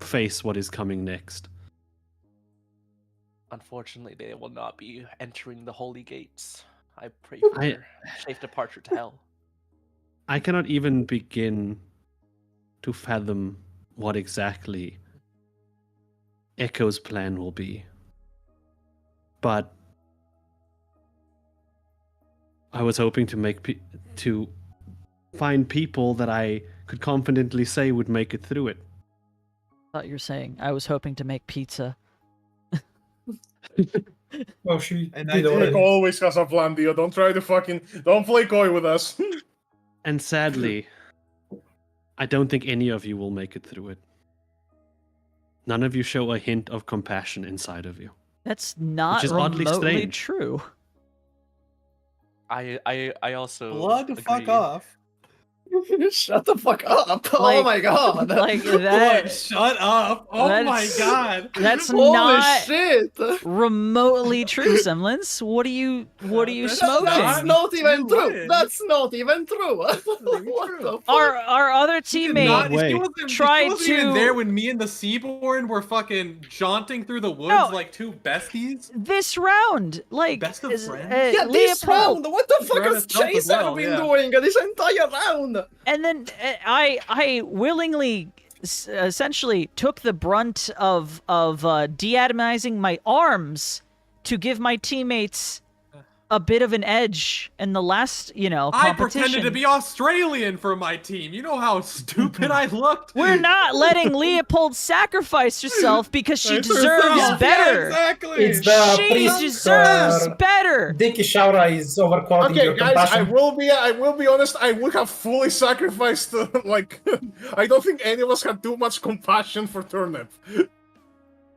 face what is coming next. Unfortunately, they will not be entering the holy gates. I pray for their safe departure to hell. I cannot even begin to fathom what exactly Echo's plan will be. But I was hoping to to find people that I could confidently say would make it through it. I thought you were saying I was hoping to make pizza. Well, she And did I already. did. Always has a plan, Dio. Don't play coy with us. And sadly, I don't think any of you will make it through it. None of you show a hint of compassion inside of you. That's not is oddly remotely strange. true. I also Blood, agree. fuck off. Shut the fuck up! Oh Like- my god! Like What? that. Shut up! Oh my That's- god! That's Holy not shit! remotely true, Semblance. What are you That's smoking? That's not even You true. win. That's not even true. What true. the fuck? Our other She did teammate not- Wait. she wasn't, tried she wasn't even to- there when me and the Seaborn were fucking jaunting through the woods No. like two besties. this round, like Best of is- friends? Yeah, this Leopold- round. What the fuck Brought has us up as Chaser well, been yeah. doing this entire round? And then I willingly essentially took the brunt of deatomizing my arms to give my teammates a bit of an edge in the last, I competition. pretended to be Australian for my team. You know how stupid I looked. We're not letting Leopold sacrifice herself because she It's deserves herself. better. Yeah, exactly. It's the She priest, deserves better. Dicky Shaura is overquoting Okay, your guys, I compassion. will be honest. I would have fully sacrificed. I don't think any of us had too much compassion for Turnip.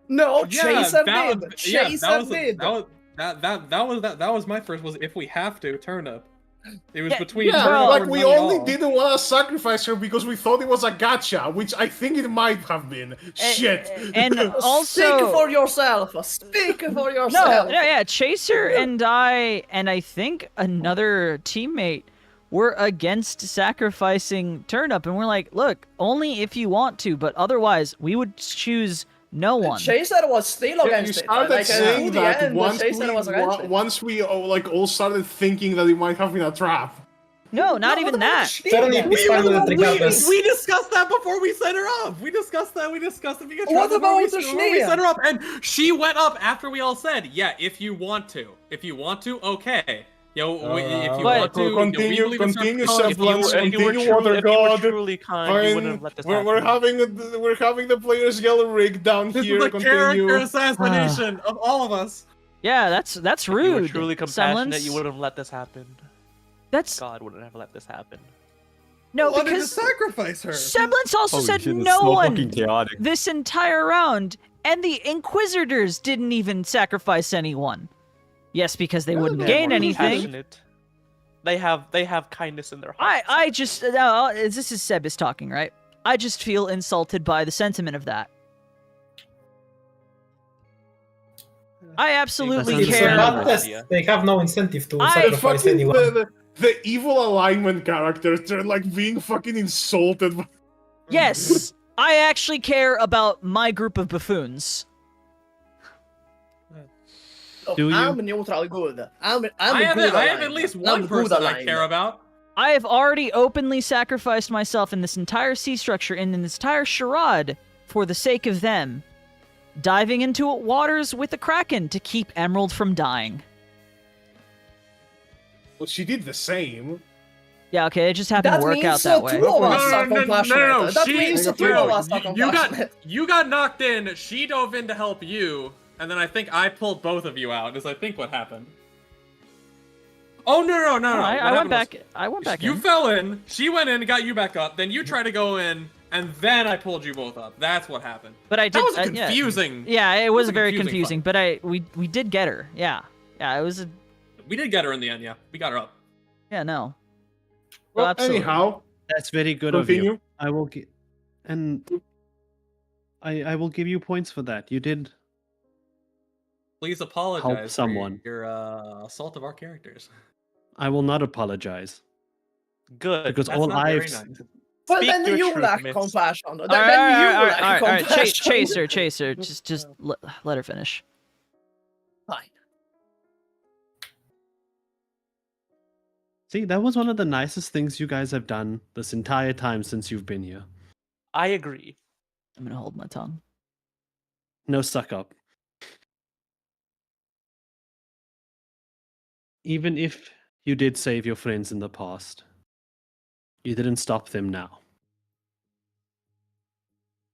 No, Yeah, Chaser that did. was- yeah, Chaser did. That was my first. Was if we have to Turnip. It was Yeah, between. Yeah, Turnip like or we none at only all. didn't want to sacrifice her because we thought it was a gacha, which I think it might have been. Shit. And Speak also, for yourself. Speak for no, yourself. yeah, Chaser and I think another teammate were against sacrificing Turnip, and we're like, look, only if you want to, but otherwise we would choose no one. Chaser was still Yeah, you against it. started Like, saying to the that end, once Chaser was against it. once we all started thinking that it might have been a trap. No, not even that. Turnip is fine with it regardless. We discussed that before we set her up. We discussed that. We discussed it. What about the before we Schnee? set her up? And she went up after we all said, "Yeah, if you want to, okay." Yo, if you But- want to, Continue, we believe in continue, self-control. Semblance, If you were continue, Water God. truly kind, you wouldn't have let this happen. We're having the players yell rig down This here. is a character Continue. assassination of all of us. Yeah, that's If you were rude. truly compassionate, Semblance. you wouldn't have let this happen. That's God wouldn't have let this happen. no, Wanted to because sacrifice her. Semblance also Holy said shit, it's no so one fucking chaotic. this entire round, and the Inquisitors didn't even sacrifice anyone. Yes, because they wouldn't They're gain more anything. compassionate. They have kindness in their hearts. I just this is Sebis talking, right? I just feel insulted by the sentiment of that. I absolutely That's It's a care. bad test. They have no incentive to I sacrifice Fucking anyone. the evil alignment characters, they're like being fucking insulted. Yes, I actually care about my group of buffoons. Do you? I'm neutral good. I'm I have good at least aligned. one I'm good person I aligned. care about. I have already openly sacrificed myself in this entire sea structure and in this entire charade for the sake of them. Diving into waters with the Kraken to keep Emerald from dying. Well, she did the same. Yeah, okay, it just happened That to work means out that way. two of us No, are no, no, compassionate. no, That she- means no, two of us are you got compassionate. you got knocked in. She dove in to help you, and then I think I pulled both of you out. Is I think what happened. Oh no! I went back. I went back You in. fell in. She went in, got you back up. Then you tried to go in, and then I pulled you both up. That's what happened. But I did. That was yeah. confusing. Yeah, it was a very confusing confusing. But we did get her. Yeah, it was. We did get her in the end. Yeah, we got her up. Yeah, no. Well, absolutely. anyhow, That's very good of you. continue. I will give, and I will give you points for that. You did. Please apologize someone. for your assault of our characters. I will not apologize Good. because That's all not very I've nice. Well, Speak then your you truth, lack miss. compassion. All Then right, you all lack right, all right. compassion. Chaser. Just let her finish. Fine. See, that was one of the nicest things you guys have done this entire time since you've been here. I agree. I'm gonna hold my tongue. No suck up. Even if you did save your friends in the past, you didn't stop them now.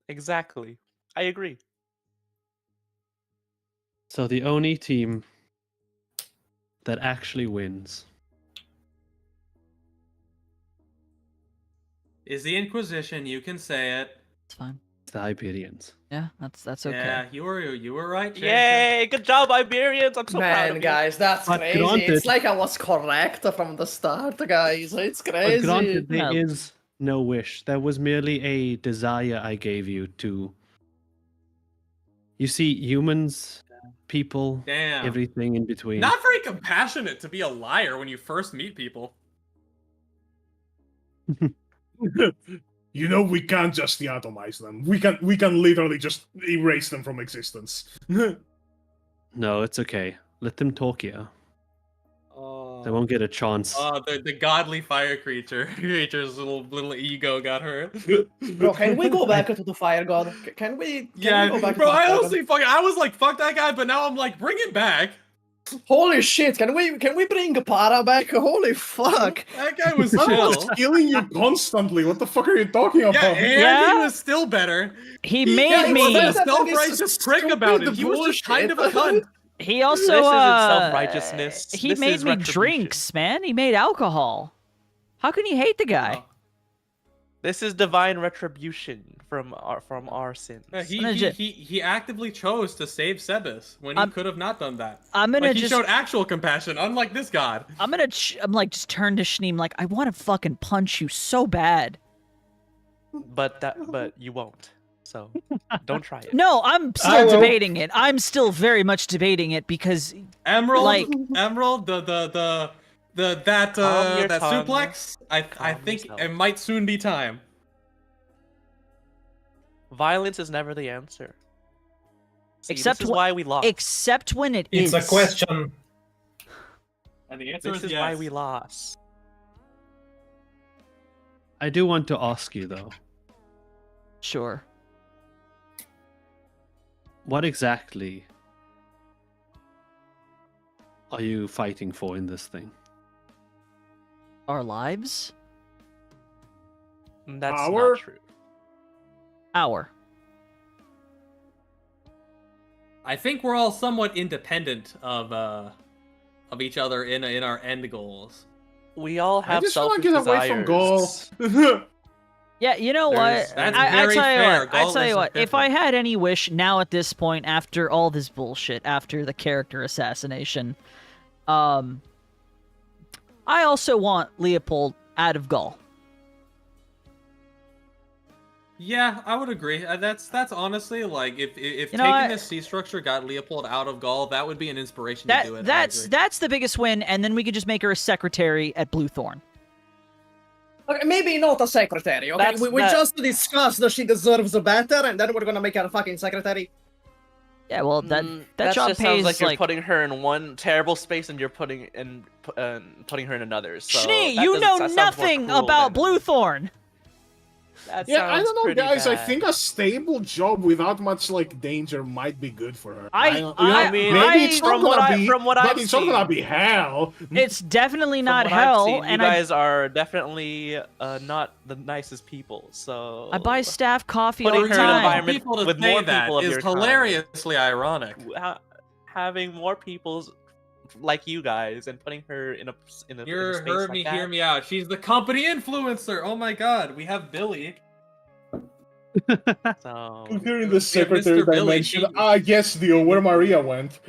Exactly. I agree. So the only team that actually wins is the Inquisition. You can say it. It's fine. It's the Iberians. Yeah, that's okay. Yeah, you were right. Chaser. Yay! Good job, Iberians. I'm so proud of Man, you. guys, that's But crazy. granted- It's like I was correct from the start, guys. It's But crazy. granted, there Yeah. is no wish. There was merely a desire I gave you to. You see, humans, people, Damn. everything in between. Not very compassionate to be a liar when you first meet people. You know, we can't just atomize them. We can literally just erase them from existence. No, it's okay. Let them talk here. They won't get a chance. Oh, the godly fire creature's little ego got hurt. Bro, can we go back to the fire god? Can we go back to bro, the I fire god? honestly I was like, fuck that guy, but now I'm like, bring it back. Holy shit, can we bring Para back? Holy fuck. That guy was I chill. was killing you constantly. What the fuck are you talking about? Yeah, and Yeah? he was still better. He He made was me. a self-righteous prick about it. He was just kind of a cunt. He also This isn't self-righteousness. He This made is me retribution. drinks, man. He made alcohol. How can you hate the guy? This is divine retribution from our sins. Yeah, gonna ju- he actively chose to save Sebas when he could have not done that. I'm gonna Like, he just showed actual compassion, unlike this god. I'm like just turn to Shneem like I want to fucking punch you so bad. But you won't. So don't try it. No, I'm I still will. debating it. I'm still very much debating it because Emerald, Like- Emerald, that Calm your that tongue. suplex. I Calm think yourself. it might soon be time. Violence is never the answer. See, Except this is wh- why we lost. except when it is. It's a question. And the answer This is why we lost. I do want to ask you, though. Sure. What exactly are you fighting for in this thing? Our lives? That's Power? not true. Our. I think we're all somewhat independent of each other in our end goals. We all I have just want selfish to get away from desires. Gaul. Yeah, you know There's- what? that's I very tell you fair. what. I Gaul tell you is what. If I different. had any wish now at this point, after all this bullshit, after the character assassination, I also want Leopold out of Gaul. Yeah, I would agree. That's honestly like if You know taking what? this C structure got Leopold out of Gaul, that would be an inspiration to do it. I That's agree. that's the biggest win, and then we could just make her a secretary at Bluethorn. Okay, maybe not a secretary, okay? That's We not- just discussed that she deserves better, and then we're gonna make her a fucking secretary. Yeah, well that That job just pays sounds like you're like. putting her in one terrible space and you're putting her in another. So Schnee, that you doesn't- know that sounds more nothing cruel about than- Bluethorn. That Yeah, I sounds don't know, pretty guys. I bad. think a stable job without much like danger might be good for her. I maybe mean, it's not from what gonna I- be, from what but I've it's not seen- gonna be hell. It's definitely From not what I've hell, seen, and you I guys are definitely not the nicest people. So buy staff coffee Putting all the her in an time. environment People to with say more that people of is your kind. hilariously ironic. Having more people like you guys and putting her in a in a You space heard like me, that. hear me out. She's the company influencer. Oh my god, we have Billy. So Here in We the have secretary Mr. Billy, dimension. he- Yes, Dio, where Maria went.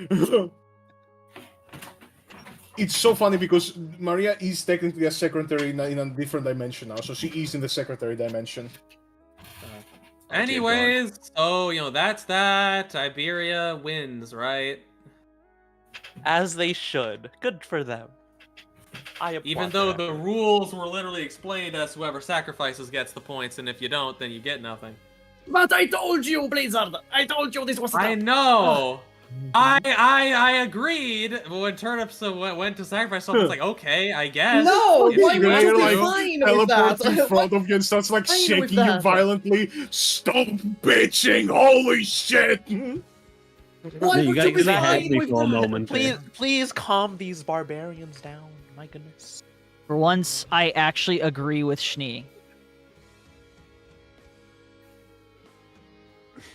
It's so funny because Maria is technically a secretary in a different dimension now, so she is in the secretary dimension. Anyways, so that's that. Iberia wins, right? as they should. Good for them. I applaud Even though their the effort. rules were literally explained as whoever sacrifices gets the points, and if you don't, then you get nothing. But I told you, Blizzard! I told you this was I know. I agreed, but when turnips went to sacrifice something, it's like, okay, I guess. No, If why you would want you You're be like, to. fine with teleports in that? front of you and starts like Fine with shaking you that. violently. Stop bitching! Holy shit! Why Yeah, you would guys you be really had fine me with for a that? moment. Please, there. please calm these barbarians down. My goodness. For once, I actually agree with Schnee.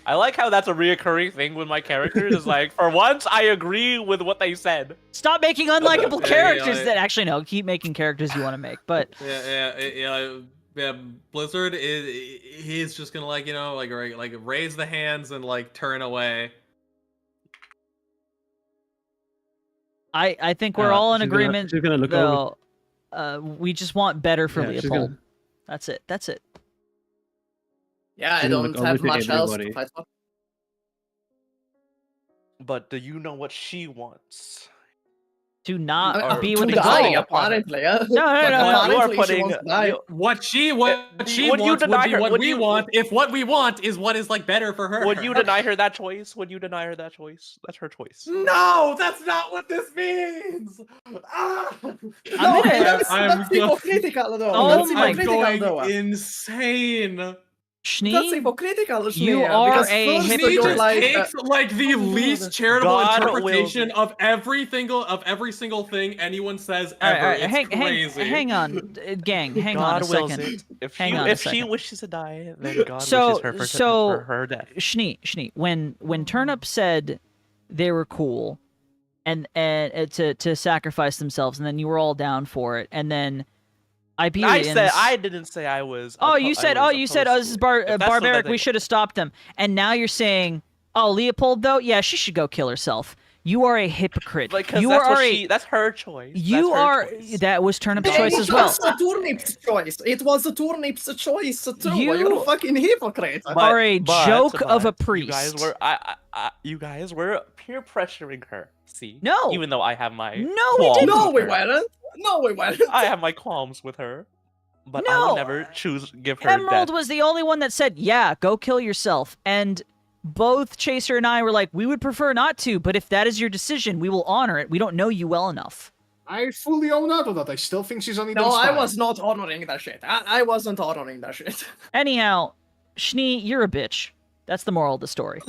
I like how that's a reoccurring thing with my characters. Is like, for once, I agree with what they said. Stop making unlikable Yeah, characters yeah. that actually no, keep making characters you want to make. But Yeah. Blizzard he's just gonna like raise the hands and like turn away. I think we're all in agreement. She's gonna look though. We just want better for Yeah, she's Leopold. gonna- That's it. That's it. Yeah, I She's gonna don't look have over to much else to everybody. fight for. But do you know what she wants? Do not I mean, be to with the die, goal. apparently. Yeah. No, But no. You are apparently she putting wants to die. What she would you wants deny would be her- what would we you- want. If what we want is what is like better for her. Would you deny her that choice? Would you deny her that choice? That's her choice. No, that's not what this means. Ah! No, gonna- that's I'm hypocritical though. Oh That's my I'm hypocritical going though. insane. That's Schnee, hypocritical, you Shmir, are because a first hypocrite. He you're just like, takes like the least charitable God interpretation wills of every single thing anyone says all right, ever. all right, It's crazy. hang on, gang, hang on God a wills second. it. If Hang she, on a if she second. wishes to die, then God So- wishes her for, so- for her death. Schnee, when Turnip said they were cool, and to sacrifice themselves, and then you were all down for it, and then Iberians. I didn't say I was. Oh, you said, oh, this is barbaric. If We should have stopped them. And now you're saying, oh, Leopold though, yeah, she should go kill herself. You are a hypocrite. Because you that's are what a. that's her choice. You That's her are. choice. That was Turnip's Hey, choice it as well. was the Turnip's choice. It was the Turnip's choice too. You- You're a fucking hypocrite. are a joke of a priest. You guys were peer pressuring her. See? No. Even though I have my No, we qualms didn't. No, with we her. weren't. No, we weren't. I have my qualms with her. But I No. would never give her Emerald death. was the only one that said, yeah, go kill yourself. And both Chaser and I were like, we would prefer not to, but if that is your decision, we will honor it. We don't know you well enough. I fully own up to that. I still think she's on the No, I was not honoring that shit. I wasn't honoring that shit. Anyhow, Schnee, you're a bitch. That's the moral of the story.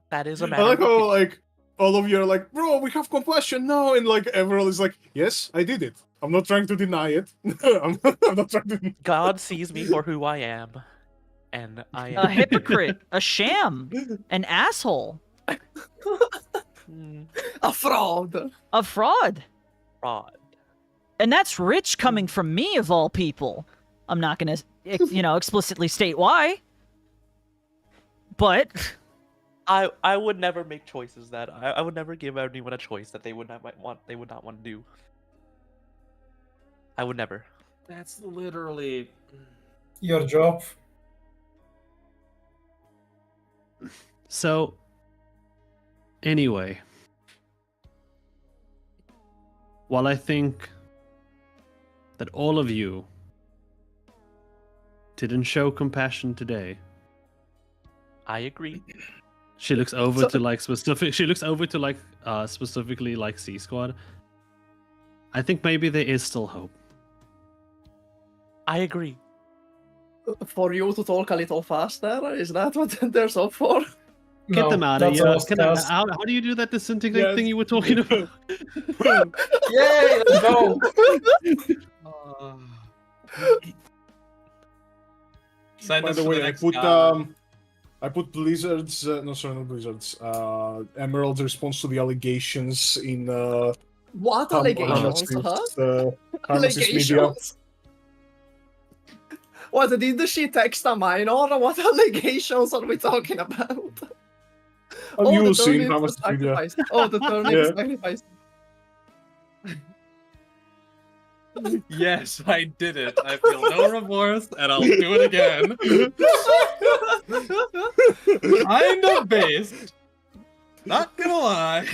That is a I matter like of how opinion. like all of you are like, bro, we have compassion now, and like everyone is like, yes, I did it. I'm not trying to deny it. I'm not trying to. God sees me for who I am. And I am A hypocrite, a sham, an asshole, A fraud. a fraud. fraud. And that's rich coming from me, of all people. I'm not going to, explicitly state why. But I would never make choices that I would never give anyone a choice that they would not want to do. I would never. That's literally. Your job. So, anyway, while I think that all of you didn't show compassion today, I agree. she looks over So- to like specific. She looks over to like specifically like C Squad. I think maybe there is still hope. I agree. For you to talk a little faster? Is that what there's hope for? Get No, them out of that's here. all stars. How do you do that disintegrate Yes. thing you were talking about? Yay, let's go. Send By us the to way, next guy. I put Blizzard's no, sorry, not Blizzard's. Emerald's response to the allegations in What allegations, huh? Harmacists media. Allegations? What, did she text a minor? What allegations are we talking about? I'm the using turnip Harmacists media. sacrifice. Oh, the turnip Yeah. sacrifice. Yes, I did it. I feel no remorse, and I'll do it again. Kind of based. Not gonna lie.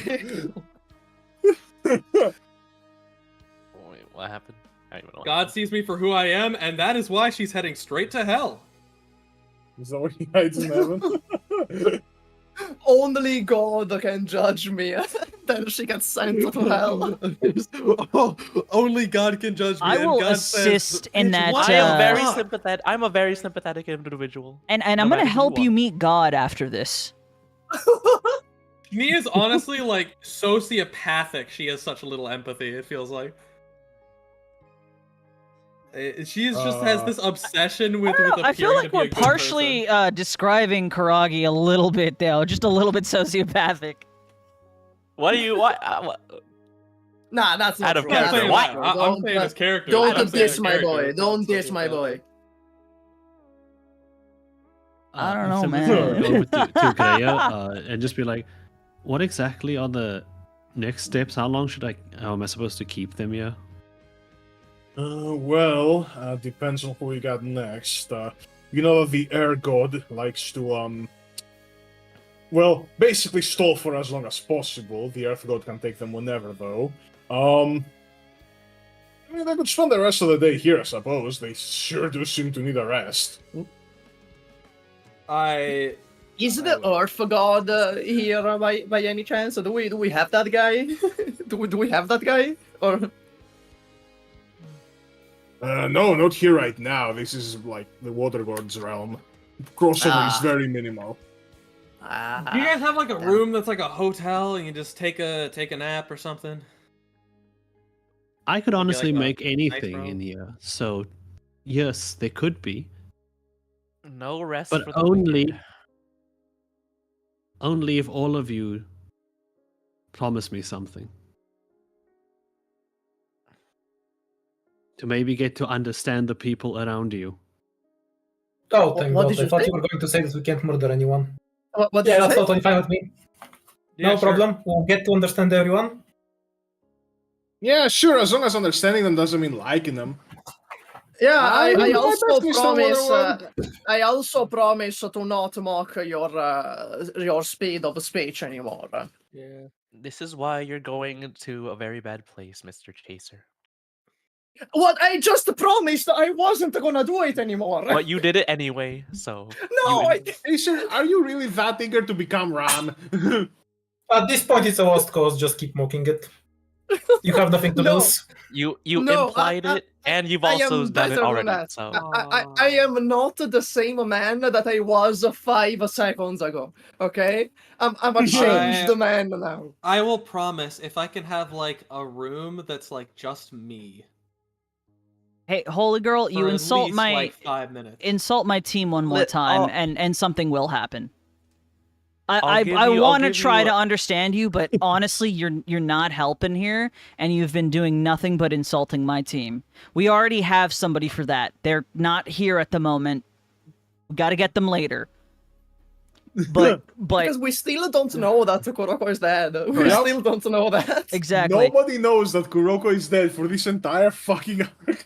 Wait, what happened? I don't even know what God sees me for who I am, and that is why she's heading straight to hell. Is that what he hides in heaven? Only God can judge me. Then she gets sent to hell. Only God can judge me. I and will God assist says, in "Bitch, that, what I am the very fuck?" sympathetic. I'm a very sympathetic individual. and No I'm going matter to who help you you are. meet God after this. She is honestly like sociopathic. She has such little empathy. It feels like she just has this obsession with. I feel appearing like to be a we're good partially describing Karagi a little bit, though. Just a little bit sociopathic. What do you what? Nah, that's not Out of true. character. That's not Why? true. I'm saying his character. Don't I'm saying diss his my character, boy. so Don't it's diss like my that. boy. I don't know, Simmons man. will go over to Greya and just be like, what exactly are the next steps? How long how am I supposed to keep them here? Well, depends on who we got next. You know that the air god likes to, well, basically stall for as long as possible. The earth god can take them whenever, though. I mean, they could spend the rest of the day here, I suppose. They sure do seem to need a rest. Is the Earth God here by any chance? Do we have that guy? do we have that guy? Or No, not here right now. This is like the Water God's realm. Crossover is very minimal. Do you guys have like a room that's like a hotel and you just take a nap or something? I could honestly like a make nice anything room? in here. So, yes, there could be. No rest But for the only, wicked. only if all of you promise me something. To maybe get to understand the people around you. Oh, thank What God. did I you thought say? you were going to say that we can't murder anyone. what did Yeah, you that's say? totally fine with me. Yeah, No sure. problem. We'll get to understand everyone. Yeah, sure, as long as understanding them doesn't mean liking them. Yeah, I I do my also best, Mr. promise. Wonderwood. I also promise to not mock your speed of speech anymore. Yeah. This is why you're going to a very bad place, Mr. Chaser. What I just promised I wasn't gonna do it anymore. But you did it anyway, so. No, Hey, sir, are you really that eager to become Ram? At this point, it's a lost cause. Just keep mocking it. You have nothing to No. lose. You No, implied it, and you've I also am done it better than already. that. So I am not the same man that I was 5 seconds ago. Okay, I'm a changed man now. I will promise if I can have like a room that's like just me. Hey, holy girl, you for at insult least, my like 5 minutes. insult my team one more Let- time, oh. and something will happen. I'll give I you- I'll want to give try you to a- understand you, but honestly, you're not helping here, and you've been doing nothing but insulting my team. We already have somebody for that. They're not here at the moment. We got to get them later. But Because we still don't know that Kuroko is dead. We Correct. still don't know that. exactly. Nobody knows that Kuroko is dead for this entire fucking arc.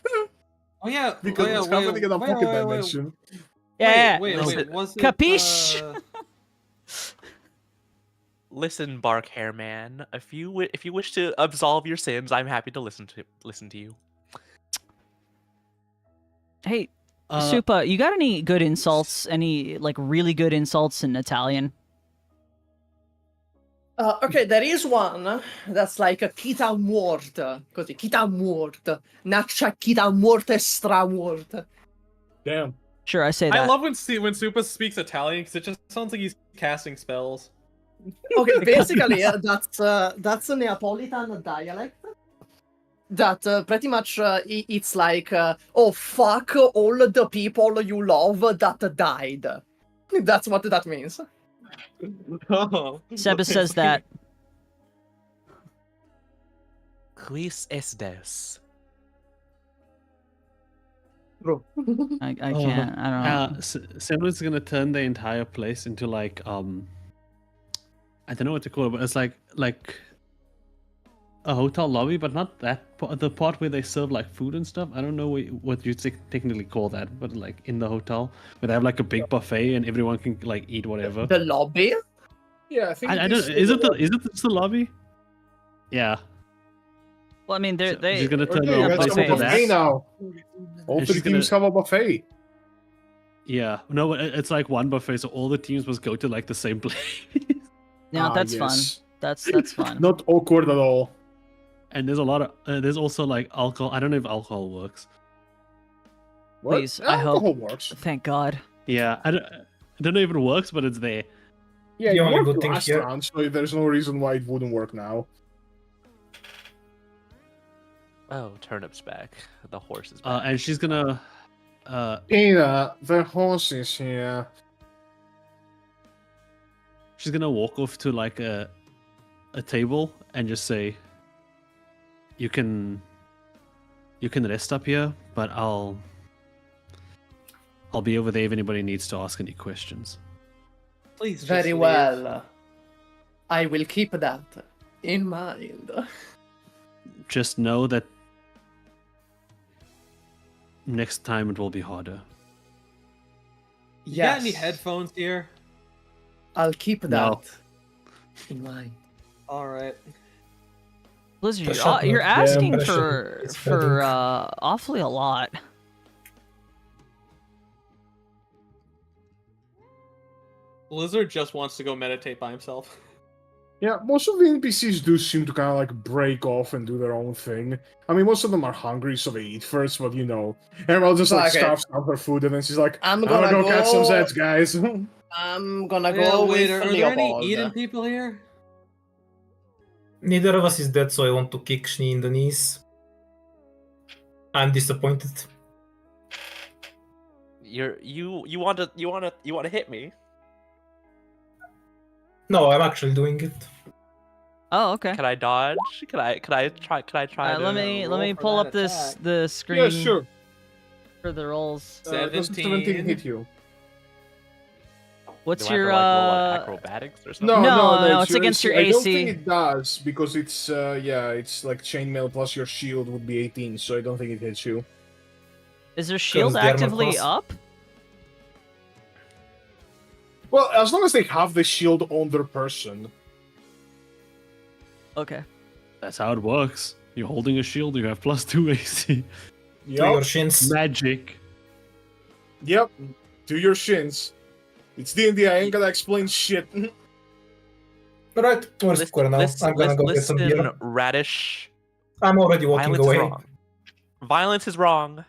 Oh yeah, Because oh, yeah, it's happening in a wait, pocket wait, wait, dimension. Yeah. Wait, was it, Capiche? Listen, Bark Hair Man. If you wish to absolve your sins, I'm happy to listen to you. Hey, Supa, you got any good insults? Any like really good insults in Italian? Okay, there is one that's like a kita muerta. Così, kita muerta. Naccia kita muerta stra muerta. Damn. Sure, I say that. I love when Supa speaks Italian because it just sounds like he's casting spells. Okay, basically, that's a Neapolitan dialect. That pretty much it's like, oh fuck all the people you love that died. That's what that means. Seba says that. Quis estes? Bro. I can't. I don't know. Semblance gonna turn the entire place into like I don't know what to call it, but it's like a hotel lobby, but not that the part where they serve like food and stuff. I don't know what you technically call that, but like in the hotel where they have like a big buffet and everyone can like eat whatever. The lobby? Yeah, I think I don't. Is it just the lobby? Yeah. Well, I mean, She's they gonna turn Okay, the let's place have a into buffet that. now. All And three she's teams gonna- have a buffet. Yeah. No, it's like one buffet, so all the teams must go to like the same place. no, that's fun. Yes. That's fun. Not awkward at all. And there's a lot of there's also like alcohol. I don't know if alcohol works. What? Please, I hope. Alcohol works. Thank God. Yeah, I don't know if it works, but it's there. Yeah, The it only worked good thing last here- round, so there's no reason why it wouldn't work now. Oh, Turnip's back. The horse is back. And she's gonna Tina, the horse is here. she's gonna walk off to like a table and just say, you can rest up here, but I'll be over there if anybody needs to ask any questions. Please. Very well. I will keep that in mind. Just know that next time it will be harder. You got any headphones here? I'll keep that No. in mind. All right. Blizzard, shot you're note, asking impression is for awfully a lot. Blizzard just wants to go meditate by himself. Yeah, most of the NPCs do seem to kind of like break off and do their own thing. I mean, most of them are hungry, so they eat first, but you know, everyone just like Okay. scarfs out her food, and then she's like, I'm I'm gonna gonna go catch some go- Zeds, guys. I'm gonna Yeah, go wait, with are there any Leopold. Eden people here? Neither of us is dead, so I want to kick Schnee in the knees. I'm disappointed. You want to hit me? No, I'm actually doing it. Oh, okay. Can I dodge? Can I try to Let me roll for pull that up the Yeah, screen sure. for the rolls. Does 17 hit you? What's Do I have your to, like, roll on acrobatics or something? No, it's against your I don't AC. think it does because it's it's like chainmail plus your shield would be 18, so I don't think it hits you. Is their shield they're my actively plus. up? Well, as long as they have the shield on their person. Okay. That's how it works. You're holding a shield, you have +2 AC. To your Yep. shins. Magic. Yep. To your shins. It's D&D, I ain't gonna explain shit. Right, we're square now. I'm gonna go get some listen, beer. Radish. I'm already walking Violence away. is wrong. Violence is wrong.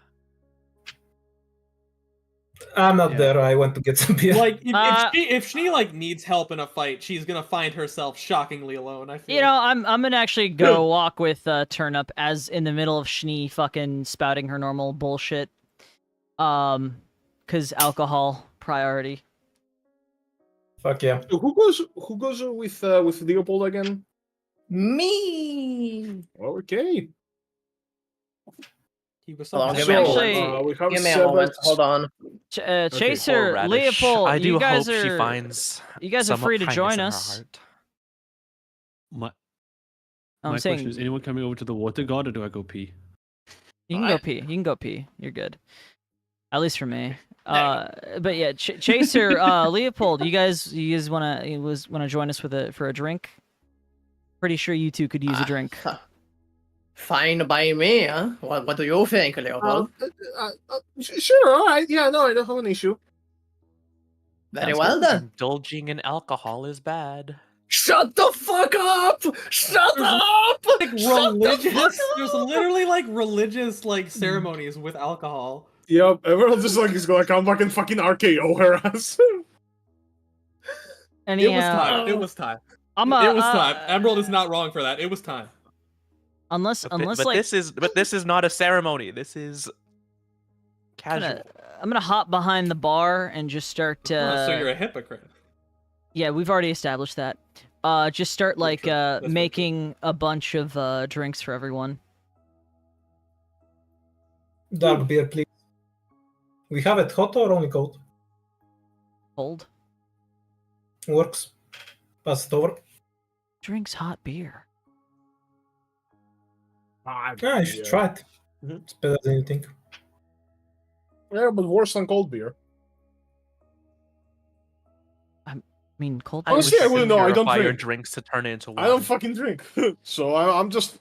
I'm not Yeah. there. I went to get some beer. Like, Uh, if she like needs help in a fight, she's gonna find herself shockingly alone. I feel. You know, I'm gonna actually go walk with Turnip as in the middle of Schnee fucking spouting her normal bullshit. Cause alcohol priority. Fuck yeah. So who goes with Leopold again? Me. Okay. He was Hold on, so give me a Actually, moment. we have Give me a moment. Sebas. Hold on. Chaser, Poor Radish. Leopold, I do you guys hope are she finds you guys are some free to kindness join in her us. heart. My I'm question saying is, anyone coming over to the water guard, or do I go pee? you can go pee. You can go pee. You're good. At least for me. But yeah, Chaser, Leopold, you guys wanna join us for a drink? Pretty sure you two could use a drink. Fine by me, huh? What do you think, Leopold? Sure, alright, yeah, no, I don't have an issue. Very That's well good. then. Indulging in alcohol is bad. Shut the fuck up! Shut up! like Shut the fuck religious. There's up! literally like religious like ceremonies with alcohol. Yep, everyone just like is going to come back and fucking RKO her ass. Anyhow, It was time. It was time. I'm It was time. Emerald is not wrong for that. It was time. Unless But like this is not a ceremony. This is casual. I'm gonna hop behind the bar and just start. Oh, so you're a hypocrite. Yeah, we've already established that. Just start Very like true. That's very making a bunch of drinks for everyone. Dark beer, please. We have it hot or only cold? Cold Works. Pass it over. drinks hot beer. Yeah, you should try it. It's better than you think. Yeah, but worse than cold beer. I mean, cold I beer. Honestly, I would wouldn't know, I don't purify your drink. drinks to turn it into wine. I don't fucking drink, so I'm just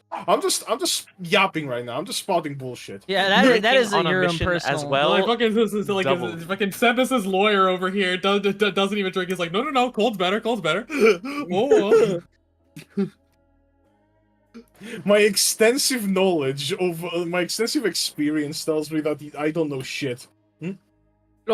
yapping right now. I'm just spouting bullshit. Yeah, Drinking that is on a your own mission personal. as well. Like fucking this is like double. fucking Sebas's lawyer over here doesn't even drink. He's like, no, cold's better, cold's better. Whoa. My extensive knowledge of my extensive experience tells me that I don't know shit. Look,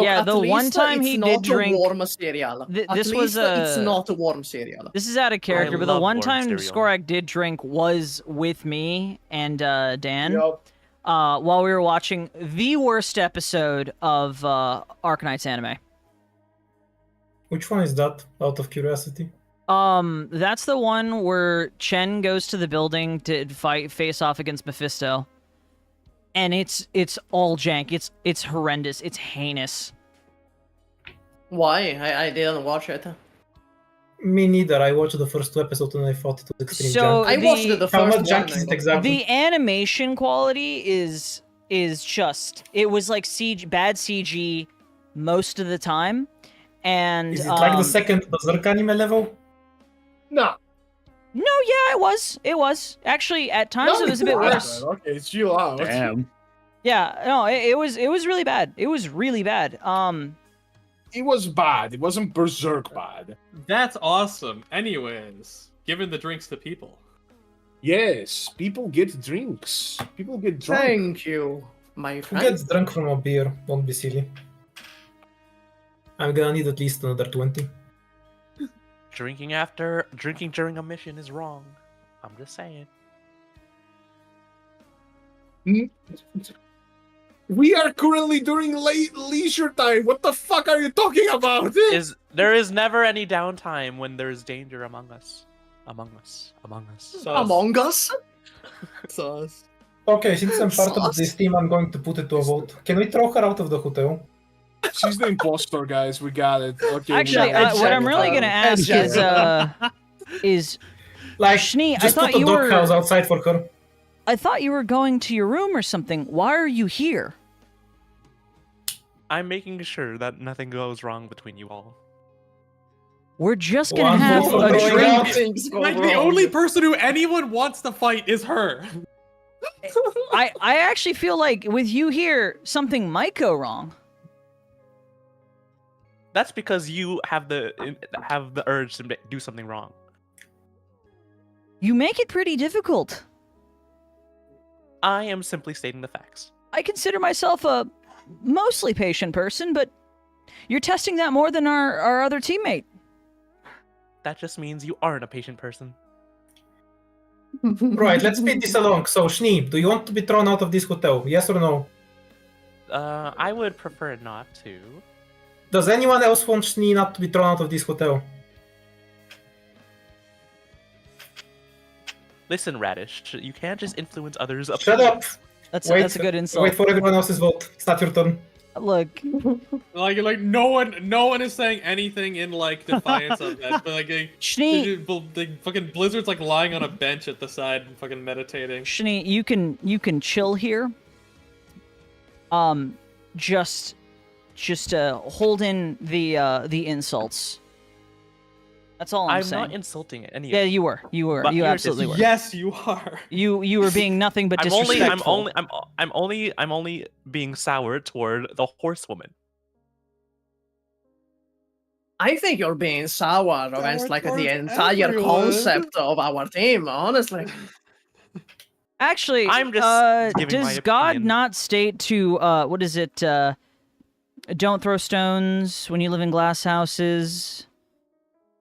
Yeah, at the one least time it's he did not drink- a warm cereal. At this least was it's a- not a warm cereal. This is out of character, but the love one warm time cereal. Skorak did drink was with me and Dan. Yup. While we were watching the worst episode of Arcanite's anime. Which one is that, out of curiosity? That's the one where Chen goes to the building to face off against Mephisto. And it's all jank. It's horrendous. It's heinous. Why? I didn't watch it. Me neither. I watched the first 2 episodes and I thought it was extreme So junk. I watched the How first much junk one. is it exactly? The animation quality is just, it was like bad CG most of the time. And Is it like the second Berserk anime level? No. No, yeah, it was. Actually, at times it was a bit worse. Okay, chill out. Damn. Yeah, no, it was really bad. It was really bad. It was bad. It wasn't Berserk bad. That's awesome. Anyways, giving the drinks to people. Yes, people get drinks. People get drunk. Thank you, my Who friend. gets drunk from a beer? Don't be silly. I'm gonna need at least another 20. Drinking during a mission is wrong. I'm just saying. We are currently during late leisure time. What the fuck are you talking about? There is never any downtime when there is danger among us. Among us. Among Us? Sauce. Okay, since I'm part of this team, I'm going to put it to a vote. Can we throw her out of the hotel? She's the impostor, guys. We got it. Okay. Actually, what I'm really gonna ask is Like, Schnee, just put a doghouse outside for her. I thought you were going to your room or something. Why are you here? I'm making sure that nothing goes wrong between you all. We're just gonna One have vote for a going drink. out. Things go Like, wrong. the only person who anyone wants to fight is her. I actually feel like with you here, something might go wrong. That's because you have the urge to do something wrong. You make it pretty difficult. I am simply stating the facts. I consider myself a mostly patient person, but you're testing that more than our other teammate. That just means you aren't a patient person. Right, let's speed this along. So, Schnee, do you want to be thrown out of this hotel? Yes or no? I would prefer not to. Does anyone else want Schnee not to be thrown out of this hotel? Listen, Radish, you can't just influence others' Shut up! That's Wait, a good insult. Wait for everyone else's vote. It's not your turn. Look, Like no one is saying anything in like defiance of that. But like, Schnee, the fucking Blizzard's like lying on a bench at the side and fucking meditating. Schnee, you can chill here. Just hold in the insults. That's all I'm saying. not insulting any. Yeah, you were. But You you're absolutely were. Yes, you are. You were being nothing but disrespectful. I'm only being sour toward the horsewoman. I think you're being sour against like the towards entire everyone. concept of our team, honestly. Actually, I'm just giving my does God opinion. not state to what is it? Don't throw stones when you live in glass houses.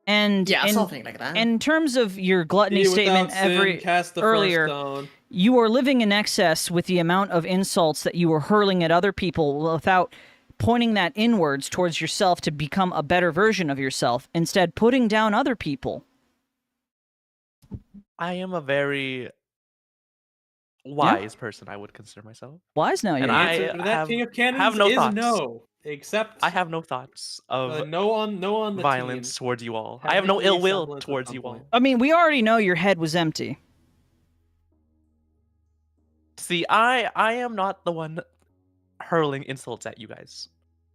And Yeah, something like that. in terms of your gluttony Be statement without sin, cast the earlier, first stone. you are living in excess with the amount of insults that you are hurling at other people without pointing that inwards towards yourself to become a better version of yourself, instead putting down other people. I am a very wise person, I would consider myself. Wise now, And you I Answer to that have- King of Cannons have no is thoughts. no. Except I have no thoughts of no on the violence team. towards you all. I have no Having ill any will semblance of towards you something. all. I mean, we already know your head was empty. See, I am not the one hurling insults at you guys.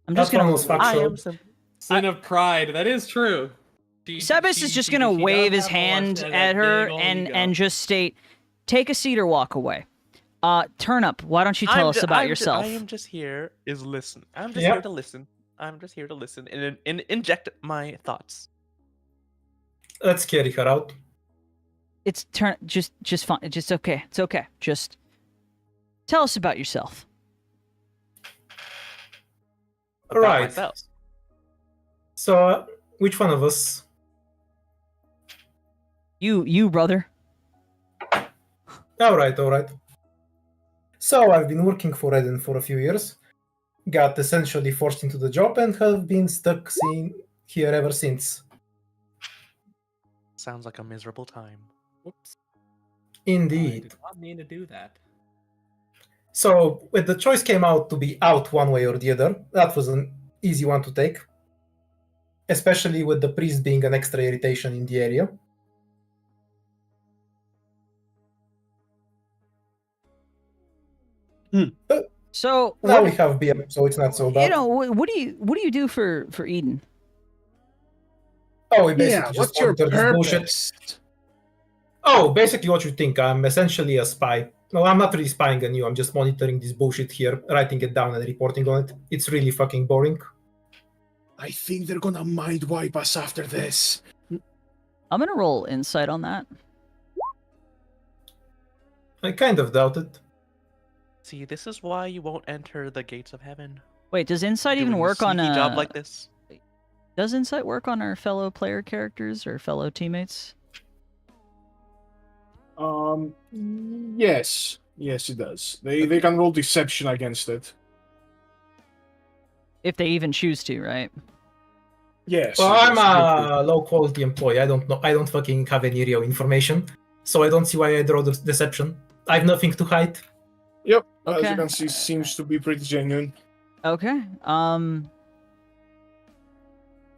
I'm just That's gonna. almost I factual. am simply. Sin of pride. That is true. Sebas is just gonna wave his hand at her and just state, "Take a seat or walk away." Turnip, why don't you tell us about yourself? I am just here is listen. I'm just Yep. here to listen. I'm just here to listen and inject my thoughts. Let's carry her out. It's just fine. It's just okay. It's okay. Just tell us about yourself. About Right. myself. So, which one of us? You brother. Alright. So, I've been working for Eden for a few years. Got essentially forced into the job and have been stuck here ever since. Sounds like a miserable time. Whoops. I Indeed. did not mean to do that. So, when the choice came out to be out one way or the other, that was an easy one to take. Especially with the priest being an extra irritation in the area. So now we have beer, so it's not so bad. You know, what do you do for Eden? Oh, we basically just what's your monitor this bullshit. purpose? Oh, basically what you think. I'm essentially a spy. No, I'm not really spying on you. I'm just monitoring this bullshit here, writing it down and reporting on it. It's really fucking boring. I think they're gonna mind wipe us after this. I'm gonna roll insight on that. I kind of doubt it. See, this is why you won't enter the gates of heaven. Wait, does insight even Doing work on sneaky a job like this? Does insight work on our fellow player characters or fellow teammates? Yes, it does. They can roll deception against it. If they even choose to, right? Yes. Well, I'm a low quality employee. I don't know. I don't fucking have any real information, so I don't see why I draw the deception. I have nothing to hide. Yep. As Okay. you can see, seems to be pretty genuine. Okay.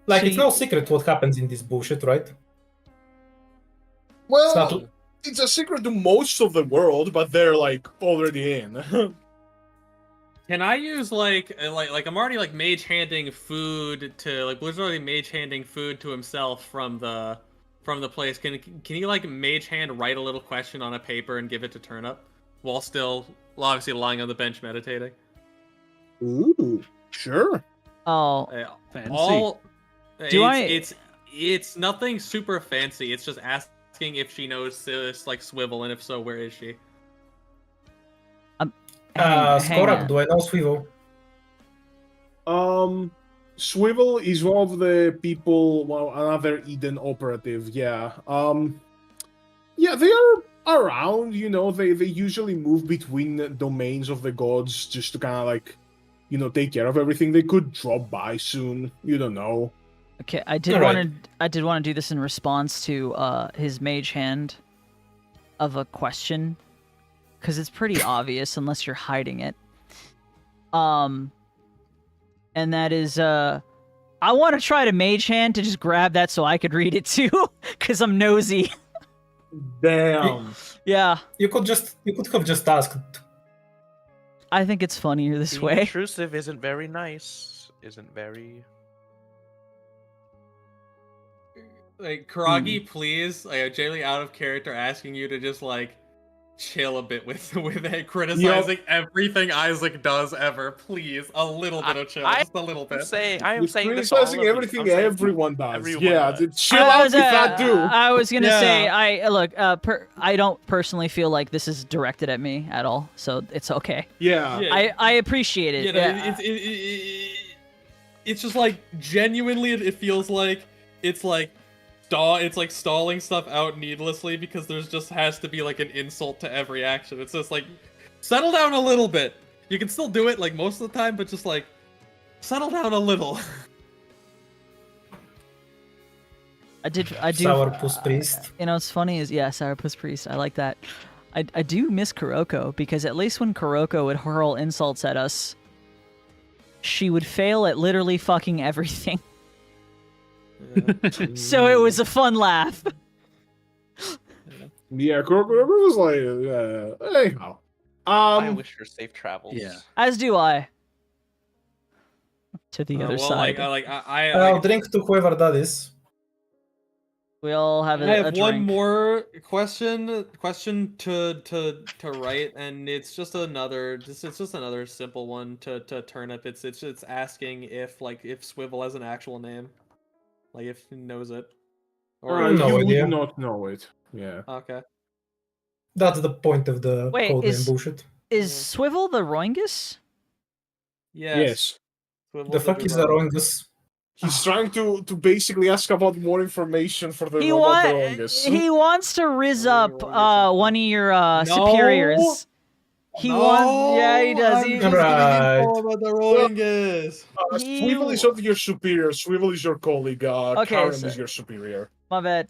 Like, So it's no secret what happens in this bullshit, right? Well, it's a secret to most of the world, but they're like already in. Can I use like I'm already like mage handing food to like Blizzard's already mage handing food to himself from the place. Can you like mage hand write a little question on a paper and give it to Turnip while still obviously lying on the bench meditating? Ooh, sure. Oh, Fancy. It's nothing super fancy. It's just asking if she knows this like Swivel, and if so, where is she? Skorak, do I know Swivel? Swivel is one of the people, well, another Eden operative, yeah. Yeah, they are around, you know, they usually move between domains of the gods just to kind of like, you know, take care of everything. They could drop by soon, you don't know. okay. I did want to do this in response to his mage hand of a question, because it's pretty obvious unless you're hiding it. And that is, I want to try to mage hand to just grab that so I could read it too, because I'm nosy. Damn. Yeah. You could have just asked. I think it's funnier this Being way. intrusive isn't very nice. Isn't very. Like Karagi, please, like genuinely out of character, asking you to just like chill a bit with it, criticizing everything Isaac does ever. Please, a little bit of chill, just a little bit. I am saying this. to all of Criticizing you. everything I'm saying everyone does. everyone Yeah, does. chill out with that too. I was gonna say, Yeah. I don't personally feel like this is directed at me at all, so it's okay. Yeah. I appreciate it. You know, it's just like genuinely, it feels like it's like stalling stuff out needlessly because there's just has to be like an insult to every action. It's just like settle down a little bit. You can still do it like most of the time, but just like settle down a little. I do. Sourpuss Priest. You know, what's funny is Sourpuss Priest. I like that. I do miss Kuroko, because at least when Kuroko would hurl insults at us, she would fail at literally fucking everything. So it was a fun laugh. Yeah, Kuroko was like, anyhow. I wish her safe travels. Yeah. As do I. To the other well, side. I'll drink to whoever that is. We all have I a have one drink. more question to write, and it's just another simple one to Turnip. It's asking if Swivel has an actual name, like if he knows it, or No you idea. would not know it. Yeah. okay. That's the point of the Wait, codename bullshit. Is Swivel the Roingus? Yes. Swivel's The fuck is the Roingus? He's trying to basically ask about more information for the He robot Roingus. wants to riz up Roingus. one of your superiors. He wants. Yeah, he does. He, Right. About the Roingus. Swivel is not your superior. Swivel is your colleague. Okay, Karen so- is your superior. My bad.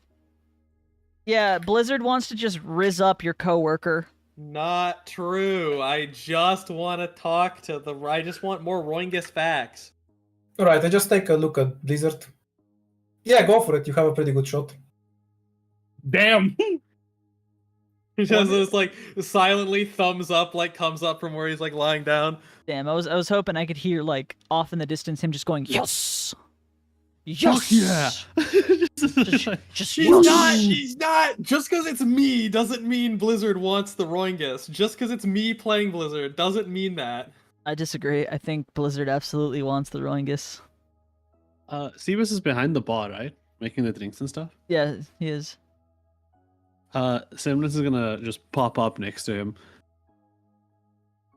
Yeah, Blizzard wants to just rizz up your coworker. Not true. I just want to talk to the. I just want more Roingus facts. Alright, I just take a look at Blizzard. Yeah, go for it. You have a pretty good shot. Damn. He does this like silently thumbs up, like comes up from where he's like lying down. Damn, I was hoping I could hear like off in the distance him just going yes, yes, Yeah. just She's yes. not. She's not. Just because it's me doesn't mean Blizzard wants the Roingus. Just because it's me playing Blizzard doesn't mean that. I disagree. I think Blizzard absolutely wants the Roingus. Sebus is behind the bar, right? Making the drinks and stuff. Yeah, he is. Semblance is gonna just pop up next to him.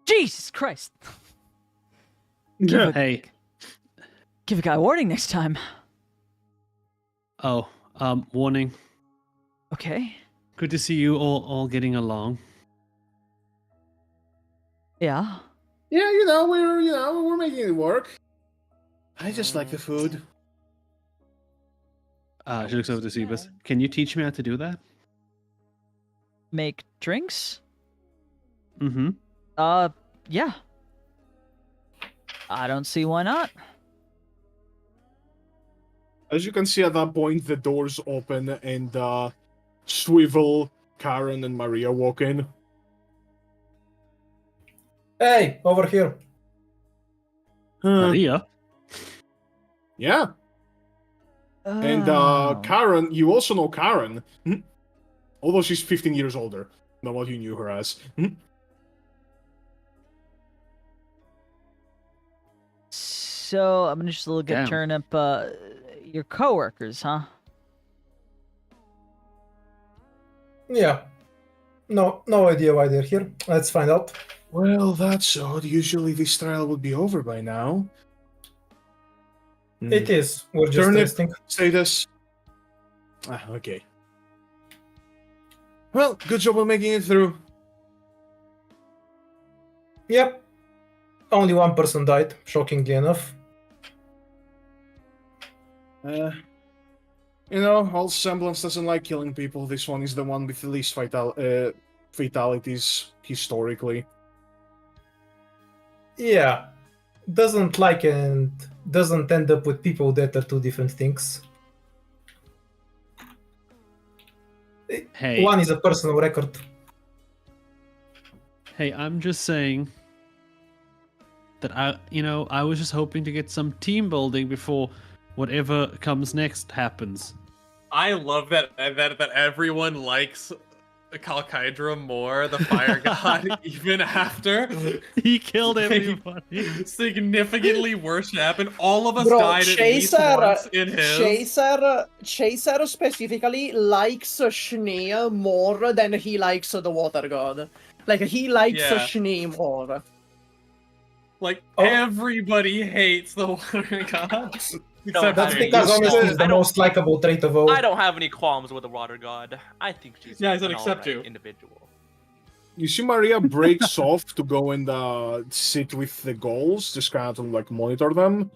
Jesus Christ! Hey. Give a guy a warning next time. Oh, warning. Okay. Good to see you all getting along. Yeah. Yeah, we're making it work. I just like the food. She looks over to Sebus. Can you teach me how to do that? Make drinks? Mm-hmm. Yeah. I don't see why not. As you can see at that point, the doors open and Swivel, Karen, and Maria walk in. Hey, over here. Maria? Yeah. And Oh. Karen, you also know Karen. Although she's 15 years older than what you knew her as. So I'm gonna just look at Damn. Turnip. Your coworkers, huh? Yeah. No idea why they're here. Let's find out. Well, that's odd. Usually this trial would be over by now. It is. We're just Turnip testing. status. Okay. Well, good job on making it through. Yep. Only one person died, shockingly enough. All Semblance doesn't like killing people. This one is the one with the least fatalities historically. Yeah. Doesn't like and doesn't end up with people that are two different things. Hey. One is a personal record. Hey, I'm just saying that I was just hoping to get some team building before whatever comes next happens. I love that everyone likes Kalkydra more, the fire god, even after He killed everybody. significantly worse happened. All of us Bro, died at least once in his. Chaser specifically likes Schnee more than he likes the water god. Like, he likes Schnee more. Like, everybody hates the water god. Except That's me. because honestly it's the most likable trait of all. I don't have any qualms with the water god. I think she's Yeah, I said an except alright you. individual. You see Maria breaks off to go and sit with the goals, just kind of like monitor them.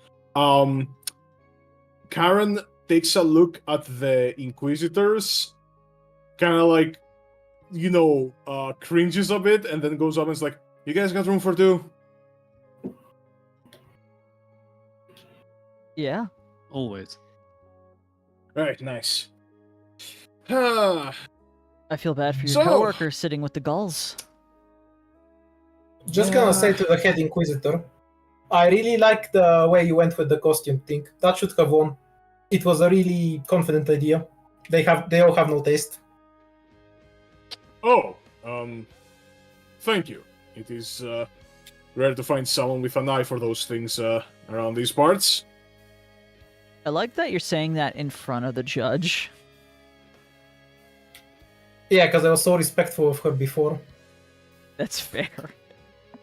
Karen takes a look at the Inquisitors, kind of like, cringes a bit, and then goes up and is like, "You guys got room for two?" Yeah. Always. Right, nice. I feel bad for your So- coworker sitting with the gulls. Just gonna say to the head Inquisitor, I really like the way you went with the costume thing. That should have won. It was a really confident idea. They all have no taste. Thank you. It is rare to find someone with an eye for those things around these parts. I like that you're saying that in front of the judge. Yeah, because I was so respectful of her before. That's fair.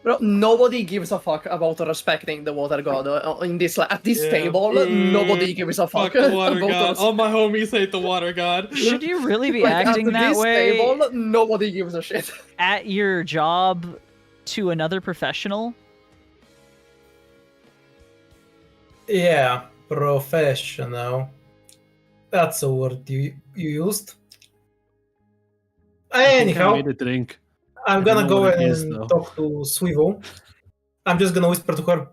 Bro, nobody gives a fuck about respecting the water god in this at this table. Nobody gives a fuck, Fuck the water about god. All my homies hate the water god. Should you really be Like, acting at that this way table, nobody gives a shit. at your job to another professional? Yeah, professional. That's a word you used. Anyhow, I made a drink. I'm I don't gonna know go what it and is, though. talk to Swivel. I'm just gonna whisper to her,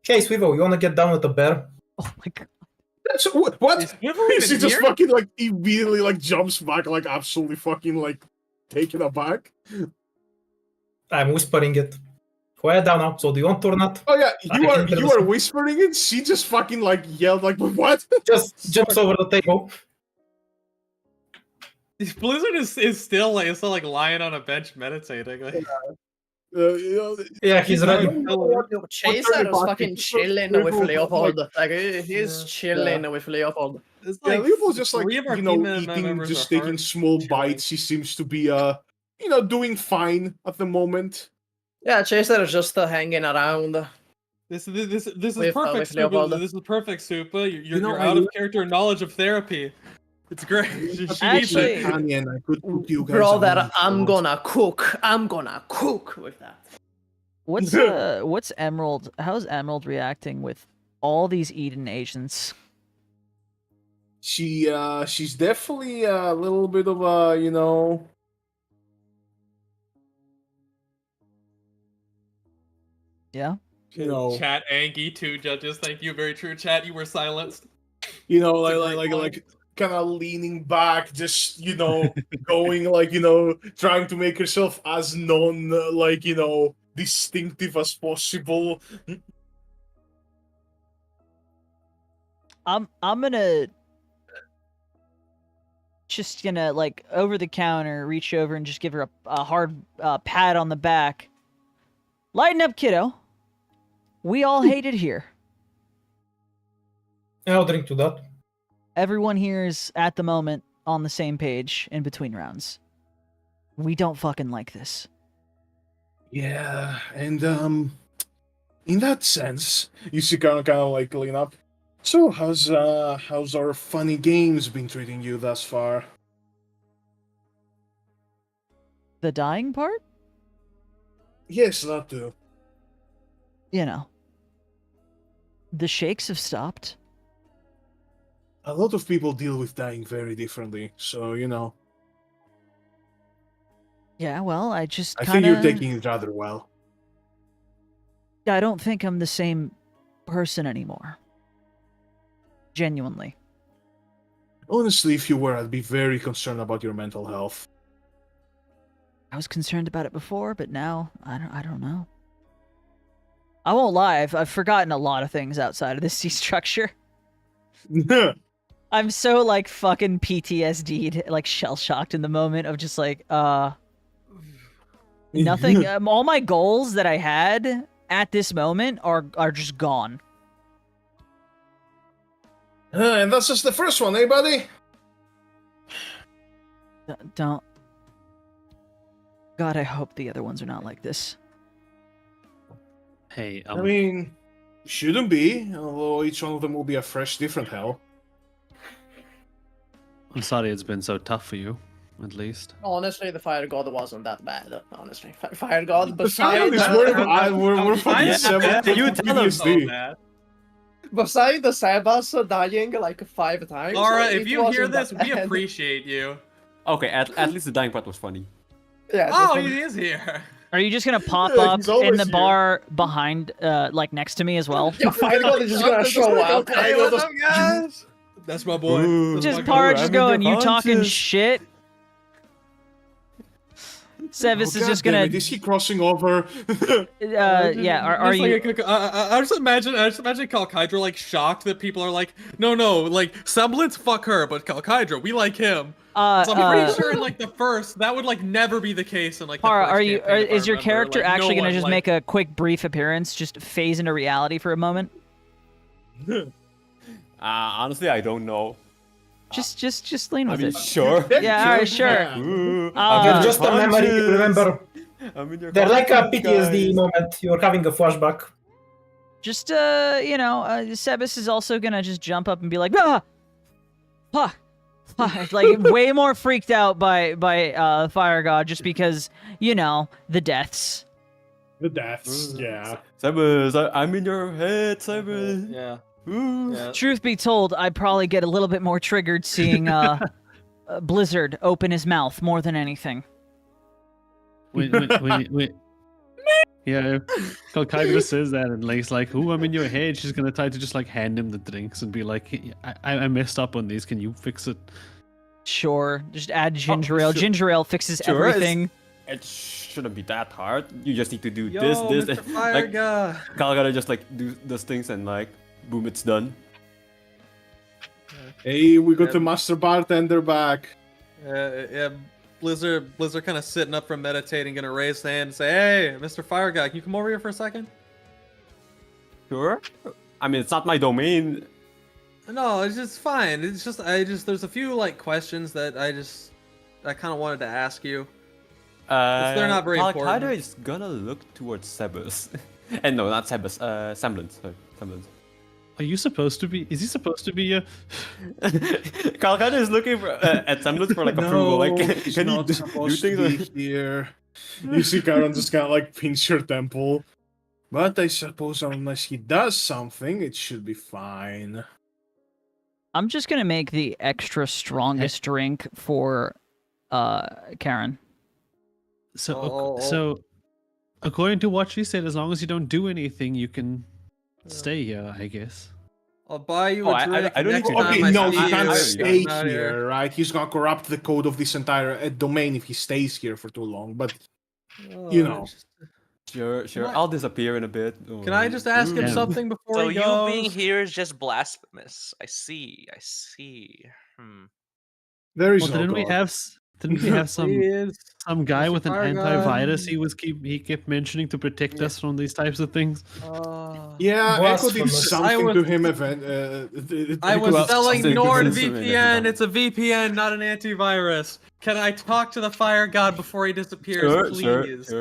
"Hey, Swivel, you wanna get down with the bear?" Oh my god. That's, what? Is Swivel even She just here? fucking like immediately like jumps back, like absolutely fucking like taken aback. I'm whispering it. Quiet down now. So do you want to or not? Oh yeah, I you are enter the you are scene. whispering it. She just fucking like yelled like what? Just jumps over the table. Blizzard is still like lying on a bench meditating. Like, Yeah, he's ready. Chaser is fucking chilling with Leopold, Leopold. like, Like, he's chilling with Leopold. it's yeah, like Leopold's just like three of our you team know eating, members just are taking small chilling. bites. He seems to be doing fine at the moment. Yeah, Chaser is just hanging around. This is With perfect, Supa. Leopold. This is perfect, Supa. You're I out of love- character knowledge of therapy. It's great. She needs Actually- it. Companion, I could put you guys Brother, on, I'm so- gonna cook. I'm gonna cook with that. What's Emerald? How's Emerald reacting with all these Eden agents? She's definitely a little bit of a Yeah. Chat Angie, 2 judges. Thank you. Very true, chat. You were silenced. like a great like point. like kind of leaning back, just going like trying to make herself as distinctive as possible. I'm gonna just like over the counter reach over and just give her a hard pat on the back. Lighten up, kiddo. We all hate it here. I'll drink to that. Everyone here is at the moment on the same page in between rounds. We don't fucking like this. Yeah, and in that sense, you see kind of like lean up. So how's our funny games been treating you thus far? The dying part? Yes, that too. The shakes have stopped. A lot of people deal with dying very differently, so Yeah, well, I just I kind think of... you're taking it rather well. I don't think I'm the same person anymore. Genuinely. Honestly, if you were, I'd be very concerned about your mental health. I was concerned about it before, but now I don't know. I won't lie, I've forgotten a lot of things outside of this C structure. I'm so like fucking PTSD'd, like shell shocked in the moment of just like nothing. All my goals that I had at this moment are just gone. And that's just the first one, eh, buddy? Don't. God, I hope the other ones are not like this. Hey, I mean, shouldn't be, although each one of them will be a fresh, different hell. I'm sorry it's been so tough for you, at least. Honestly, the Fire God wasn't that bad. Honestly, Fire God. The Fire God is we're fucking Yeah, seven. you tell them PTSD. so bad. Besides the Sebas dying like 5 times. Laura, it if you hear wasn't that this, we bad. appreciate you. Okay, at least the dying part was funny. Yeah. Oh, that's he is here. Are you just gonna pop Yeah, up he's always in the here. bar behind, like next to me as well? Yeah, Fire God is just gonna show up. Hey, what's up, guys? That's my boy. Ooh. That's Just my Parge I'm is in going, your you talking conscience." shit? Sevis is just gonna, Is he crossing over? yeah, are Just you... like I just imagine Kalkydra like shocked that people are like, no, like Semblance, fuck her, but Kalkydra, we like him. So I'm pretty sure in like the first, that would like never be the case in like the Para, first campaign, if I is your remember. character Like, no actually gonna one, just like- make a quick brief appearance, just phase into reality for a moment? Honestly, I don't know. Just lean I with mean, it. sure. Yeah, alright, sure. Ooh, You're Just a memory. Remember, I'm in your they're like a conscience, PTSD guys. moment. You're having a flashback. Just, Sebas is also gonna just jump up and be like, ah! Ha! Ha! Like, way more freaked out by Fire God, just because, the deaths. The deaths, yeah. Sebas, I'm in your head, Sebas. Yeah. Ooh. Yeah. Truth be told, I'd probably get a little bit more triggered seeing, Blizzard open his mouth more than anything. when yeah, Kagura says that, and Lake's like, "Ooh, I'm in your head." She's gonna try to just like hand him the drinks and be like, I messed up on these. Can you fix it?" Sure, just add ginger ale. Ginger ale fixes Sure, everything. It shouldn't be that hard. You just need to do Yo, this, Mr. and Fire like Guy. Calgary just like do those things and like boom, it's done. Hey, we got the master bartender back. Yeah, Blizzard kind of sitting up from meditating, gonna raise his hand and say, "Hey, Mr. Fire Guy, can you come over here for a second?" Sure. I mean, it's not my domain. No, it's just fine. It's just there's a few like questions that I kind of wanted to ask you. They're not very important. Calcada is gonna look towards Sebus. And no, not Sebus. Semblance. Sorry, Semblance. Are you supposed to be? Is he supposed to be a? Calcada is looking for at Semblance for like approval. Like, he's can he not do supposed things? to be here. You see Karen just kind of like pinch your temple. But I suppose unless he does something, it should be fine. I'm just gonna make the extra strongest drink for Karen. So, according to what she said, as long as you don't do anything, you can stay here, I guess. I'll buy you a drink I don't next need to- time Okay, I no, see he you. can't I- stay I'm out here, right? He's gonna corrupt the code of this entire domain if he stays here for too long. But you know, Sure. I- I'll disappear in a bit. Can I just ask him Yeah. something before So he you goes? being here is just blasphemous. I see. there is Well, no didn't we God. have Please. some guy Mr. with an Fire Guy. antivirus he kept mentioning to protect us from these types of things? Yeah, Echo did Blasphemous. something to him. I was Well, selling something NordVPN. different. It's a VPN, not an antivirus. Can I talk to the Fire God before he disappears, Sure. please?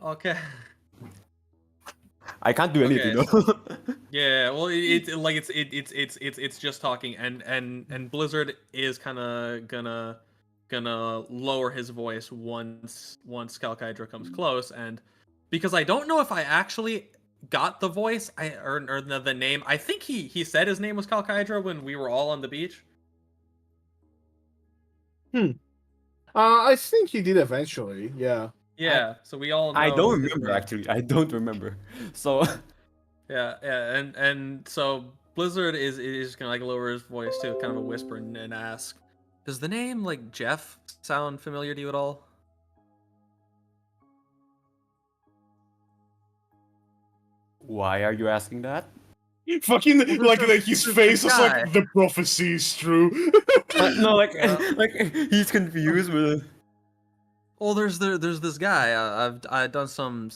Okay. I can't do anything Okay. though. Yeah, well, it's just talking, and Blizzard is kind of gonna lower his voice once Calcydra comes close, and because I don't know if I actually got the voice, or the name. I think he said his name was Calcydra when we were all on the beach. I think he did eventually. Yeah. Yeah, so we all know I don't his remember name. actually. I don't remember. So Yeah, and so Blizzard is gonna like lower his voice to kind of a whisper and ask, does the name like Jeff sound familiar to you at all? why are you asking that? Fucking like his face is guy. like the prophecy is true. No, like he's confused with. Well, there's this guy I've done some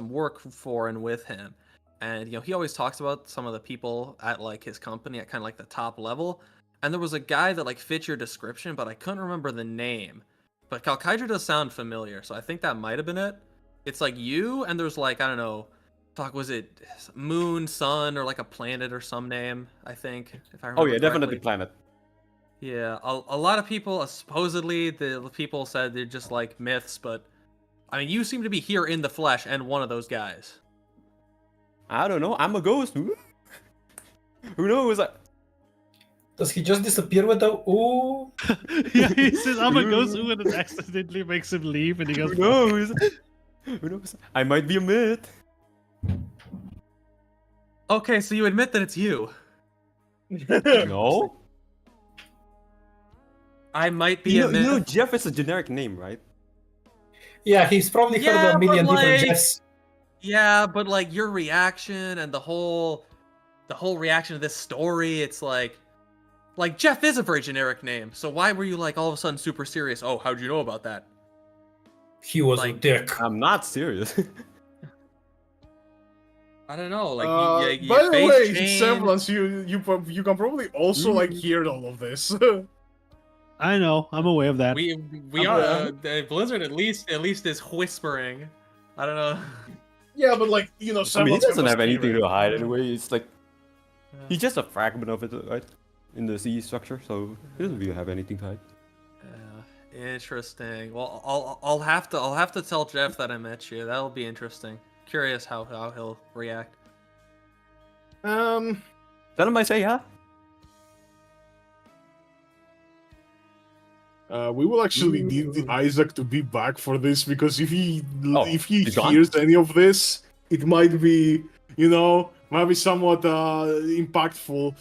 work for and with him, and he always talks about some of the people at like his company at kind of like the top level, and there was a guy that like fit your description, but I couldn't remember the name. But Calcydra does sound familiar, so I think that might have been it. It's like you, and there's like, I don't know, was it Moon, Sun, or like a planet or some name? I think if I remember. Oh yeah, correctly. definitely planet. Yeah, a lot of people, supposedly, the people said they're just like myths, but I mean, you seem to be here in the flesh and one of those guys. I don't know. I'm a ghost. Who knows? Does he just disappear without? Ooh. Yeah, he says, "I'm a ghost," and it accidentally makes him leave, and he goes, Who knows? Who knows? I might be a myth. Okay, so you admit that it's you. No. I might be You a know, myth. Jeff is a generic name, right? Yeah, he's probably heard Yeah, a million but, different like- Jeffs. Yeah, but like your reaction and the whole reaction to this story, it's like Jeff is a very generic name. So why were you like all of a sudden super serious? Oh, how'd you know about that? He was a like- dick. I'm not serious. I don't know. Like, By the way, changed. Semblance, you can probably also like Mm. hear all of this. "I know, I'm aware of that." We are Blizzard at least is whispering. I don't know. Yeah, but like I mean, he Semblance doesn't can have just anything hear to it. hide anyway. It's like he's just a fragment of it, right? In the C structure, so he doesn't really have anything to hide. Interesting. Well, I'll have to tell Jeff that I met you. That'll be interesting. Curious how he'll react. Tell him I say yeah. We will actually need Isaac to be back for this because if he he's gone? hears any of this, it might be might be somewhat impactful.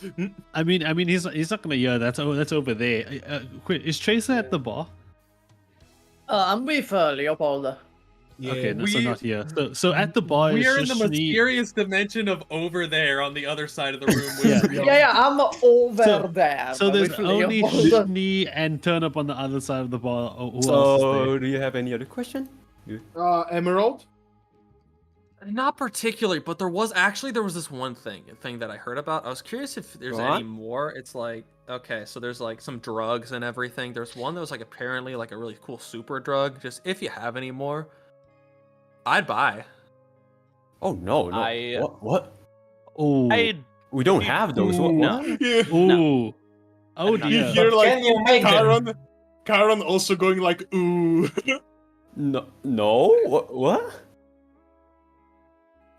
I mean, he's not gonna hear that. That's over there. Is Tracer at the bar? I'm with Leopold. Yeah, Okay, so not here. So at the bar is We're in the just Schnee. mysterious dimension of over there on the other side of the room. With Yeah, I'm over there. So there's with only Leopold. Schnee and Turnip on the other side of the bar. Who else is So, there? do you have any other question? Emerald. Not particularly, but there was this one thing that I heard about. I was curious if there's any more. It's like, okay, so there's like some drugs and everything. There's one that was like apparently like a really cool super drug. Just if you have any more, I'd buy. Oh no! What? Oh, we don't have those. What? Yeah. ooh. Oh You dear. hear like Can you make them? Karen also going like ooh. No. What?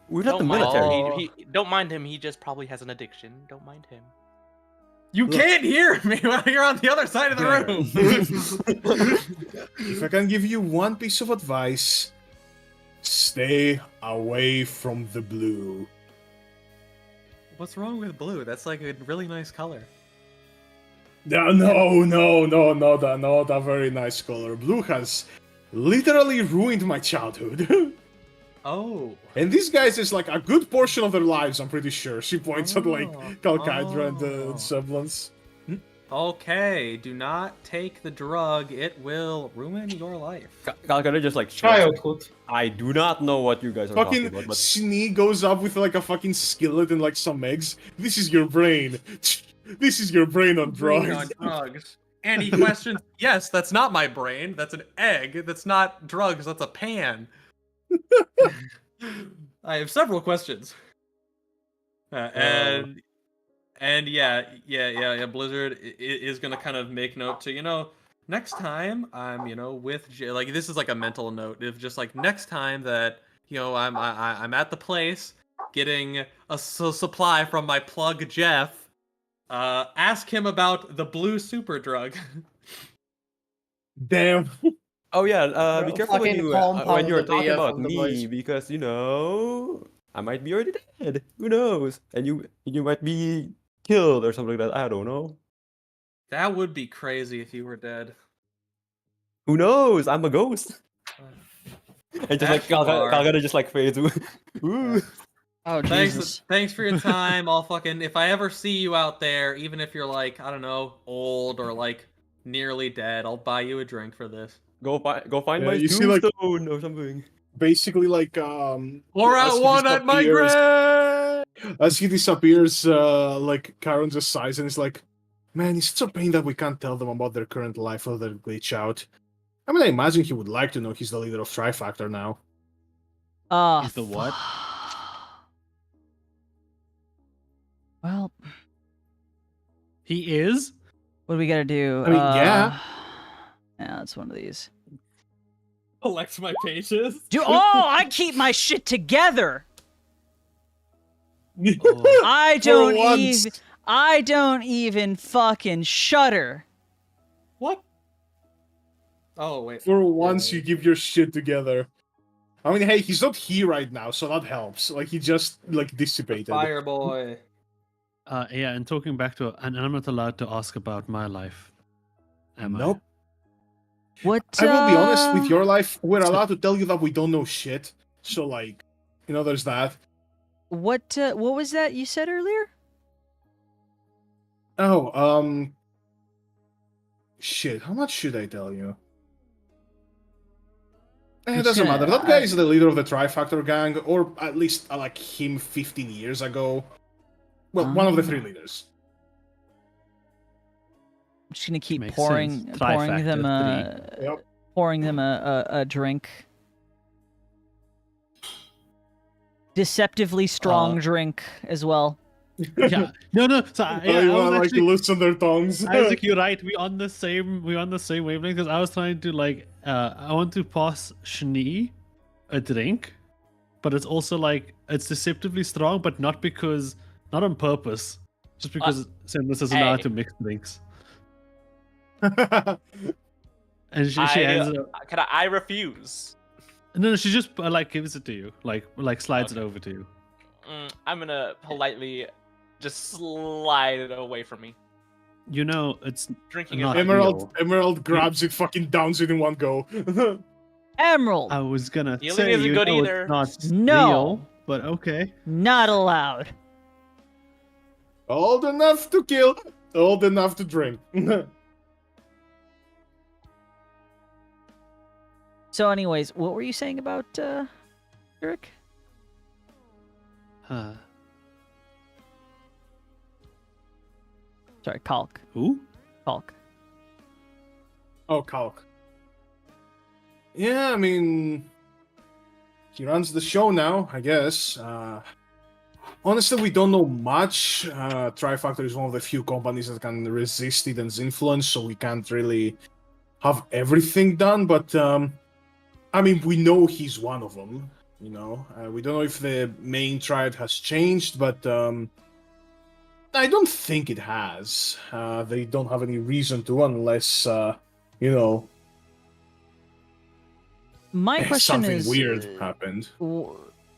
We're not the military. Don't mind him. He just probably has an addiction. Don't mind him. You can't hear me while you're on the other side of the room. If I can give you one piece of advice, stay away from the blue. What's wrong with blue? That's like a really nice color. No, not a very nice color. Blue has literally ruined my childhood. Oh. And these guys is like a good portion of their lives, I'm pretty sure. She points at like Calcydra and Semblance. Okay, do not take the drug. It will ruin your life. Calcutta just like Childhood. I do not know what you guys are talking Fucking about. But Snee goes up with like a fucking skillet and like some eggs. This is your brain. This is your brain on drugs. On drugs. And he questions, yes, that's not my brain. That's an egg. That's not drugs. That's a pan. I have several questions. And yeah, Blizzard is gonna kind of make note to, next time I'm, with like this is like a mental note of just like next time that I'm at the place getting a supply from my plug Jeff. Ask him about the blue super drug. Damn. oh yeah, be careful when you're compound talking the about from the me boys. because I might be already dead. Who knows? And you might be killed or something like that. I don't know. That would be crazy if you were dead. Who knows? I'm a ghost. And just like Calcutta just like fades. Ooh. Oh, Jesus. Thanks for your time. I'll fucking if I ever see you out there, even if you're like, I don't know, old or like nearly dead, I'll buy you a drink for this. Go find my you see, like, tombstone or something. Basically like Pour out one at my grave. As he disappears, like Karen just sighs and is like, man, it's such a pain that we can't tell them about their current life or their glitch out. I mean, I imagine he would like to know he's the leader of Trifactor now. He's the what? Well, he is. what do we gotta do? I mean, yeah. Yeah, it's one of these. Collect my pages. I keep my shit together. Oh. I don't even fucking shudder. What? Oh wait. For once, you give your shit together. I mean, hey, he's not here right now, so that helps. Like, he just, like, dissipated. Fire boy. Yeah, and talking back to, and I'm not allowed to ask about my life. Am Nope. What? I will be honest, with your life, we're allowed to tell you that we don't know shit. So, like, there's that. What was that you said earlier? Oh, shit, how much should I tell you? It doesn't matter. That guy is the leader of the Trifactor gang, or at least like him 15 years ago. Well, one of the three leaders. I'm just gonna keep Makes pouring sense. them Trifactor pouring them a drink. Deceptively strong drink as well. Yeah. No. So yeah, You I was wanna, actually, like, loosen their tongues. Isaac, you're right. We're on the same wavelength because I was trying to like I want to pass Schnee a drink, but it's also like it's deceptively strong, but not on purpose, just because Semblance isn't allowed to mix drinks. And she hands it. I refuse. No, she just like gives it to you, like slides it over to you. I'm gonna politely just slide it away from me. You know, it's Drinking not Emerald grabs it, fucking downs it in one go. Emerald. I was gonna Healing say isn't good know either. it's not No. real, but okay. Not allowed. Old enough to kill, old enough to drink. So, anyways, what were you saying about Eric? Sorry, Kalk. Who? Kalk. Oh, Kalk. Yeah, I mean, he runs the show now, I guess. Honestly, we don't know much. Trifactor is one of the few companies that can resist Eden's influence, so we can't really have everything done. But I mean, we know he's one of them. You know, we don't know if the main triad has changed, but I don't think it has. They don't have any reason to, unless you know. My question something is, weird happened.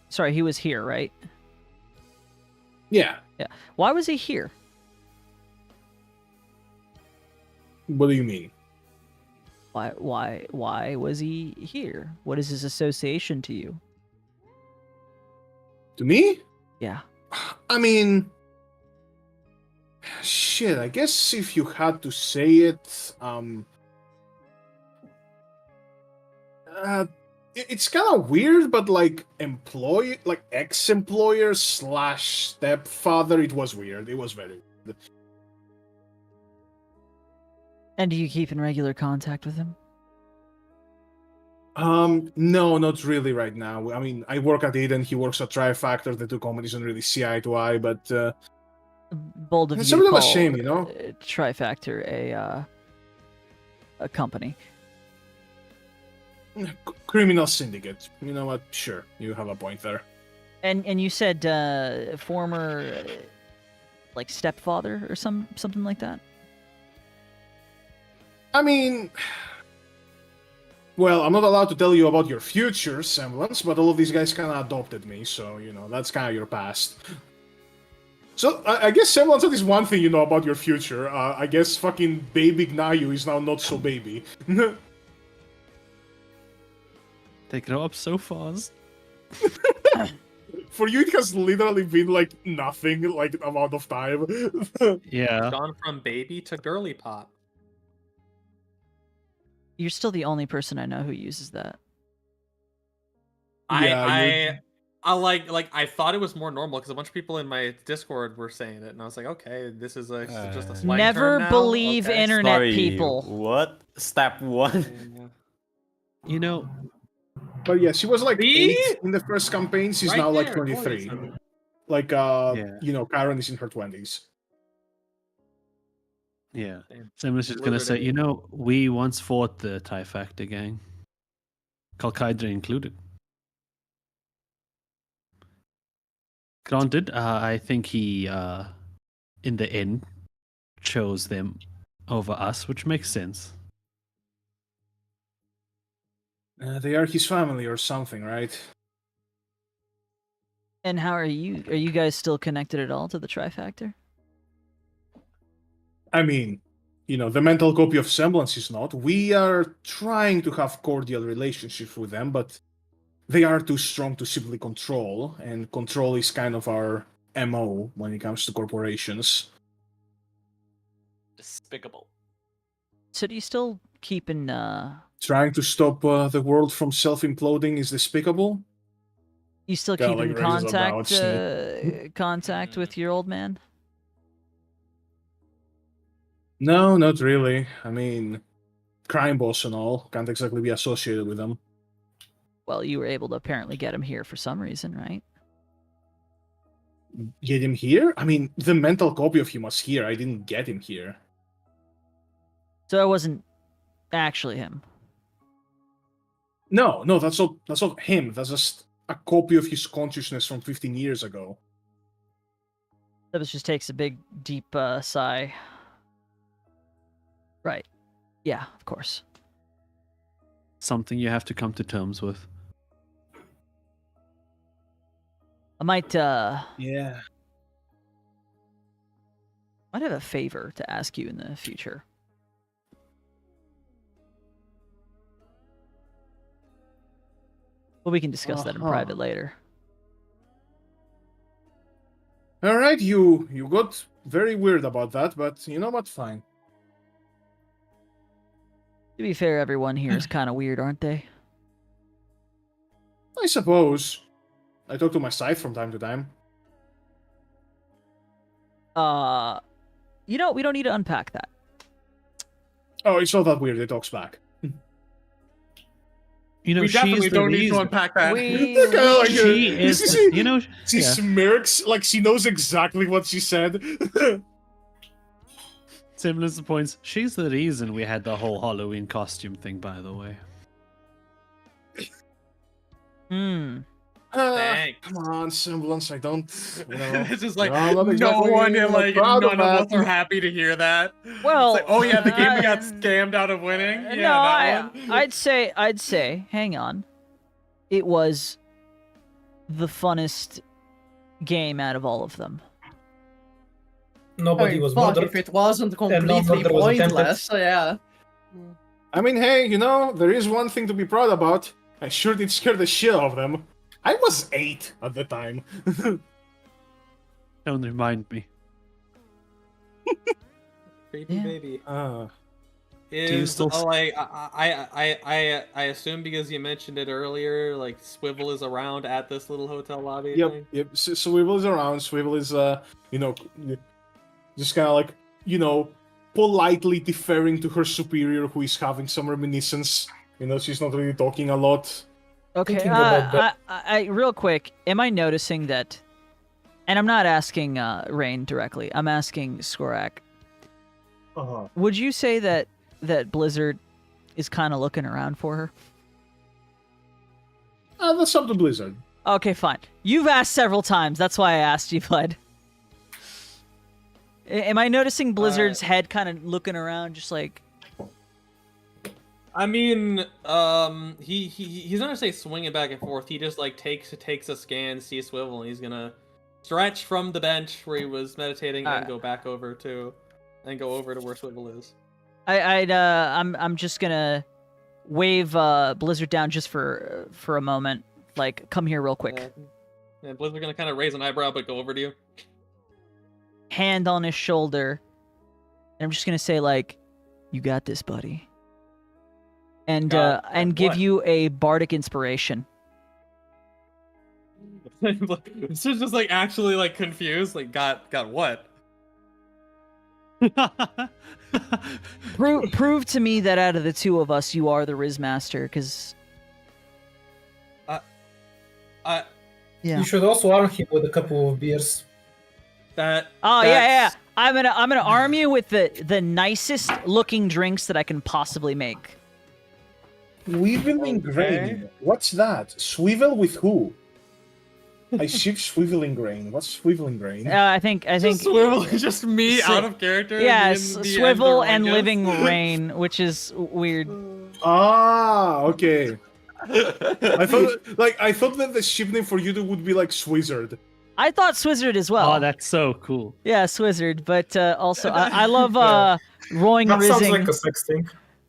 Sorry, he was here, right? Yeah. Yeah. Why was he here? What do you mean? Why was he here? What is his association to you? To me? Yeah. I mean, shit, I guess if you had to say it, it's kind of weird, but like ex-employer / stepfather, it was weird. It was very weird. And do you keep in regular contact with him? No, not really right now. I mean, I work at Eden, he works at Trifactor. The two companies don't really see eye to eye, but Bold of it's you a to bit of a call shame, you know? Trifactor a company. Criminal syndicate. You know what? Sure, you have a point there. And you said former like stepfather or something like that? I mean, well, I'm not allowed to tell you about your future, Semblance, but all of these guys kind of adopted me, so, you know, that's kind of your past. So, I guess, Semblance, that is one thing you know about your future. I guess fucking baby Gnayu is now not so baby. They grow up so fast. For you, it has literally been, like, nothing, like, amount of time. Yeah. Gone from baby to girly pop. You're still the only person I know who uses that. Yeah, I like I thought it was more normal because a bunch of people in my Discord were saying it, and I was like, okay, this is just a slang Never term now? believe Okay. internet Sorry, people. What? Step 1? You know, But yeah, she was like See? 8 in the first campaign. She's Right now like there, 23. boys. Like, Yeah. you know, Karen is in her 20s. yeah. Damn. Someone's just gonna say, you know, we once fought the Trifactor gang. Kalkaidra included. Granted, I think he, in the end, chose them over us, which makes sense. They are his family or something, right? And how are you? Are you guys still connected at all to the Trifactor? I mean, you know, the mental copy of Semblance is not. We are trying to have cordial relationships with them, but they are too strong to simply control, and control is kind of our MO when it comes to corporations. Despicable. So do you still keep in Trying to stop the world from self-imploding is despicable. you still Kinda keep in like raises a contact brow, contact with your old man? No, not really. I mean, crime boss and all, can't exactly be associated with them. Well, you were able to apparently get him here for some reason, right? Get him here? I mean, the mental copy of him was here. I didn't get him here. So it wasn't actually him. No, that's not him. That's just a copy of his consciousness from 15 years ago. That just takes a big, deep sigh. Right. Yeah, of course. something you have to come to terms with. I might Yeah. might have a favor to ask you in the future. But we can discuss that in private later. All right, you got very weird about that, but you know what? Fine. To be fair, everyone here is kind of weird, aren't they? I suppose. I talk to my scythe from time to time. You know, we don't need to unpack that. Oh, it's not that weird. It talks back. You know, We definitely she's the don't need to reason. unpack that. She is, you know, She smirks like she knows exactly what she said. Semblance points. She's the reason we had the whole Halloween costume thing, by the way. Thanks. Come on, Semblance. I don't. You know, It's just like I'm not exactly, no one, you know, like proud none of that. us are happy to hear that. Well, it's like, oh yeah, the game we got scammed out of winning. Yeah, no, that one. I'd say, hang on. It was the funnest game out of all of them. Nobody was Fuck, murdered. if it wasn't no completely murder was pointless, yeah. I mean, hey, you know, there is one thing to be proud about. I sure did scare the shit out of them. I was 8 at the time. Don't remind me. Creepy baby. you still like I assume because you mentioned it earlier, like Swivel is around at this little hotel lobby thing? Yep. Swivel is around. Swivel is, you know, just kind of like, you know, politely deferring to her superior who is having some reminiscence. You know, she's not really talking a lot. Okay, Thinking about that. I real quick, am I noticing that, and I'm not asking Rain directly, I'm asking Skorak, would you say that Blizzard is kind of looking around for her? That's up to Blizzard. Okay, fine. You've asked several times, that's why I asked you, Vlad. Am I noticing Blizzard's head kind of looking around, just like... I mean, he's not gonna say swing it back and forth. He just like takes a scan, sees Swivel, and he's gonna stretch from the bench where he was meditating and go back over to, and go over to where Swivel is. I'm just gonna wave Blizzard down just for a moment. Like, come here real quick. Yeah, Blizzard's gonna kind of raise an eyebrow, but go over to you. Hand on his shoulder, and I'm just gonna say like, "You got this, buddy." And give you a bardic inspiration. This is just like actually like confused. Like got what? Prove to me that out of the two of us, you are the Riz Master, because. Yeah. You should also arm him with a couple of beers. Yeah. I'm gonna arm you with the nicest looking drinks that I can possibly make. Swiveling grain. What's that? Swivel with who? I ship swiveling grain. What's swiveling grain? I think Swivel is just me out of character. Yeah, the Swivel and Endorungus. Living Rain, which is weird. Ah, okay. I thought that the ship name for you would be like Swizzard. I thought Swizzard as well. Oh, that's so cool. Yeah, Swizzard, but also I love Roing That sounds Rizzing. like a sex thing.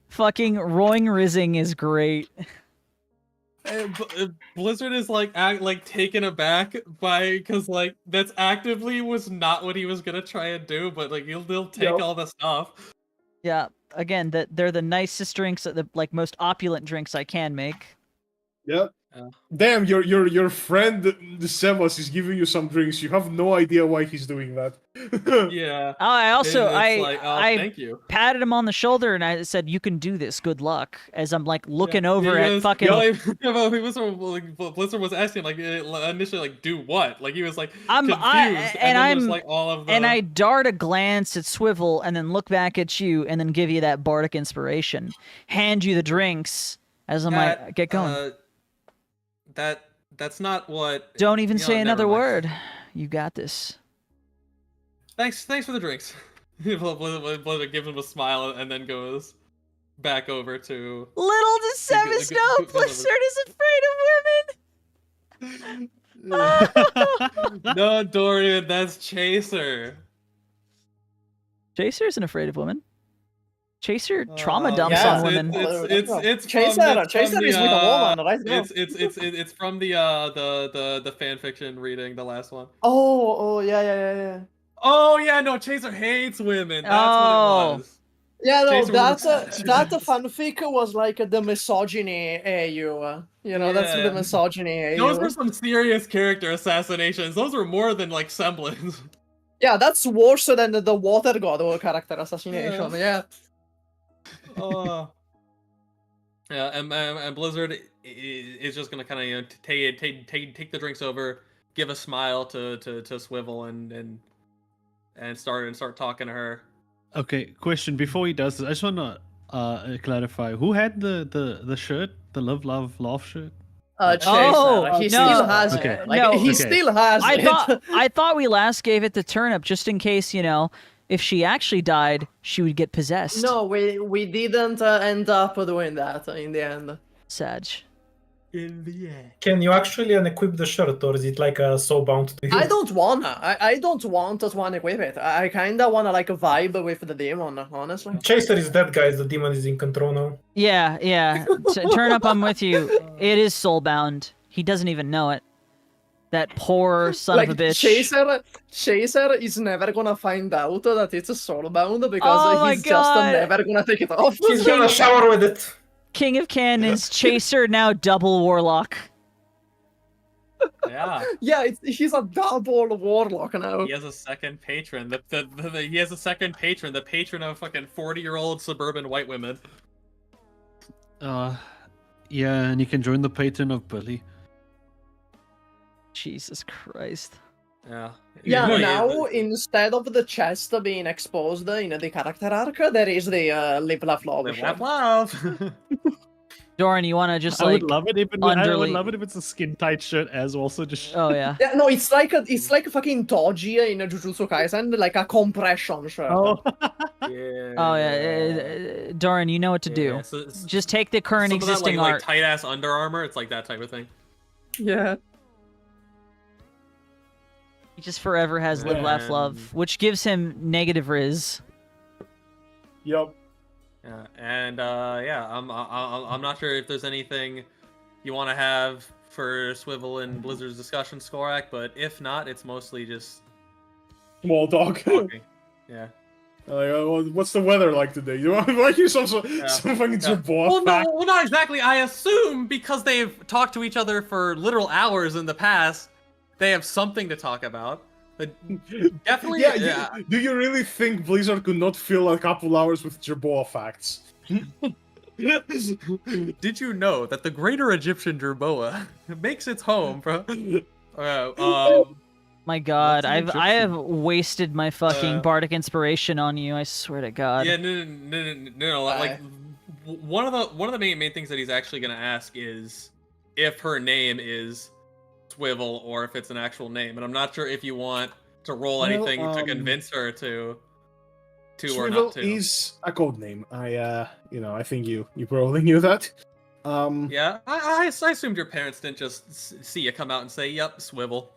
Fucking Roing Rizzing is great. Blizzard is like taken aback by because like that's actively was not what he was gonna try and do, but like they'll take all the stuff. Yeah, again, they're the nicest drinks, the like most opulent drinks I can make. Yep. Damn, your friend the Sebas is giving you some drinks. You have no idea why he's doing that. Yeah. I also I thank you. patted him on the shoulder and I said, "You can do this. Good luck." As I'm like looking over He at was- fucking. Blizzard was asking like initially like do what? Like he was like I'm confused, all of the... and I dart a glance at Swivel and then look back at you and then give you that bardic inspiration, hand you the drinks as I'm like, get going. That's not what. Don't even say never another mind. word. You got this. Thanks for the drinks. Blizzard gives him a smile and then goes, back over to Little does Semus know Blizzard is afraid of women. No, Dorian, that's Chaser. Chaser isn't afraid of women. Chaser trauma dumps yeah. on women. It's Chaser is with a woman, right? No. It's from the fan fiction reading, the last one. Oh, yeah. Oh yeah, no, Chaser hates women. That's what it was. Yeah, no, Chaser that was- that fanfic was like the misogyny AU. You know, that's the Yeah. misogyny AU. Those were some serious character assassinations. Those were more than like semblance. Yeah, that's worse than the Water God character assassination. Yeah. Yeah, and Blizzard is just gonna kind of take the drinks over, give a smile to Swivel and start talking to her. Okay, question before he does this, I just want to clarify who had the shirt, the Love Laugh shirt. Chaser. He no. still has Okay. it. Like, No. he Okay. still has it. I thought we last gave it to Turnip just in case, you know, if she actually died, she would get possessed. No, we didn't end up doing that in the end. Sag. Can you actually unequip the shirt, or is it like so bound to you? I don't wanna. I don't want to unequip it. I kinda wanna like vibe with the demon, honestly. Chaser is dead, guys. The demon is in control now. Yeah. Turnip, I'm with you. It is soulbound. He doesn't even know it. That poor son Like, of a bitch. Chaser is never gonna find out that it's soulbound because Oh my he's just God. never gonna take it off. He's gonna shower with it. King of Cannons, Chaser, now double Warlock. Yeah, Yeah, he's a double warlock now. he has a second patron. He has a second patron, the patron of fucking 40-year-old suburban white women. Yeah, and you can join the patron of Bully. Jesus Christ. Yeah. Yeah, Yeah, now instead of the chest being exposed in the character arc, there is the Live Laugh Love. Live, shot. laugh, love. Doran, you want to just I like... would love it if I would love it if it's a skin tight shirt as also just. Oh, yeah. Yeah, no, it's like fucking Toji in Jujutsu Kaisen, like a compression shirt. Oh. Yeah. Oh, yeah. Doran, you know what to do. Yeah, so Just take the current some of that, existing like art. tight ass Under Armour. It's like that type of thing. Yeah. He just forever has Live, Laugh, Love, which gives him negative Riz. Yep. Yeah, and yeah, I'm not sure if there's anything you want to have for Swivel and Blizzard's discussion score act, but if not, it's mostly just Small talk. talking. Yeah. What's the weather like today? You want to hear some fucking Jerboa Well, fact? no, not exactly. I assume because they've talked to each other for literal hours in the past, they have something to talk about. But definitely, Yeah, do you really think Blizzard could not fill a couple hours with Jerboa facts? Did you know that the greater Egyptian Jerboa makes its home from? My God, What's an I have wasted my fucking bardic inspiration on you. I swear to God. Yeah, no. Like one of the main things that he's actually gonna ask is if her name is Swivel or if it's an actual name, and I'm not sure if you want to roll anything to convince her to or not to. Swivel is a code name. I think you probably knew that. Yeah, I assumed your parents didn't just see you come out and say, "Yep, Swivel."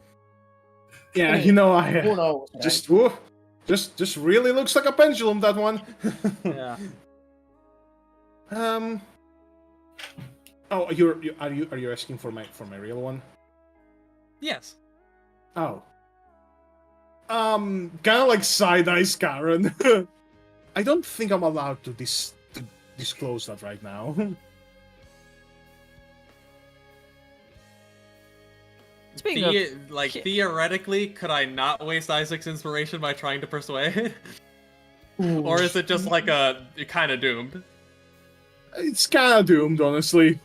Yeah, Who knows? Right? Just really looks like a pendulum, that one. Yeah. Oh, are you asking for my real one? Yes. Oh. Kind of like side-eyes Karen. I don't think I'm allowed to disclose that right now. Speaking of... Theoretically, could I not waste Isaac's inspiration by trying to persuade? Or is it just like kind of doomed? It's kind of doomed, honestly.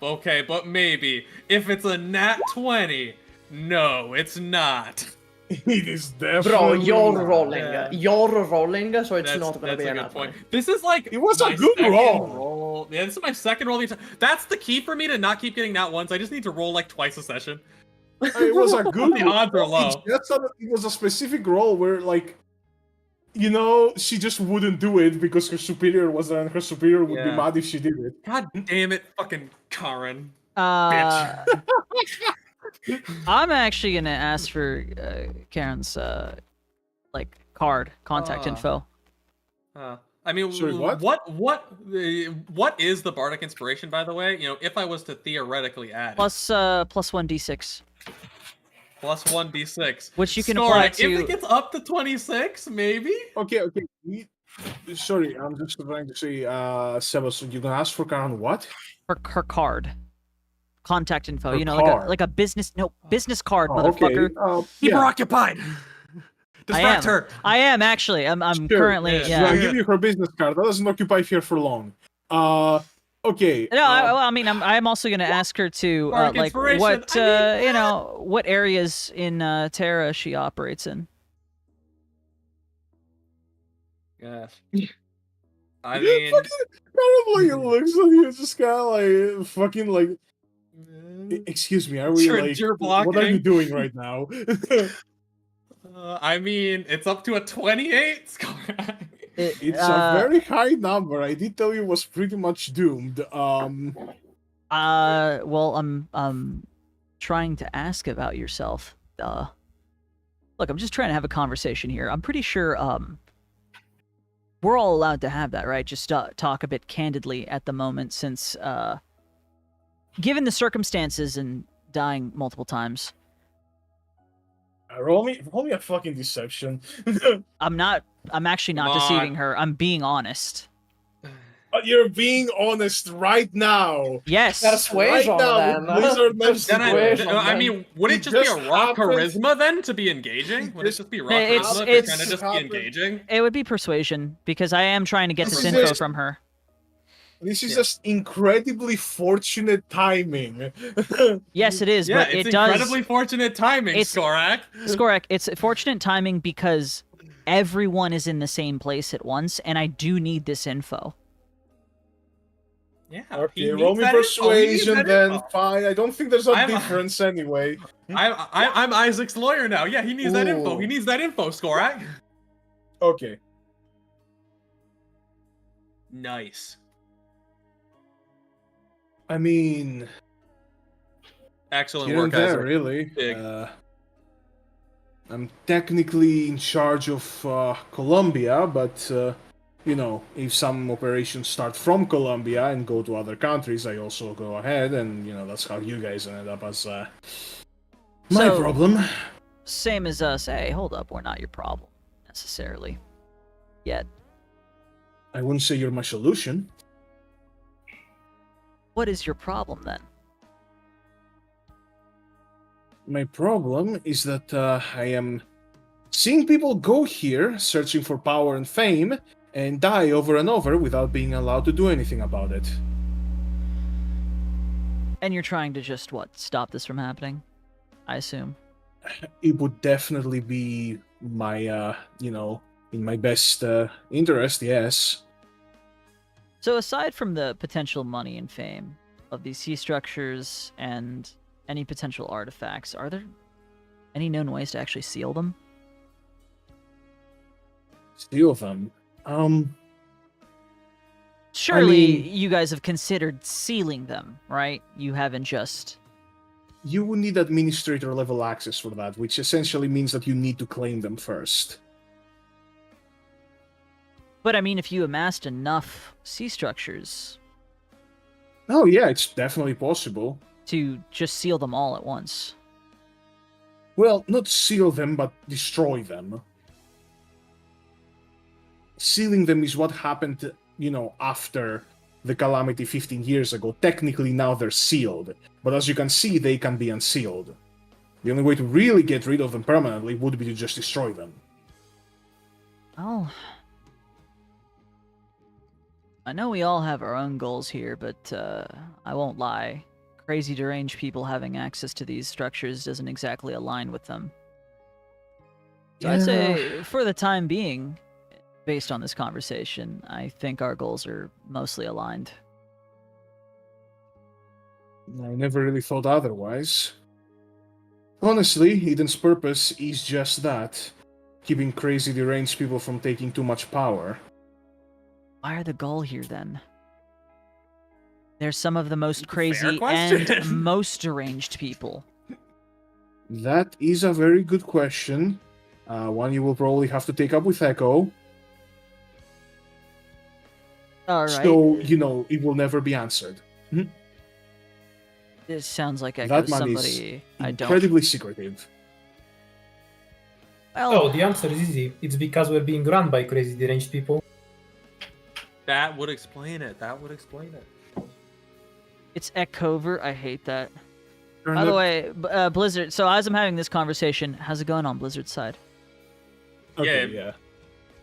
Okay, but maybe. If it's a nat 20, no, it's not. It is definitely Bro, you're not. rolling. Yeah. You're rolling, so it's That's not gonna be a an good point. point. This is like It was a my good second roll. Yeah, this is my second roll. That's the key for me to not keep getting nat ones. I just need to roll like twice a session. It was a good The odds are low. It was a specific roll where, like, you know, she just wouldn't do it because her superior was there, and her superior would be Yeah. mad if she did it. God damn it, fucking Karen. I'm actually gonna ask for Karen's like contact info. I mean, Sorry, what? What is the bardic inspiration, by the way? You know, if I was to theoretically add Plus 1d6. plus 1d6, which you can apply Skorak, to. if it gets up to 26, maybe. Okay. Sorry, I'm just trying to say, Sebas, you're gonna ask for Karen what? Her card. Contact info. Her You know, card. like a business business card, Oh, motherfucker. okay. Keep her Yeah. occupied. Distract her. I am actually. I'm Sure. currently. Yeah, I'll give you her business card. That doesn't occupy here for long. Okay. No, I mean, I'm also gonna ask her to Bardic like inspiration. what I mean, you know, what areas in Terra she operates in. Yes. I mean, Kind of like looks like you just kind of like fucking like. Excuse me, are we like? You're What are you blocking. doing right now? I mean, it's up to a 28. It's a very high number. I did tell you it was pretty much doomed. Well, I'm trying to ask about yourself. Look, I'm just trying to have a conversation here. I'm pretty sure we're all allowed to have that, right? Just talk a bit candidly at the moment, since given the circumstances and dying multiple times. Roll me a fucking deception. I'm actually not deceiving her. I'm being honest. You're being honest right now. Yes. Persuasion, Right now, then. I mean, would it just be a raw charisma then to be engaging? Would it just be raw charisma to kind of just be engaging? It would be persuasion, because I am trying to get this This is info just- from her. This is just incredibly fortunate timing. Yes, it is, Yeah, but it's it does. incredibly fortunate timing, Skorak. Skorak, it's fortunate timing because everyone is in the same place at once, and I do need this info. Yeah. Okay, roll me persuasion then. Fine. I don't think there's a difference anyway. I'm Isaac's lawyer now. Yeah, he needs that info. He needs that info, Skorak. Okay. Nice. I mean, Excellent here work, and there, Isaac. really. Big. I'm technically in charge of Colombia, but you know, if some operations start from Colombia and go to other countries, I also go ahead, and you know, that's how you guys ended up as my problem. Same as us. Hey, hold up, we're not your problem necessarily. Yet. I wouldn't say you're my solution. What is your problem then? My problem is that I am seeing people go here searching for power and fame and die over and over without being allowed to do anything about it. And you're trying to just, what, stop this from happening? I assume. It would definitely be my, you know, in my best interest, yes. So aside from the potential money and fame of these sea structures and any potential artifacts, are there any known ways to actually seal them? Seal them? Surely I mean, you guys have considered sealing them, right? You haven't just... You would need administrator level access for that, which essentially means that you need to claim them first. But I mean, if you amassed enough sea structures... Oh yeah, it's definitely possible. To just seal them all at once. Well, not seal them, but destroy them. Sealing them is what happened, you know, after the calamity 15 years ago. Technically, now they're sealed. But as you can see, they can be unsealed. The only way to really get rid of them permanently would be to just destroy them. Oh... I know we all have our own goals here, but I won't lie. Crazy deranged people having access to these structures doesn't exactly align with them. So I'd say, for the time being, based on this conversation, I think our goals are mostly aligned. I never really thought otherwise. Honestly, Eden's purpose is just that. keeping crazy deranged people from taking too much power. Why are the Gull here then? They're some of the most Fair crazy question. and most deranged people. That is a very good question. One you will probably have to take up with Echo. All right. So, it will never be answered. This sounds like That Echo's man somebody is I don't. incredibly secretive. Well, Oh, the answer is easy. It's because we're being run by crazy deranged people. That would explain it. it's Eckover. I hate that. Turn By the up- way, Blizzard. So as I'm having this conversation, how's it going on Blizzard's side? Okay, Yeah.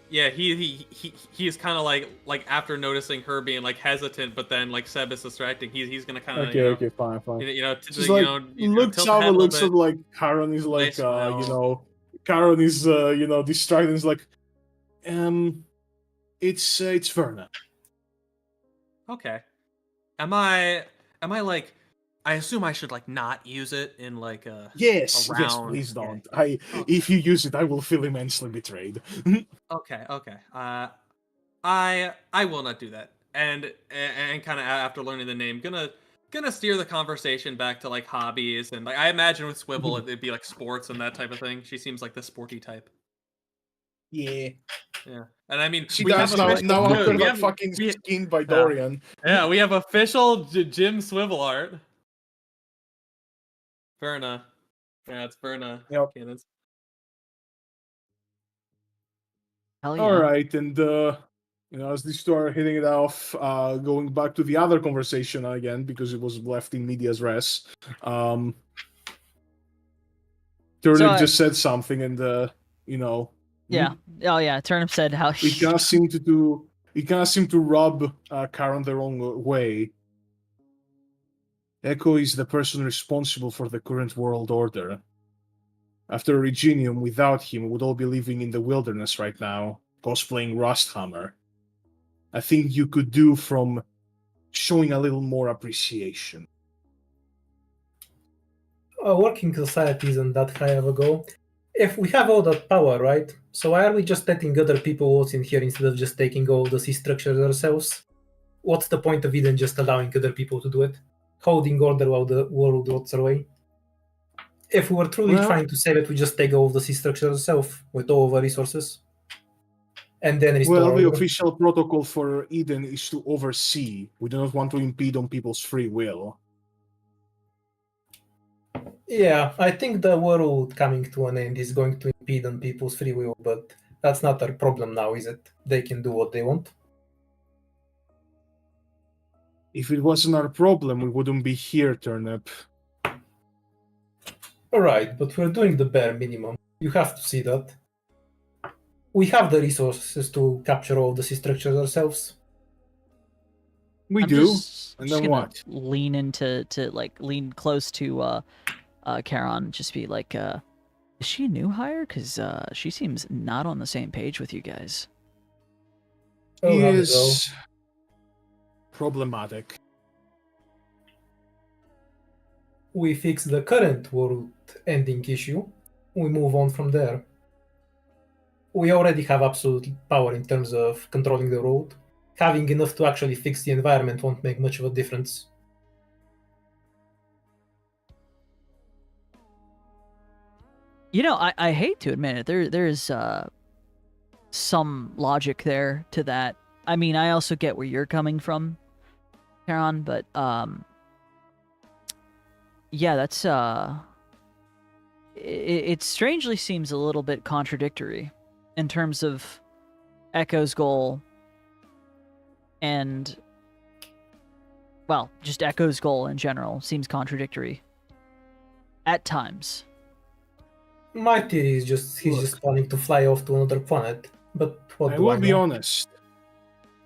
Yeah, he's kind of like after noticing her being like hesitant, but then like Seb is distracting. He's gonna kind of Okay, fine. tilt Just the looks head out a and little looks bit. at like Karen is like, Nice smile. Karen is distracted. And is like, it's Verna. Okay. Am I like? I assume I should like not use it in like a Yes, around. please Yeah. don't. Okay. If you use it, I will feel immensely betrayed. Okay. I will not do that. And kind of after learning the name, gonna steer the conversation back to like hobbies and like I imagine with Swivel it'd be like sports and that type of thing. She seems like the sporty type. Yeah. Yeah. And I mean, She we does have now, official- now after we that have- fucking we- skin by Dorian. Yeah, we have official Jim Swivel art. Verna. Yeah, it's Verna. Yep. Cannons. Hell yeah. All right, and as these two are hitting it off, going back to the other conversation again because it was left in medias res. Turnip just said something, and Yeah. Oh yeah. Turnip said how it kind of seemed to rub Karen the wrong way. Echo is the person responsible for the current world order. After Reginium, without him, we'd all be living in the wilderness right now, cosplaying Rusthammer. I think you could do from showing a little more appreciation. A working society isn't that high of a goal. If we have all that power, right? So why are we just letting other people vote in here instead of just taking all the C structures ourselves? What's the point of even just allowing other people to do it? Holding order while the world rots away? If we were truly trying to save it, we just take all the C structures ourselves with all of our resources. And then restore Well, the order. official protocol for Eden is to oversee. We do not want to impede on people's free will. Yeah, I think the world coming to an end is going to impede on people's free will, but that's not our problem now, is it? They can do what they want. If it wasn't our problem, we wouldn't be here, Turnip. Alright, but we're doing the bare minimum. You have to see that. We have the resources to capture all the C structures ourselves. We do. I'm And just then gonna what? lean close to Charon, just be like, is she a new hire? Because she seems not on the same page with you guys. Oh, He how to is problematic. We fix the current world-ending issue. We move on from there. We already have absolute power in terms of controlling the world. Having enough to actually fix the environment won't make much of a difference. You know, I hate to admit it. There's some logic there to that. I mean, I also get where you're coming from, Charon, but yeah, that's it strangely seems a little bit contradictory in terms of Echo's goal and, well, just Echo's goal in general seems contradictory at times. My theory is he's just planning to fly off to another planet. But what I do I will be know? honest.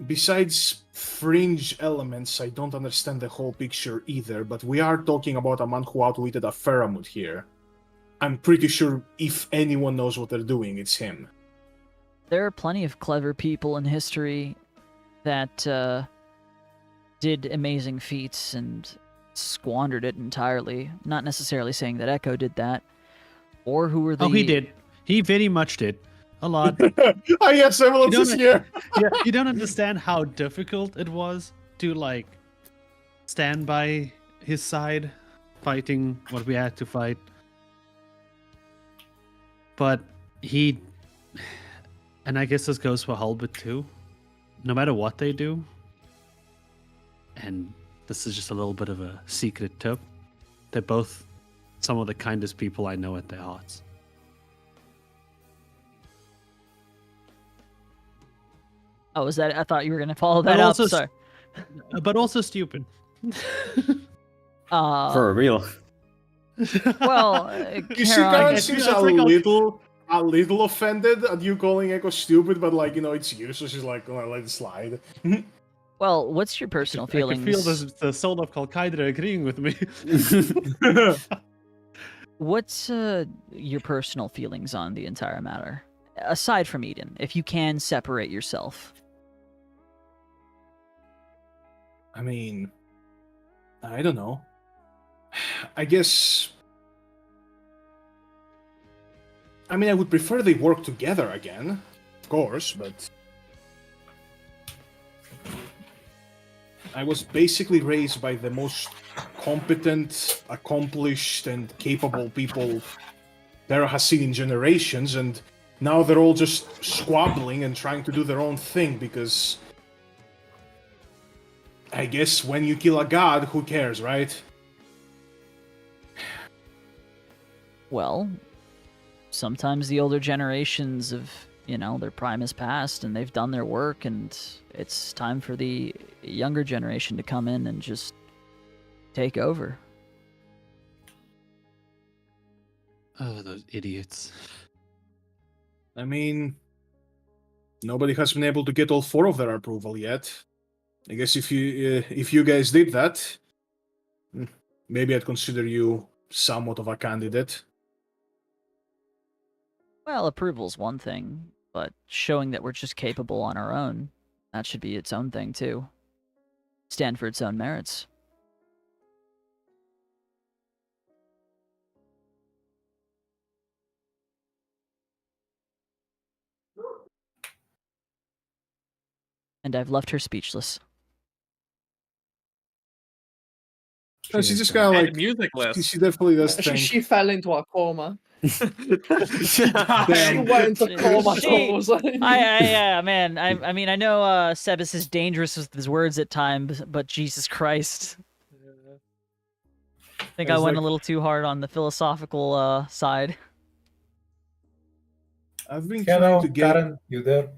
Besides fringe elements, I don't understand the whole picture either, but we are talking about a man who outwitted a Faramut here. I'm pretty sure if anyone knows what they're doing, it's him. There are plenty of clever people in history that did amazing feats and squandered it entirely. Not necessarily saying that Echo did that, or who were the... Oh, he did. He very much did. A lot. Ah, yes, everyone's is here. Yeah, you don't understand how difficult it was to like stand by his side, fighting what we had to fight. But he, and I guess this goes for Hulbert too. No matter what they do, and this is just a little bit of a secret tip, they're both some of the kindest people I know at their hearts. Oh, is that? I thought you were gonna follow that up. Sorry. But also stupid. For real. Well, You see, Karen seems a little offended at you calling Echo stupid, but like, you know, it's you, so she's like, oh, let it slide. Well, what's your personal feelings? I can feel the soul of Kalkaidra agreeing with me. What's your personal feelings on the entire matter? Aside from Eden, if you can separate yourself. I mean, I don't know. I guess... I mean, I would prefer they work together again, of course, but... I was basically raised by the most competent, accomplished, and capable people Terra has seen in generations, and now they're all just squabbling and trying to do their own thing, because... I guess when you kill a god, who cares, right? Well, sometimes the older generations of, you know, their prime is past and they've done their work, and it's time for the younger generation to come in and just take over. Oh, those idiots. I mean, nobody has been able to get all four of their approval yet. I guess if you guys did that, maybe I'd consider you somewhat of a candidate. Well, approval's one thing, but showing that we're just capable on our own, that should be its own thing too. Stand for its own merits. And I've left her speechless. No, she's just kind of like musicless. She definitely does think. She fell into a coma. She went into comatose. Yeah, man. I mean, I know Sebas is dangerous with his words at times, but Jesus Christ. I think I went a little too hard on the philosophical side. I've been Hello, trying to get... Karen, you there?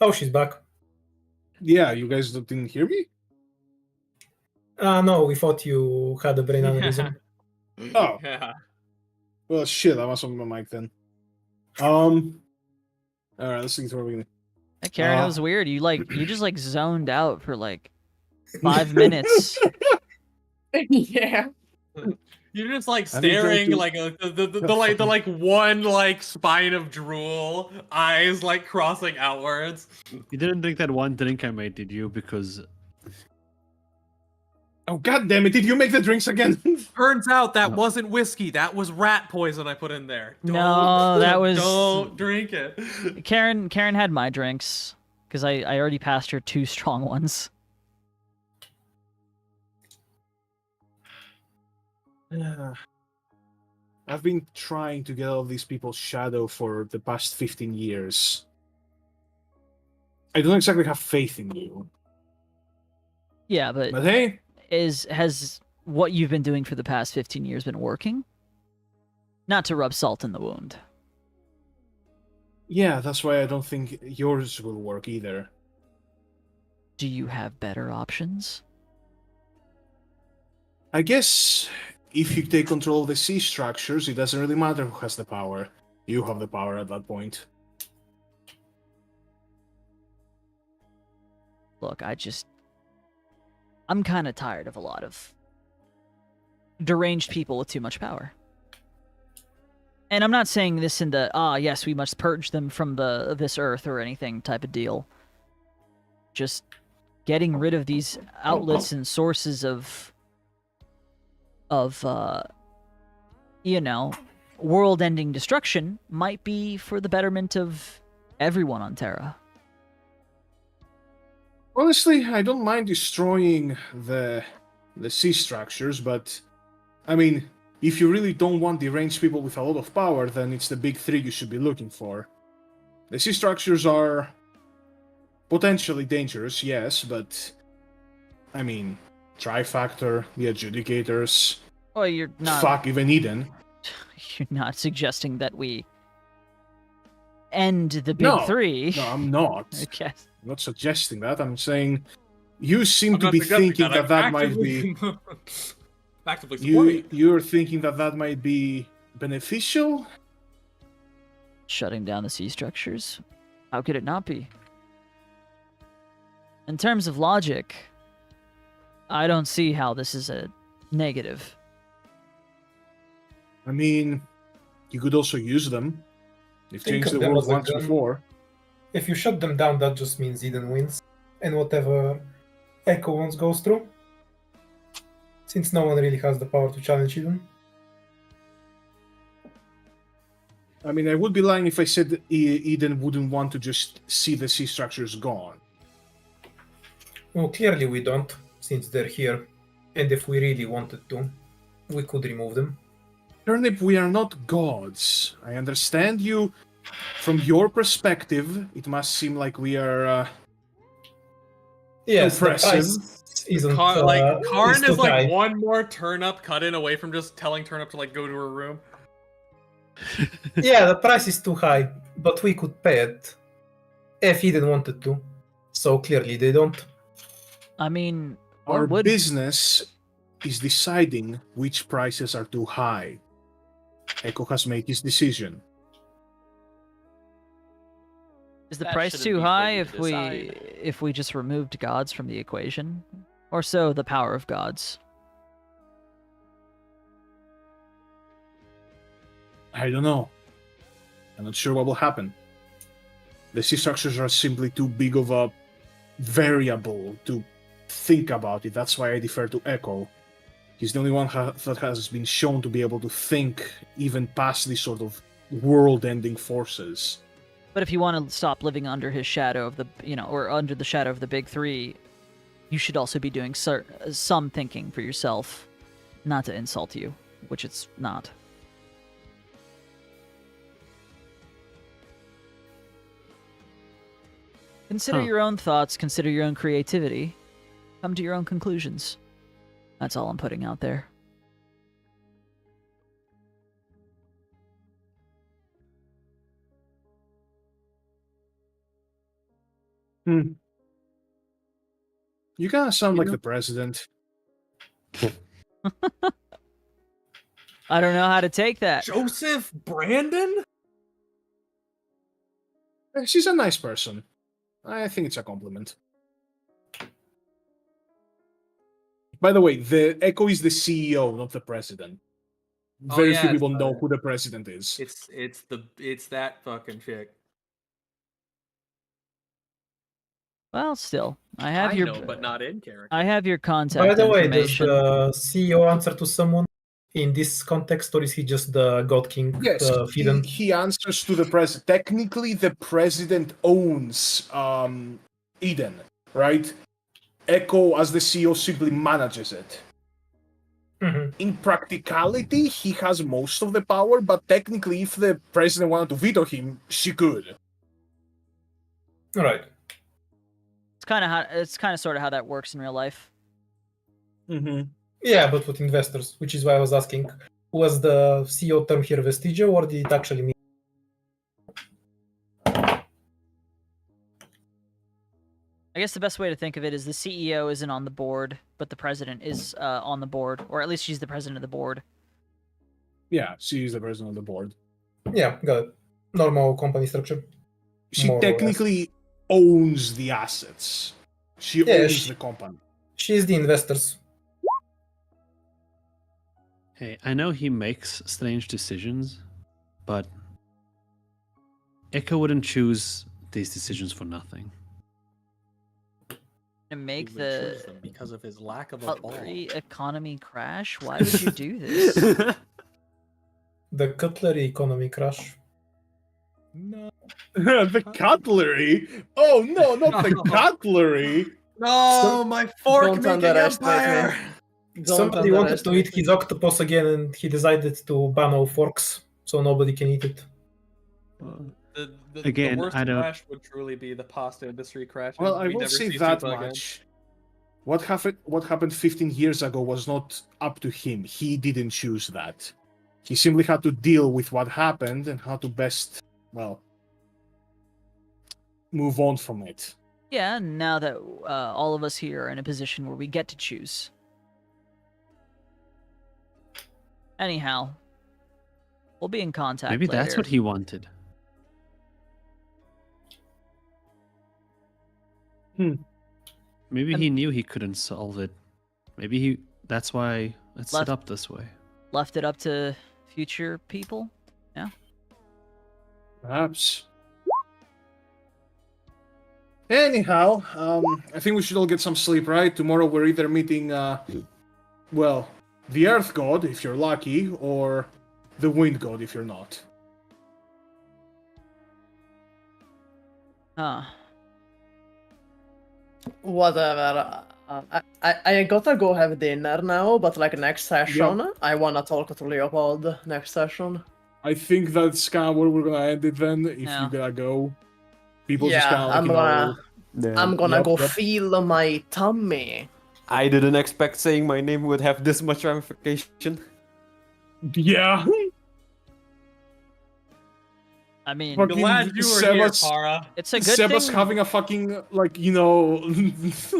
Oh, she's back. Yeah, you guys didn't hear me? No, we thought you had a brain aneurysm. Oh. Yeah. Well, shit, I must have my mic then. Alright, let's see where we're gonna... Hey, Karen, that was weird. You just like zoned out for like 5 minutes. Yeah. You're just like staring, like the one like spine of drool, eyes like crossing outwards. You didn't drink that one drink I made, did you? Because... Oh, god damn it, did you make the drinks again? Turns out that wasn't whiskey, that was rat poison I put in there. No, that was... Don't drink it. Karen had my drinks, because I already passed her 2 strong ones. I've been trying to get out of these people's shadow for the past 15 years. I don't exactly have faith in you. Yeah, but hey... Has what you've been doing for the past 15 years been working? Not to rub salt in the wound. Yeah, that's why I don't think yours will work either. Do you have better options? I guess if you take control of the sea structures, it doesn't really matter who has the power. You have the power at that point. Look, I'm kind of tired of a lot of deranged people with too much power. And I'm not saying this in the, yes, we must purge them from this earth or anything type of deal. Just getting rid of these outlets and sources of you know, world-ending destruction might be for the betterment of everyone on Terra. Honestly, I don't mind destroying the sea structures, but I mean, if you really don't want deranged people with a lot of power, then it's the big three you should be looking for. The sea structures are potentially dangerous, yes, but I mean, Trifactor, the Adjudicators, Well, you're not. Fuck, even Eden. You're not suggesting that we end the big three. No, I'm not. Okay. I'm not suggesting that. I'm saying you seem I'm to not be suggesting thinking that I'm might be. actively supporting it. You're thinking that might be beneficial. Shutting down the sea structures? How could it not be? In terms of logic, I don't see how this is a negative. I mean, you could also use them. You've Think changed of the them world as a once gun. before. If you shut them down, that just means Eden wins. And whatever Echo wants goes through. Since no one really has the power to challenge Eden. I mean, I would be lying if I said Eden wouldn't want to just see the sea structures gone. Well, clearly we don't, since they're here. And if we really wanted to, we could remove them. Turnip, we are not gods. I understand you. From your perspective, it must seem like we are Yes, oppressive. the price isn't Karn is too high. like one more Turnip cut in away from just telling Turnip to like go to her room. Yeah, the price is too high, but we could pay it if Eden wanted to. So clearly they don't. I mean, Our business is deciding which prices are too high. Echo has made his decision. is the That price shouldn't too be for high you to if we just removed gods from the equation? Or so the power of gods? I don't know. I'm not sure what will happen. The sea structures are simply too big of a variable to think about it. That's why I defer to Echo. He's the only one that has been shown to be able to think even past these sort of world-ending forces. But if you want to stop living under his shadow of the, or under the shadow of the big three, you should also be doing some thinking for yourself. Not to insult you, which it's not. Consider your own thoughts, consider your own creativity. Come to your own conclusions. That's all I'm putting out there. You kind of sound like the president. I don't know how to take that. Joseph Brandon? She's a nice person. I think it's a compliment. By the way, the Echo is the CEO, not the president. Very few people know who the president is. It's that fucking chick. Well, still, I have your. know, but not in character. I have your contact By the way, does information. the CEO answer to someone in this context, or is he just the God King? Yes, he answers to the president. Technically, the president owns Eden, right? Echo, as the CEO, simply manages it. Mm-hmm. In practicality, he has most of the power, but technically, if the president wanted to veto him, she could. All right. It's kind of sort of how that works in real life. Mm-hmm. Yeah, but with investors, which is why I was asking, was the CEO term here vestigial, or did it actually mean? I guess the best way to think of it is the CEO isn't on the board, but the president is on the board, or at least she's the president of the board. Yeah, she's the president of the board. Yeah, got it. Normal company structure. She technically owns the assets. She owns the company. She is the investors. Hey, I know he makes strange decisions, but Echo wouldn't choose these decisions for nothing. To make He would choose them because of his lack of a ball. economy crash? Why would you do this? The cutlery economy crash. No. The cutlery? Oh no, not the cutlery! No, my fork Don't making underestimate empire. me. Don't Somebody wanted to eat underestimate me. his octopus again, and he decided to ban all forks, so nobody can eat it. Again, the worst I don't- crash would truly be the pasta industry crash. Well, I We will never say see that Zupa again. much. What happened 15 years ago was not up to him. He didn't choose that. He simply had to deal with what happened and how to best, well, move on from it. Yeah, now that all of us here are in a position where we get to choose. Anyhow, we'll be in contact Maybe later. that's what he wanted. Maybe he knew he couldn't solve it. Maybe that's why it's set up this way. Left it up to future people? Yeah. Perhaps. Anyhow, I think we should all get some sleep, right? Tomorrow we're either meeting, well, the Earth God, if you're lucky, or the Wind God, if you're not. Huh. Whatever. I gotta go have dinner now, but like next session, I wanna talk to Leopold next session. I think that's kind of where we're gonna end it then, if Yeah. you gotta go. People just kind of like, I'm gonna go Yep. feel my tummy. I didn't expect saying my name would have this much ramification. Yeah. I mean, Fucking Glad you were here, Sebas- Para. it's a good Sebas thing. having a fucking, like, you know,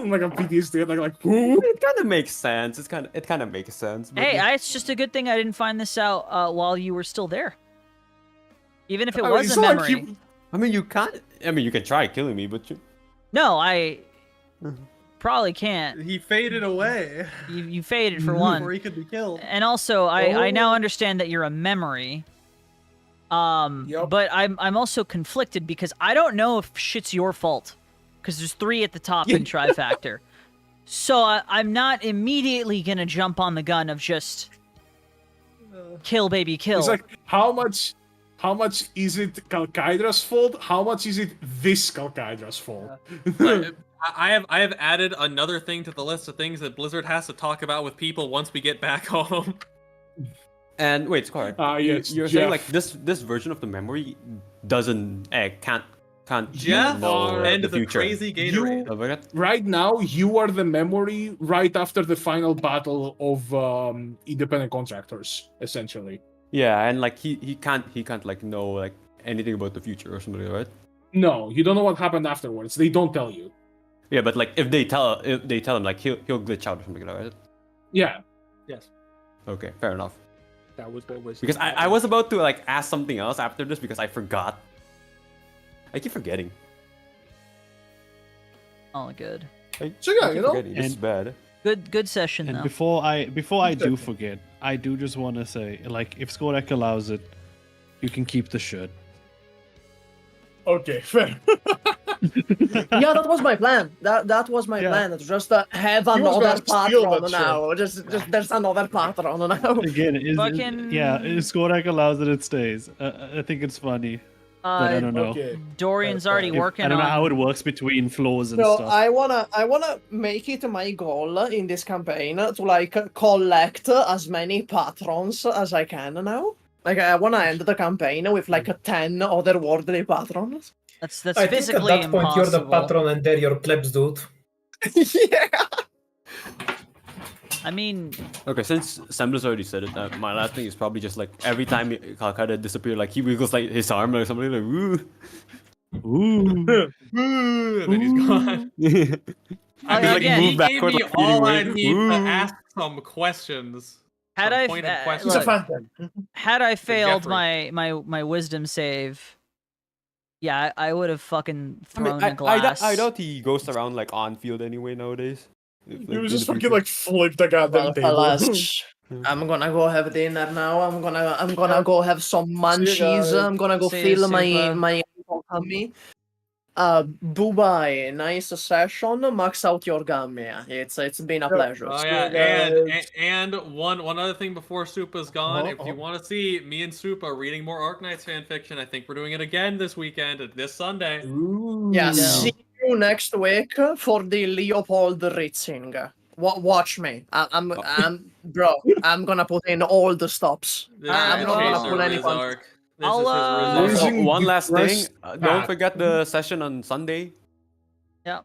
like a PTSD, like, who? It kind of makes sense. It kind of makes sense. But Hey, it's just a good thing I didn't find this out while you were still there. Even if it I mean, was it's a not like memory. you- I mean, you can't. I mean, you can try killing me, but you. No, I probably can't. He faded away You faded for before one. he could be killed. And also, I now Oh. understand that you're a memory. Yup. But I'm also conflicted because I don't know if shit's your fault. Because there's 3 at the top in Trifactor. So I'm not immediately gonna jump on the gun of just kill, baby, kill. It's like, how much is it Kalkydra's fault? How much is it this Kalkydra's fault? Like, I have added another thing to the list of things that Blizzard has to talk about with people once we get back home. And wait, Scar. Yes, you're Jeff. saying like this version of the memory doesn't can't Jeff know and the the future. crazy Gatorade. Oh my God. Right now, you are the memory right after the final battle of independent contractors, essentially. Yeah, and like he can't like know like anything about the future or something, right? No, you don't know what happened afterwards. They don't tell you. Yeah, but like if they tell him like he'll glitch out or something, right? Yeah. Yes, Okay, fair enough. that was what was. Because I was about to like ask something else after this because I forgot. I keep forgetting. All good. So yeah, I keep you know. forgetting. This is bad. Good session And though. before I do forget, I do just want to say, like, if Skorek allows it, you can keep the shirt. Okay, fair. Yeah, that was my plan. That was my plan. Just have He was another gonna steal patron that now. Just there's another patron now. Again, Fucking- if Skorek allows it, it stays. I think it's funny, but I don't know. Okay. Dorian's already working I don't know on. how it works between floors and No, stuff. I wanna make it my goal in this campaign to like collect as many patrons as I can now. Like I wanna end the campaign with like 10 otherworldly patrons. That's I think at physically that point you're the impossible. patron and they're your plebs, dude. Yeah. I mean, Okay, since Semblus already said it, my last thing is probably just like every time Kalkada disappears, like he wiggles like his arm or something like woo. Ooh. And then he's gone. I mean, again, he gave me like, all I feeding need way. to ask some questions. had Some I pointed questions. He's a look, phantom. had I failed Jeffrey. my wisdom save, yeah, I would have fucking I mean, thrown a glass. I doubt he goes around like on field anyway nowadays. He was just fucking like flipped the goddamn Well, table. fellas, I'm gonna go have dinner now. I'm gonna go have some munchies. guys. I'm gonna go See you, fill my Super. my tummy. Bye-bye. Nice session. Max out your gummy. It's been a pleasure. Oh See yeah, you guys. and one other thing before Supa's gone. If you Uh-huh. want to see me and Supa reading more Arknights fanfiction, I think we're doing it again this weekend, this Sunday. Ooh. Yeah, Yeah. see you next week for the Leopold Ritzing. Watch me. Bro. I'm gonna put in all the stops. This I'm is not gonna Chaser pull any punches. Rizark. This I'll, is his Rizark. Also, Losing one last thing. depressed Don't cat. forget the session on Sunday. Yeah.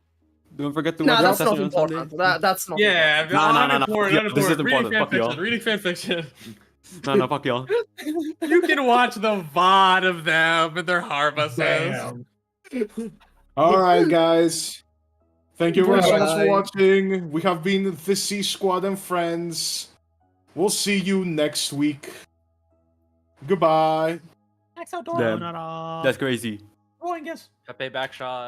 Don't forget to Nah, watch that's the not session on Sunday. important. That's not Yeah, No, no, no, fuck unimportant, y'all. This is unimportant. important. Reading Fuck fanfiction, y'all. reading fanfiction. No, fuck y'all. You can watch the VOD of them and their Harmacists. Damn. All right, guys. Thank you very so much for Bye. watching. We have been the C Squad and friends. We'll see you next week. Goodbye. Max outdoor. Damn. That's crazy. Rolling, yes. Pepe backshot.